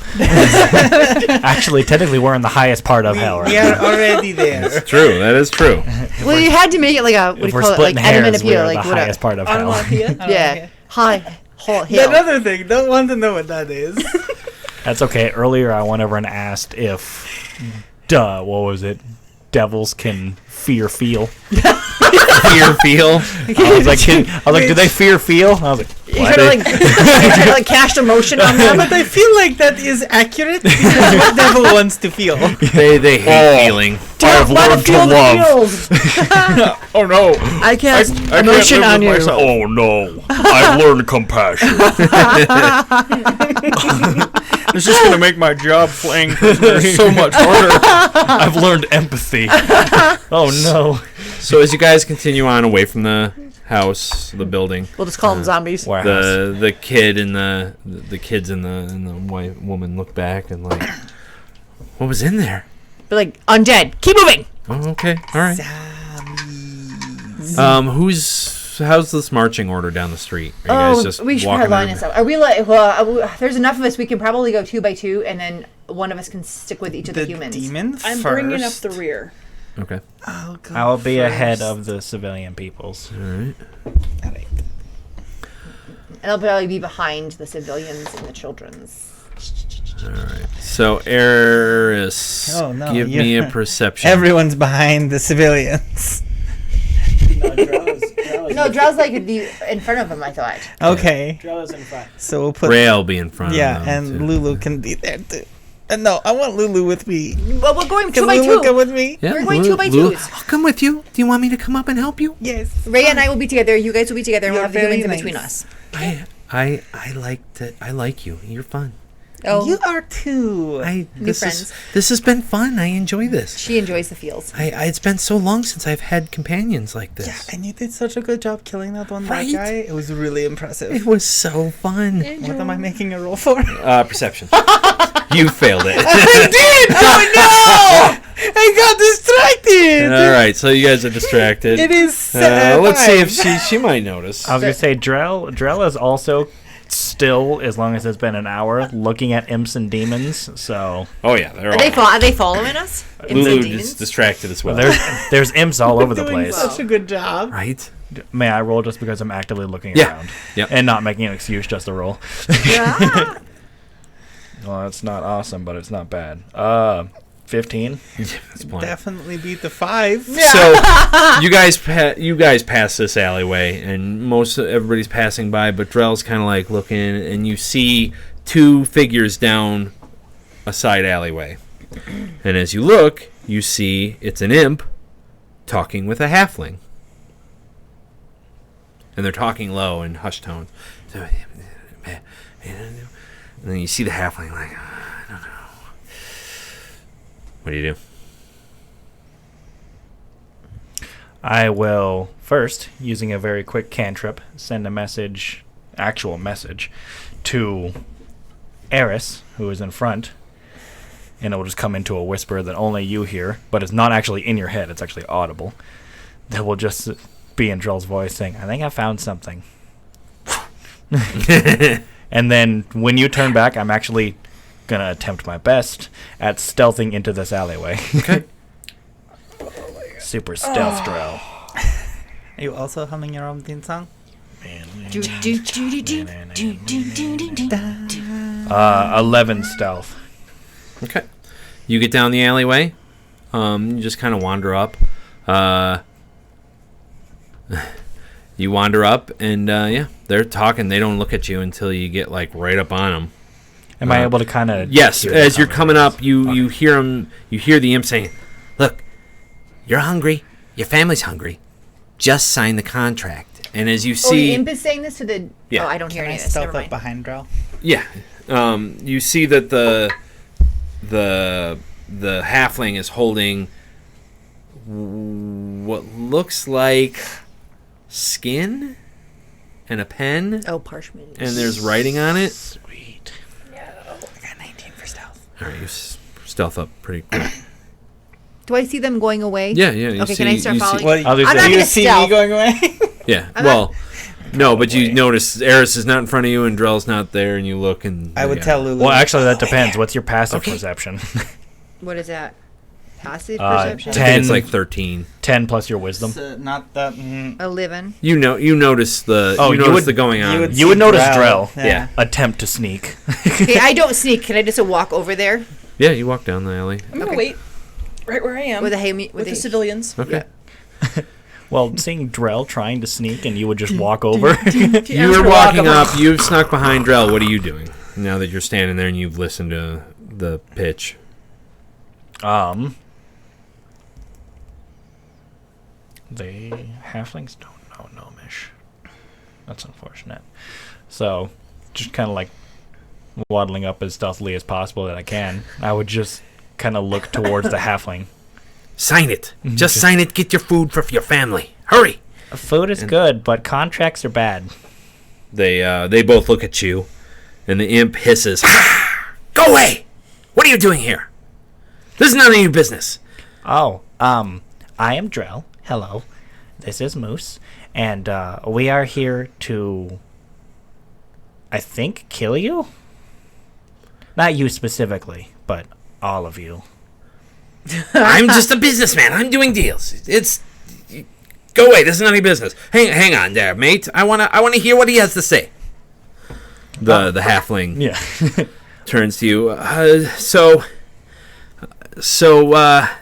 Actually, technically, we're in the highest part of hell right We now. are already there. True. That is true. Well, you had to make it like a what do you If we're call it? Like splitting element hairs, appeal, we're like the what? highest part of hell. Yeah, high, whole hill. Another thing, don't want to know what that is. That's okay. Earlier, I went over and asked if, what was it? Devils can fear feel. Fear feel. I was like, do they fear feel? I was like, You try to like, you try to like cast emotion on them. But I feel like that is accurate because what devil wants to feel. They hate feeling. I've learned to love. Oh no! I cast I emotion can't on live you. with myself. Oh no! I've learned compassion. This is gonna make my job playing prisoners so much harder. I've learned empathy. oh no. So as you guys continue on away from the house, the building, We'll just call them zombies. Warehouse. the kid and the kids and the white woman look back and like, what was in there? But like undead. Keep moving. Oh, okay, all right. How's this marching order down the street? Are you guys just we should walking probably line in? this up. Are we like? Well, there's enough of us. We can probably go 2 by 2, and then one of us can stick with each of the humans. demon I'm first. bringing up the rear. Okay. I'll go I'll be ahead first. of the civilian peoples. All right. Alright. And I'll probably be behind the civilians and the children's. All right. So Eris, Oh, no, give me a you're- perception. Everyone's behind the civilians. No, Drell's like the in front of him. I thought. Okay. Drell is in front. So we'll put Rail be in front yeah, of them. and too. Lulu can be there too. And no, I want Lulu with me. Well, we're going 2 Can by Lulu come 2. with me? Yeah, We're going Lulu- 2 by Lulu- 2s. I'll come with you. Do you want me to come up and help you? Yes. Ray and I will be together. You guys will be together, and we'll You're have the humans very in between nice. us. I like you. You're fun. Oh, You are too. friends. This has been fun. I enjoy this. she enjoys the feels. It's been so long since I've had companions like this. Yeah, and you did such a good job killing that one Right? bad guy. It was really impressive. It was so fun. What am I making a roll for? Perception. You failed it. I did! Oh no! I got distracted! All right, so you guys are distracted. It is let's see if five. she might notice. I was gonna say Drell is also still, as long as it's been an hour, looking at imps and demons. So Oh yeah, they're Are they following us? Imps and Lulu demons? is distracted as well. there's imps all over the doing place. such a good job. Right? May I roll just because I'm actively looking Yeah. around Yep. and not making an excuse just to roll? Yeah. Well, it's not awesome, but it's not bad. 15. That's plenty. Definitely beat the 5. So you guys pass this alleyway, and everybody's passing by, but Drell's kind of like looking, and you see 2 figures down a side alleyway. And as you look, you see it's an imp talking with a halfling, and they're talking low in hushed tones. And then you see the halfling like, I don't know. What do you do? I will first, using a very quick cantrip, send a actual message, to Eris, who is in front, and it will just come into a whisper that only you hear, but it's not actually in your head, it's actually audible. That will just be in Drell's voice saying, I think I found something. And then when you turn back, I'm actually going to attempt my best at stealthing into this alleyway. Okay. Super stealth Drell. Are you also humming your own theme song? 11 stealth. Okay. You get down the alleyway. You just kind of wander up. You wander up, and yeah, they're talking. They don't look at you until you get like right up on them. Am I able to kind of... Yes, as you're coming up, you hear them. You hear the imp saying, "Look, you're hungry. Your family's hungry. Just sign the contract." And as you Oh, the see, imp is saying this to the. Yeah. Oh, I don't hear Can any I of this. stealth Never up mind. behind Drell? yeah, you see that the halfling is holding what looks like skin and a pen, Oh, parchment. and there's writing on it. Sweet. I got 19 for stealth. All right, you stealth up pretty quick. Do I see them going away? Yeah. You Okay, see, can I start you see- following? Well, I'll do I'm that. not do you gonna see stealth. me going away? Yeah. I'm Well, No, but you notice Eris is not in front of you and Drell's not there, and you look and... I would tell Lulu. Well, actually, that depends. What's your passive perception? What is that? Passive Uh, perception? I think it's like 13. 10 plus your wisdom. Not that. 11. You notice the the going on. You would notice Drell. Yeah. Attempt to sneak. Okay, I don't sneak. Can I just walk over there? Yeah, you walk down the alley. I'm gonna wait right where I am With the civilians. Okay. Well, seeing Drell trying to sneak and you would just walk over. You were walking up. You've snuck behind Drell. What are you doing now that you're standing there and you've listened to the pitch? The halflings don't know Gnomish. That's unfortunate. So, just kind of like waddling up as stealthily as possible that I can. I would just kind of look towards the halfling. Sign it. Just sign it. Get your food for your family. Hurry. Food is good, but contracts are bad. They both look at you, and the imp hisses. Go away! What are you doing here? This is none of your business. Oh, I am Drell. Hello. This is Moose. And we are here to, I think, kill you? Not you specifically, but all of you. I'm just a businessman. I'm doing deals. Go away. This is none of your business. Hang on there, mate. I wanna hear what he has to say. The halfling Yeah. turns to you.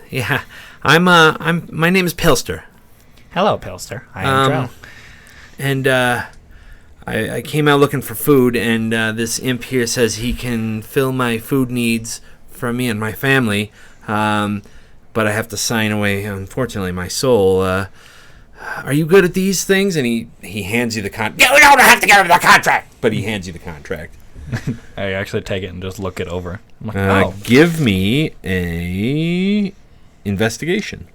Yeah. My name is Pilster. Hello, Pilster. I am Drell. And I came out looking for food, and this imp here says he can fill my food needs for me and my family, but I have to sign away, unfortunately, my soul. Are you good at these things? And he hands you the contract. We don't have to get rid of the contract! But he hands you the contract. I actually take it and just look it over. I'm like, Give me a investigation.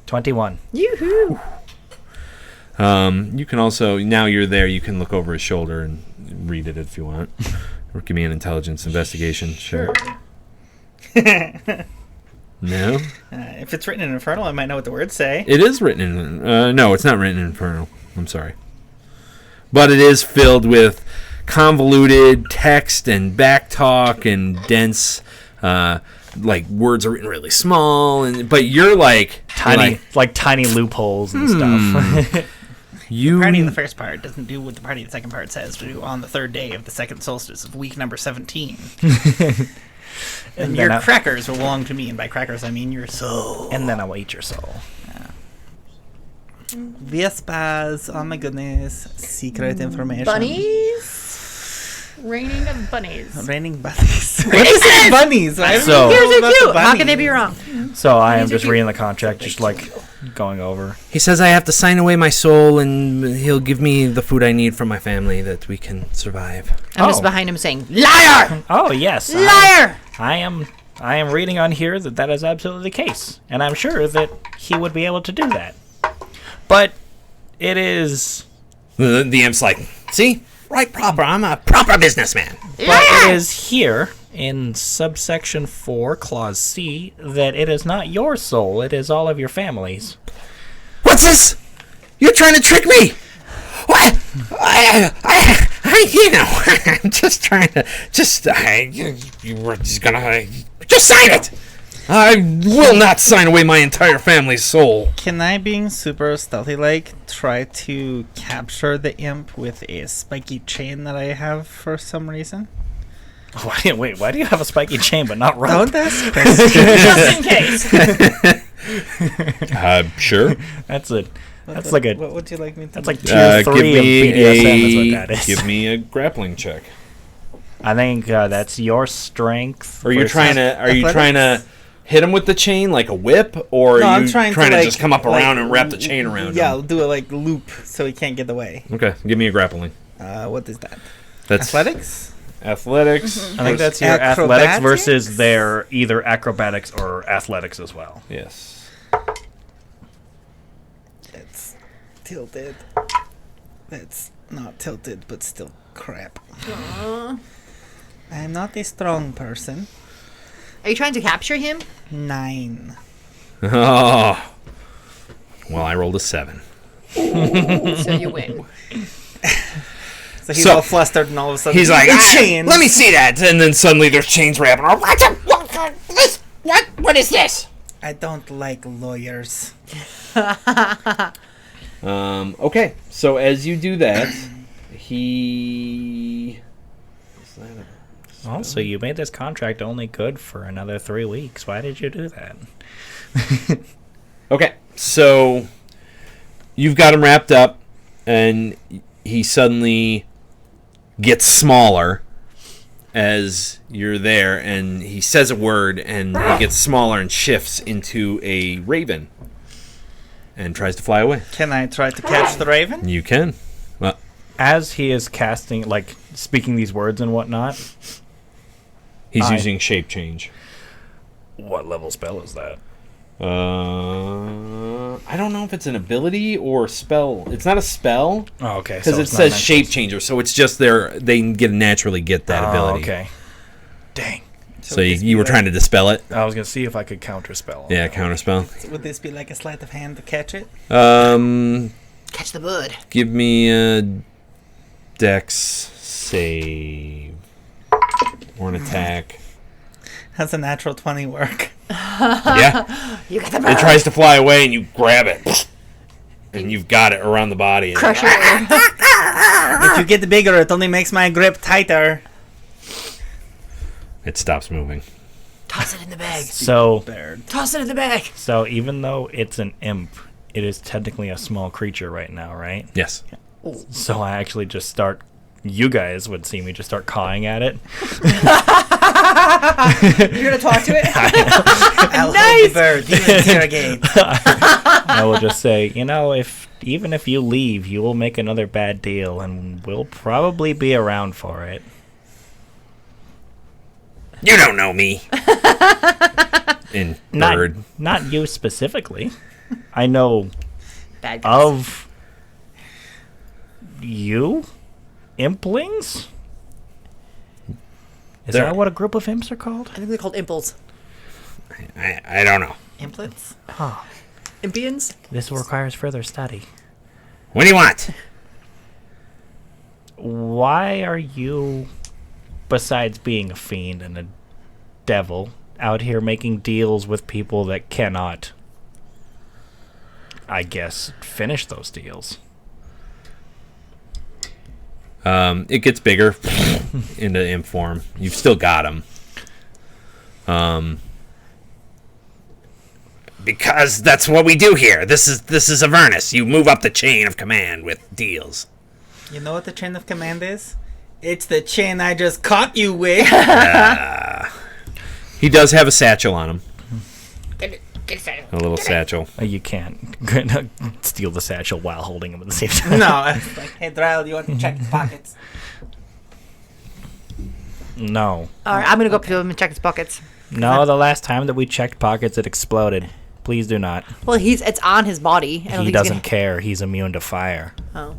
21. Yoo-hoo. You can also, now you're there, you can look over his shoulder and read it if you want. Or give me an intelligence investigation. Sure. No? If it's written in Infernal, I might know what the words say. It is written in... no, it's not written in Infernal. I'm sorry. But it is filled with convoluted text and backtalk and dense... like, words are written really small, but you're like... Tiny loopholes and stuff. The party in the first part doesn't do what the party in the second part says to do on the third day of the second solstice of week number 17. And your crackers will belong to me, and by crackers I mean your soul. And then I will eat your soul. Vespas, oh my goodness, secret information. Bunnies? Raining of bunnies. Raining bunnies. What is it, bunnies? So- Here's a cute. How can they be wrong? So I am just reading the contract, just like going over. He says I have to sign away my soul, and he'll give me the food I need for my family that we can survive. I'm just behind him saying, liar! Oh, yes. Liar! I am reading on here that is absolutely the case. And I'm sure that he would be able to do that. But it is... The imp's like, see? Right, proper. I'm a proper businessman. But it is here in subsection 4, clause C, that it is not your soul, it is all of your family's. What's this? You're trying to trick me. What? I'm just trying to, you were just gonna, just sign it. I will not sign away my entire family's soul. Can I, being super stealthy-like, try to capture the imp with a spiky chain that I have for some reason? Wait, why do you have a spiky chain but not rope? Don't ask questions. Just in case. Sure. That's like a... What would you like me to That's do? like tier 3 of BDSM is what that is. Give me a grappling check. I think that's your strength. Are you trying to hit him with the chain like a whip, or No, are I'm you trying trying to, to like, just come up around and wrap the chain around Yeah, him? I'll do it loop so he can't get away. Okay, give me a grappling. What is that? That's Athletics? Athletics. I think that's your athletics versus their either acrobatics or athletics as well. Yes. It's tilted. That's not tilted, but still crap. I'm not a strong person. Are you trying to capture him? 9. Oh. Well, I rolled a 7. So you win. So he's So- all flustered and all of a sudden He's like, chains. let me see that. And then suddenly there's chains wrapping around. What is this? I don't like lawyers. Okay, so as you do that, he... Is that a... Also, you made this contract only good for another 3 weeks. Why did you do that? Okay, so you've got him wrapped up, and he suddenly gets smaller as you're there, and he says a word, and he gets smaller and shifts into a raven and tries to fly away. Can I try to catch the raven? You can. Well, As he is casting, like, speaking these words and whatnot, he's I- using shape change. what level spell is that? I don't know if it's an ability or a spell. It's not a spell Oh, okay. because it says shape changer, so it's just they can naturally get that ability. Okay. Dang. So you were trying to dispel it? I was going to see if I could counterspell. Yeah, counterspell. Would this be like a sleight of hand to catch it? Catch the bud. Give me a dex save or an attack. How's a natural 20 work? Yeah, You got the it bird. tries to fly away and you grab it, and you've got it around the body. Crush it. If you get bigger, it only makes my grip tighter. It stops moving. Toss it in the bag. So, Bird. Toss it in the bag. so even though it's an imp, it is technically a small creature right now, right? Yes. So I actually just start. You guys would see me just start cawing at it. You're gonna talk to it. I'll hold the bird. You interrogate. I will just say, even if you leave, you will make another bad deal, and we'll probably be around for it. You don't know me. In bird. Not you specifically. I know Bad guys. of you, implings. Is There- that what a group of imps are called? I think they're called imples. I don't know. Implants? Huh. Impians? This requires further study. What do you want? Why are you, besides being a fiend and a devil, out here making deals with people that cannot, I guess, finish those deals? It gets bigger into imp form. You've still got him. Because that's what we do here. This is Avernus. You move up the chain of command with deals. You know what the chain of command is? It's the chain I just caught you with. He does have a satchel on him. Get it. A little satchel. You can't steal the satchel while holding him at the same time. No, it's like, hey, Drell, you want to check his pockets? No. All right, I'm gonna go up to him and check his buckets. No, the last time that we checked pockets, it exploded. Please do not. Well, it's on his body. I don't He think doesn't he's care. He's immune to fire. gonna, Oh.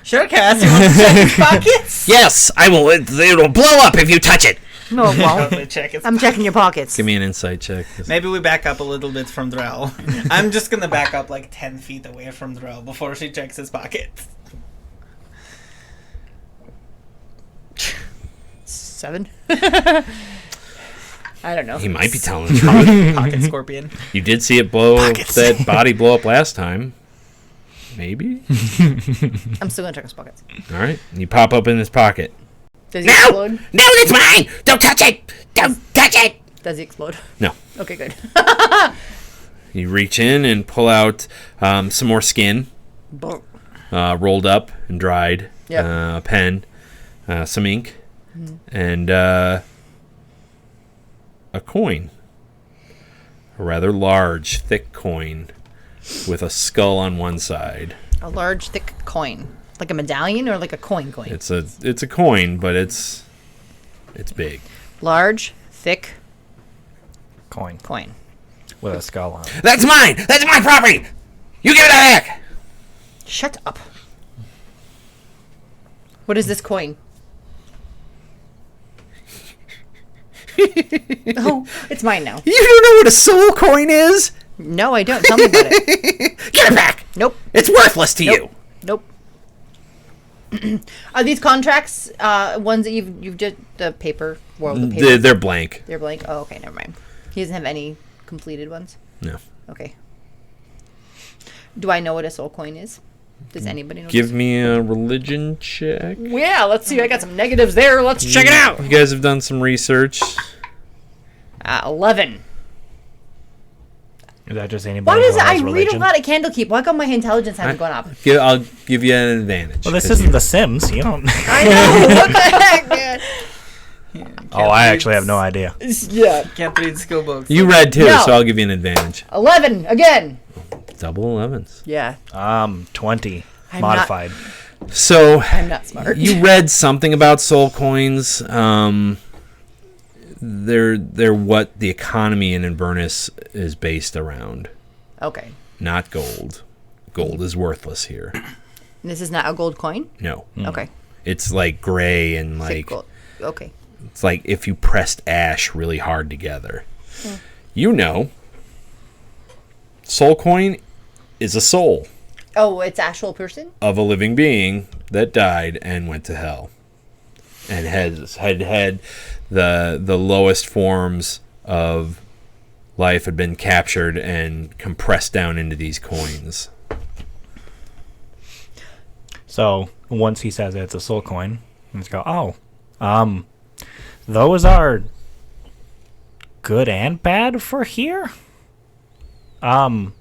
Sure, Cass, you want to check his pockets? Yes, I will. It'll blow up if you touch it. No, it won't. Totally check his I'm checking your pockets. Give me an insight check. Maybe we back up a little bit from Drell. I'm just going to back up like 10 feet away from Drell before she checks his pockets. 7. I don't know. He might be telling the truth. Pocket scorpion. You did see it blow Pockets. that body blow up last time. Maybe. I'm still gonna check his pockets. All right. You pop up in his pocket. Does he explode? No, that's mine. Don't touch it. Don't touch it. Does he explode? No. Okay, good. You reach in and pull out some more skin, Boom. rolled up and dried. Yep. A pen, some ink, and a coin. A rather large, thick coin with a skull on one side. A large, thick coin, like a medallion or like a coin. It's a coin, but it's big. Large, thick Coin coin. with a skull on it. That's mine. That's my property. You give it back. Shut up. What is this coin? Oh, it's mine now. You don't know what a soul coin is? No, I don't. Tell me about it. Get it back! Nope. It's worthless to you! Nope. Are these contracts ones that you've just the paper? Well, the paper. They're blank. They're blank. Oh, okay, never mind. He doesn't have any completed ones. No. Okay. Do I know what a soul coin is? Does anybody know? Give me a religion check. Yeah, let's see. I got some negatives there. Let's check it out. You guys have done some research. 11. Is that just anybody? Why does who has I read a religion? lot of Candlekeep? Why come my intelligence hasn't gone up? I'll give you an advantage. Well, this 'cause isn't The Sims. You don't. I know. What the heck, man? Oh, I actually have no idea. Yeah. Can't read skill books. you read too, No. so I'll give you an advantage. 11 again. Double 11s. Yeah. 20 I'm modified. So I'm not smart. you read something about soul coins. They're what the economy in Avernus is based around, Okay. not gold. Gold is worthless here. This is not a gold coin? No, Okay. it's like gray and Say like gold. Okay. it's like if you pressed ash really hard together. You know, soul coin is a soul Oh, it's actual person? of a living being that died and went to hell, and had the lowest forms of life had been captured and compressed down into these coins. So once he says it's a soul coin, let's go. Oh, those are good and bad for here. On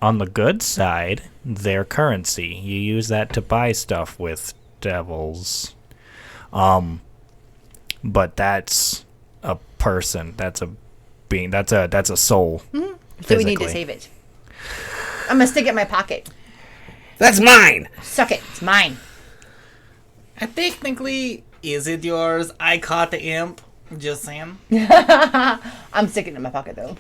the good side, their currency. You use that to buy stuff with devils. But that's a person. That's a being. That's a soul. So we need to physically. save it. I'm going to stick it in my pocket. That's mine. Suck it. It's mine. Technically, is it yours? I caught the imp. Just saying. I'm sticking it in my pocket, though.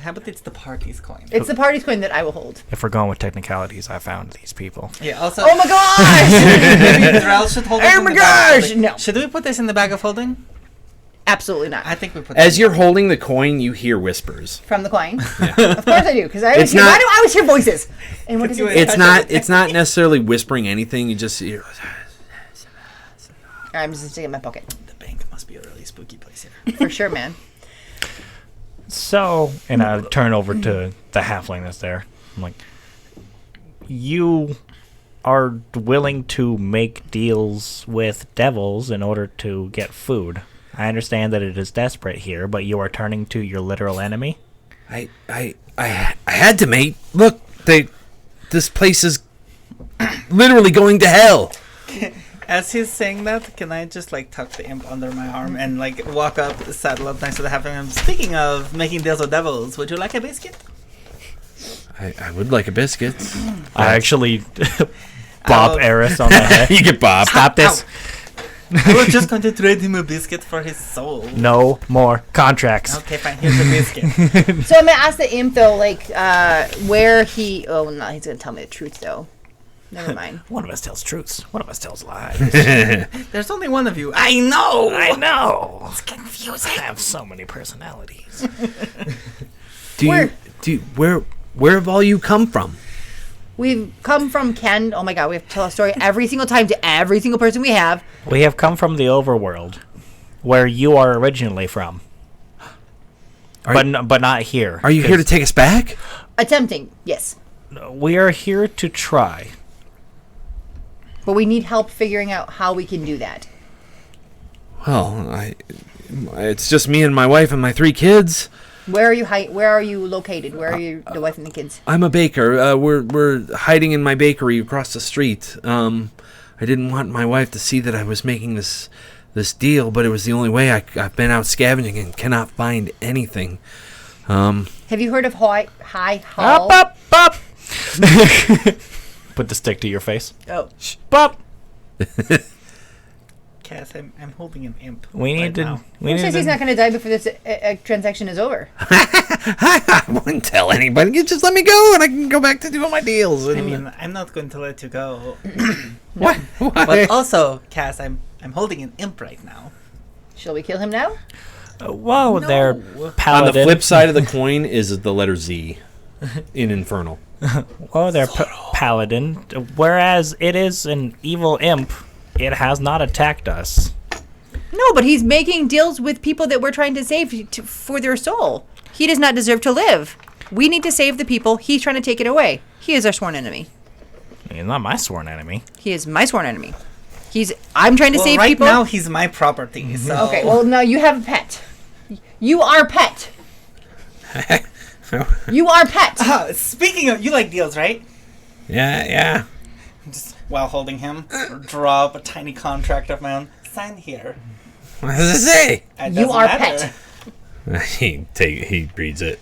How about it's the party's coin? It's the party's coin that I will hold. If we're going with technicalities, I found these people. Yeah, also... Oh my gosh! maybe Drell should hold this Oh in my the bag of gosh! holding. No. Should we put this in the bag of holding? Absolutely not. I think we put As you're holding the coin, you hear whispers. From the coin? Of course I do, because I always It's hear, not- why do I always hear voices? And what does it say? It's not necessarily whispering anything. You just hear. I'm just sticking it in my pocket. The bank must be a really spooky place here. For sure, man. So, and I turn over to the halfling that's there. I'm like, you are willing to make deals with devils in order to get food. I understand that it is desperate here, but you are turning to your literal enemy. I had to, mate. Look, this place is literally going to hell. As he's saying that, can I just like tuck the imp under my arm and like walk up, saddle up next to the halfling? Speaking of making deals with devils, would you like a biscuit? I would like a biscuit. I actually bop Eris on the head. You get Bob. Stop this. I was just going to trade him a biscuit for his soul. No more contracts. Okay, fine. Here's a biscuit. So I'm going to ask the imp, though, like, where he... Oh, no, he's going to tell me the truth, though. Never mind. One of us tells truths. One of us tells lies. There's only one of you. I know. I know. It's confusing. I have so many personalities. Where have all you come from? We've come from Ken. Oh, my God. We have to tell a story every single time to every single person we have. We have come from the overworld, where you are originally from. But not here. Are you here to take us back? Attempting, yes. We are here to try. But we need help figuring out how we can do that. Well, it's just me and my wife and my 3 kids. Where are you located? Where are you, the wife and the kids? I'm a baker. We're hiding in my bakery across the street. I didn't want my wife to see that I was making this deal, but it was the only way. I've been out scavenging and cannot find anything. Have you heard of High Hall? Up. Put the stick to your face. Oh. Bop. Cass, I'm holding an imp. We need right to. now. Who says he's not going to die before this transaction is over? I wouldn't tell anybody. You just let me go, and I can go back to doing my deals. I mean, I'm not going to let you go. what? But also, Cass, I'm holding an imp right now. Shall we kill him now? Whoa, they're On paladin. the flip side of the coin is the letter Z in Infernal. Whoa, they're paladin. Whereas it is an evil imp, it has not attacked us. No, but he's making deals with people that we're trying to save for their soul. He does not deserve to live. We need to save the people. He's trying to take it away. He is our sworn enemy. He's not my sworn enemy. He is my sworn enemy. I'm trying to save right people. now he's my property. So. Okay, well, now you have a pet. You are pet. You are pet. Speaking of, you like deals, right? Yeah. Just while holding him, draw up a tiny contract of my own. Sign here. What does it say? It You doesn't are matter. pet. He reads it.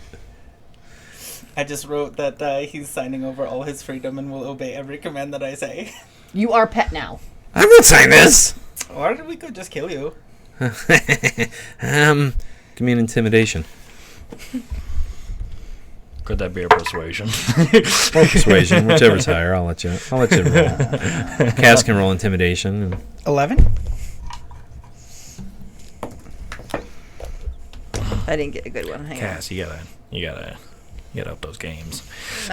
I just wrote that he's signing over all his freedom and will obey every command that I say. You are pet now. I'm not signing this. Or we could just kill you. Give me an intimidation. Could that be a persuasion? Or persuasion, whichever's higher. I'll let you roll. Cass can roll intimidation. And 11? I didn't get a good one. Hang on. Cass, you gotta get up those games.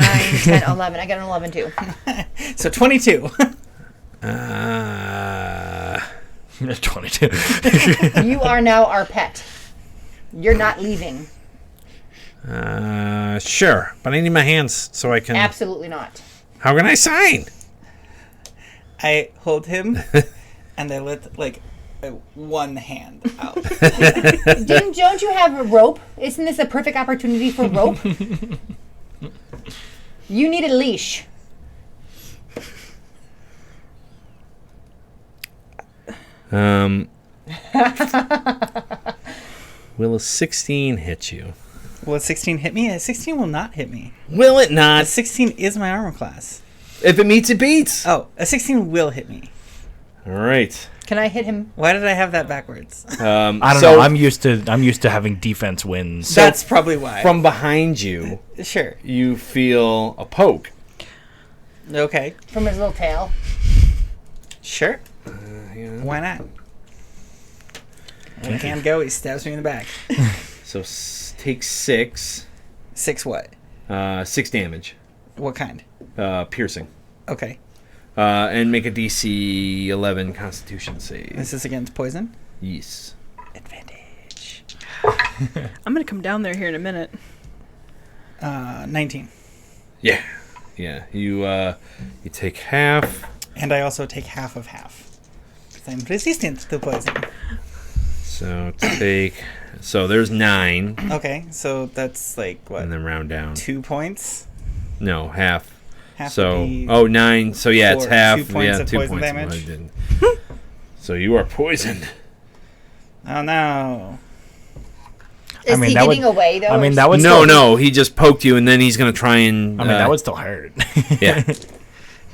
9, 10, 11. I got an 11 too. So 22. 22. You are now our pet. You're not leaving. Sure, but I need my hands so I can. Absolutely not. How can I sign? I hold him and I let one hand out. Don't you have a rope? Isn't this a perfect opportunity for rope? You need a leash. Will a 16 hit you? Will a 16 hit me? A 16 will not hit me. Will it A not? 16 is my armor class. If it meets, it beats. Oh, a 16 will hit me. All right. Can I hit him? Why did I have that backwards? I don't know. I'm used to having defense wins. That's probably why. From behind you, Sure. you feel a poke. Okay. From his little tail. Sure. Yeah. Why not? When hand go, he stabs me in the back. So take 6. 6 what? 6 damage. What kind? Piercing. Okay. And make a DC 11 Constitution save. This is against poison? Yes. Advantage. I'm gonna come down there here in a minute. 19. Yeah. Yeah. You take half. And I also take half of half. Because I'm resistant to poison. So take. So there's 9. Okay, so that's like, what? And then round down. 2 points? No, half. Half So would be 9. So yeah, it's 4 half. 2 points Yeah, of 2 poison points. damage. I didn't. So you are poisoned. Oh no. Is mean, he that getting would- away though? I mean, or- that would No, still, no. He just poked you, and then he's gonna try and. I mean, that would still hurt. Yeah.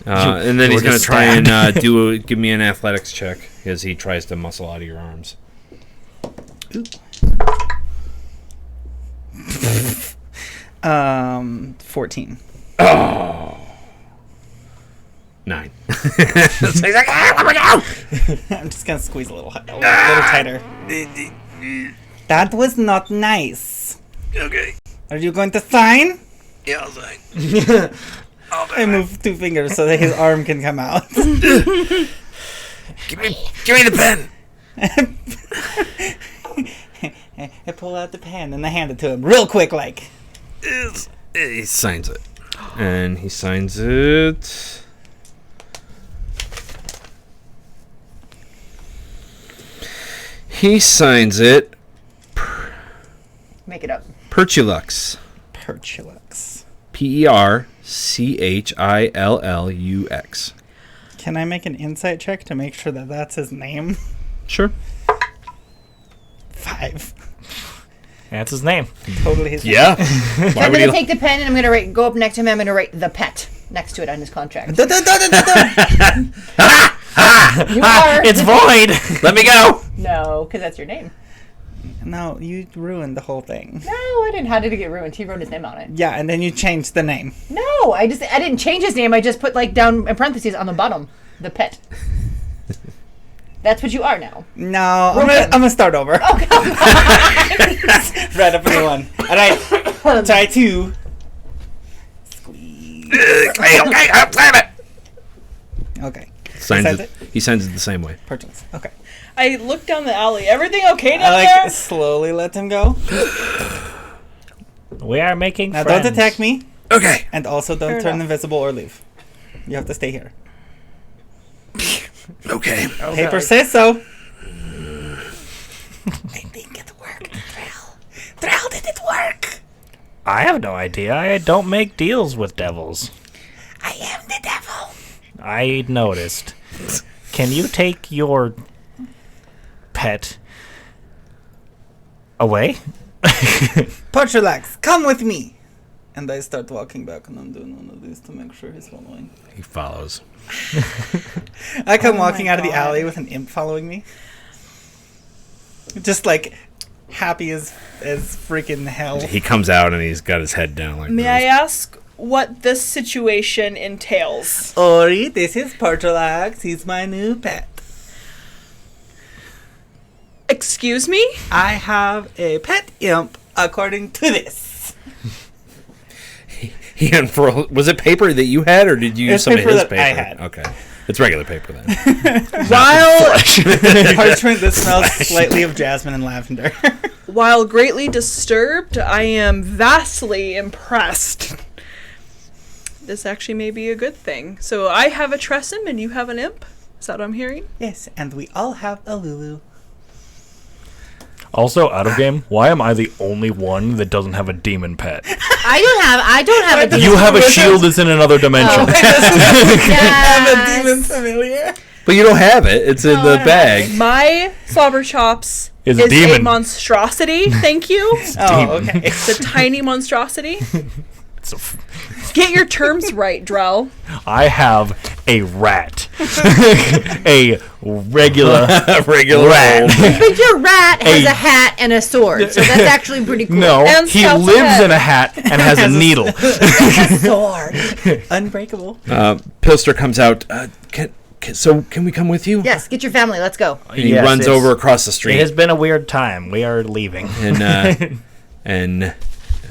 And then You he's were gonna just try and stabbed. give me an athletics check as he tries to muscle out of your arms. 14. Oh. 9. So he's like, let me go! I'm just gonna squeeze a little tighter. That was not nice. Okay. Are you going to sign? Yeah, I'll sign. I move 2 fingers so that his arm can come out. Give me the pen. I pull out the pen and I hand it to him real quick, like. He signs it. And he signs it. He signs it. Make it up. Perchilux. Perchilux. Perchillux. Can I make an insight check to make sure that that's his name? Sure. 5. That's his name. Totally his name. Yeah. So I'm gonna take the pen and I'm gonna go up next to him. I'm gonna write the pet next to it on his contract. You are. It's void. Let me go. No, because that's your name. No, you ruined the whole thing. No, I didn't. How did it get ruined? He wrote his name on it. Yeah, and then you changed the name. No, I didn't change his name. I just put down in parentheses on the bottom, the pet. That's what you are now. No, I'm gonna start over. Okay. Right up a new one. All right, try to squeeze. Okay, I'm playing it. Okay, He sends it the same way. purchase. Okay, I look down the alley. Everything okay down I there? slowly let him go. We are making Now friends. don't attack me, Okay. and also don't Fair turn enough. invisible or leave. You have to stay here. Okay. Paper says so. I think it worked, Drell. Drell, did it work? I have no idea. I don't make deals with devils. I am the devil. I noticed. Can you take your pet away? Portulax, come with me. And I start walking back, and I'm doing one of these to make sure he's following. He follows. I come Oh walking my out of the God. alley with an imp following me. Just like happy as freaking hell. He comes out and he's got his head down like May I this. ask what this situation entails? Ori, this is Portulax. He's my new pet. Excuse me? I have a pet imp according to this. He unfurled. Was it paper that you had, or did you use It's some of paper his that paper? I had. Okay, it's regular paper then. While Parchment that smells slightly of jasmine and lavender. while greatly disturbed, I am vastly impressed. This actually may be a good thing. So I have a Tressum and you have an imp? Is that what I'm hearing? Yes, and we all have a Lulu. Also, out of game, why am I the only one that doesn't have a demon pet? I don't have a demon. You have a shield that's in another dimension. Oh. I'm a Yes. demon familiar. But you don't have it. It's in the bag. My Slobber Chops Is is a demon. a monstrosity. Thank you. Oh, okay. It's a tiny monstrosity. It's a Get your terms right, Drell. I have a rat. A regular Regular rat. old. But your rat has Hey. a hat and a sword, so that's actually pretty cool. No, And he scouts lives ahead. in a hat and has a needle. Sword. Unbreakable. Pilster comes out. Can we come with you? Yes, get your family. Let's go. And he Yes, runs it's- over across the It street. has been a weird time. We are leaving. And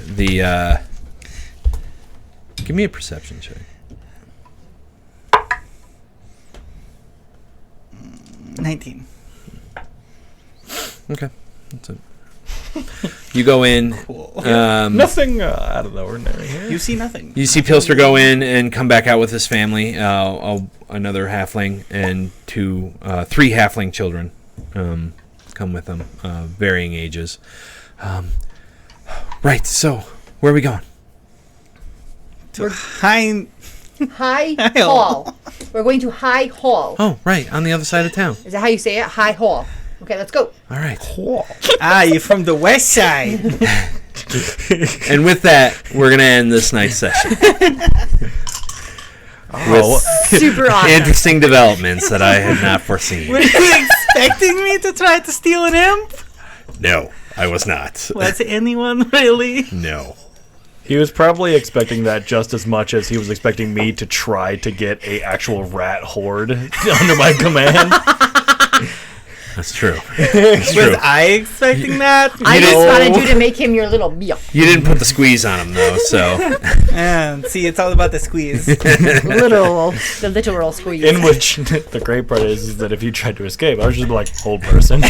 the give me a perception check. 19. Okay, that's it. You go in. Cool. Nothing out of the ordinary here. You see nothing. You see Pilster go in and come back out with his family, another halfling and three halfling children come with them, varying ages. Right, so where are we going? High. High Hall. We're going to High Hall. Oh, right, on the other side of town. Is that how you say it? High Hall. Okay, let's go. All right. You're from the west side. And with that, we're going to end this night's session. Oh, Super awesome. Interesting developments that I had not foreseen. Were you expecting me to try to steal an imp? No, I was not. Was anyone really? No. he was probably expecting that just as much as he was expecting me to try to get a actual rat horde under my command. That's true. It's true. Was I expecting that? I just didn't- wanted you to make him your little meal. You didn't put the squeeze on him, though, so. See, it's all about the squeeze. The literal squeeze. In which the great part is that if you tried to escape, I was just like, hold person.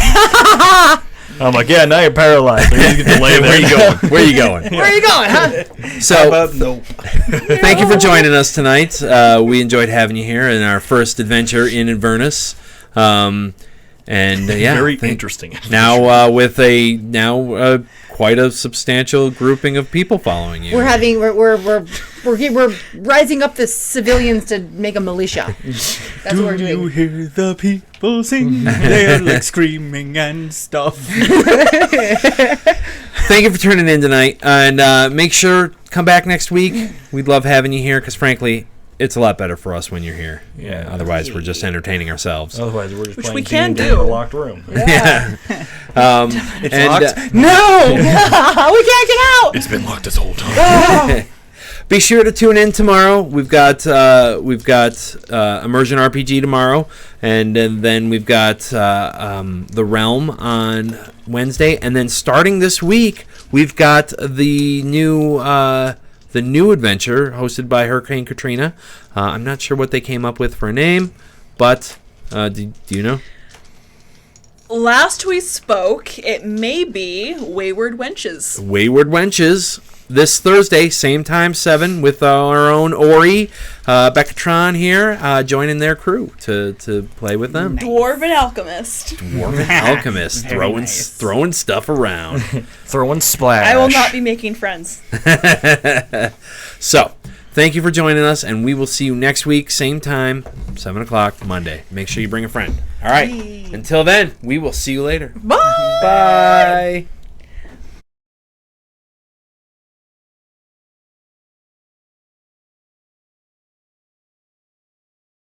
I'm like, yeah, now you're paralyzed. So you get to lay there. Where are you going? Where are you going? Where are you going, huh? So, No. thank you for joining us tonight. We enjoyed having you here in our first adventure in Avernus. Yeah, Very interesting. Now with quite a substantial grouping of people following you. We're rising up the civilians to make a militia. That's what we're Do you doing. hear the people sing? They're like screaming and stuff. Thank you for tuning in tonight, and make sure come back next week. We'd love having you here because, frankly, it's a lot better for us when you're here. Yeah. Otherwise, we're just entertaining ourselves. Otherwise, we're just Which playing we can D&D do. in a locked room. Yeah. It's And, locked. No! We can't get out! It's been locked this whole time. be sure to tune in tomorrow. We've got Immersion RPG tomorrow, and then we've got the Realm on Wednesday, and then starting this week we've got the new adventure hosted by Hurricane Katrina. I'm not sure what they came up with for a name, but do you know? Last we spoke, it may be Wayward Wenches. Wayward Wenches. This Thursday, same time, 7, with our own Ori, Beccatron here, joining their crew to play with them. Dwarven Alchemist. Dwarven Alchemist, throwing stuff around. Throwing splash. I will not be making friends. So, thank you for joining us, and we will see you next week, same time, 7 o'clock, Monday. Make sure you bring a friend. All right. Until then, we will see you later. Bye. Bye.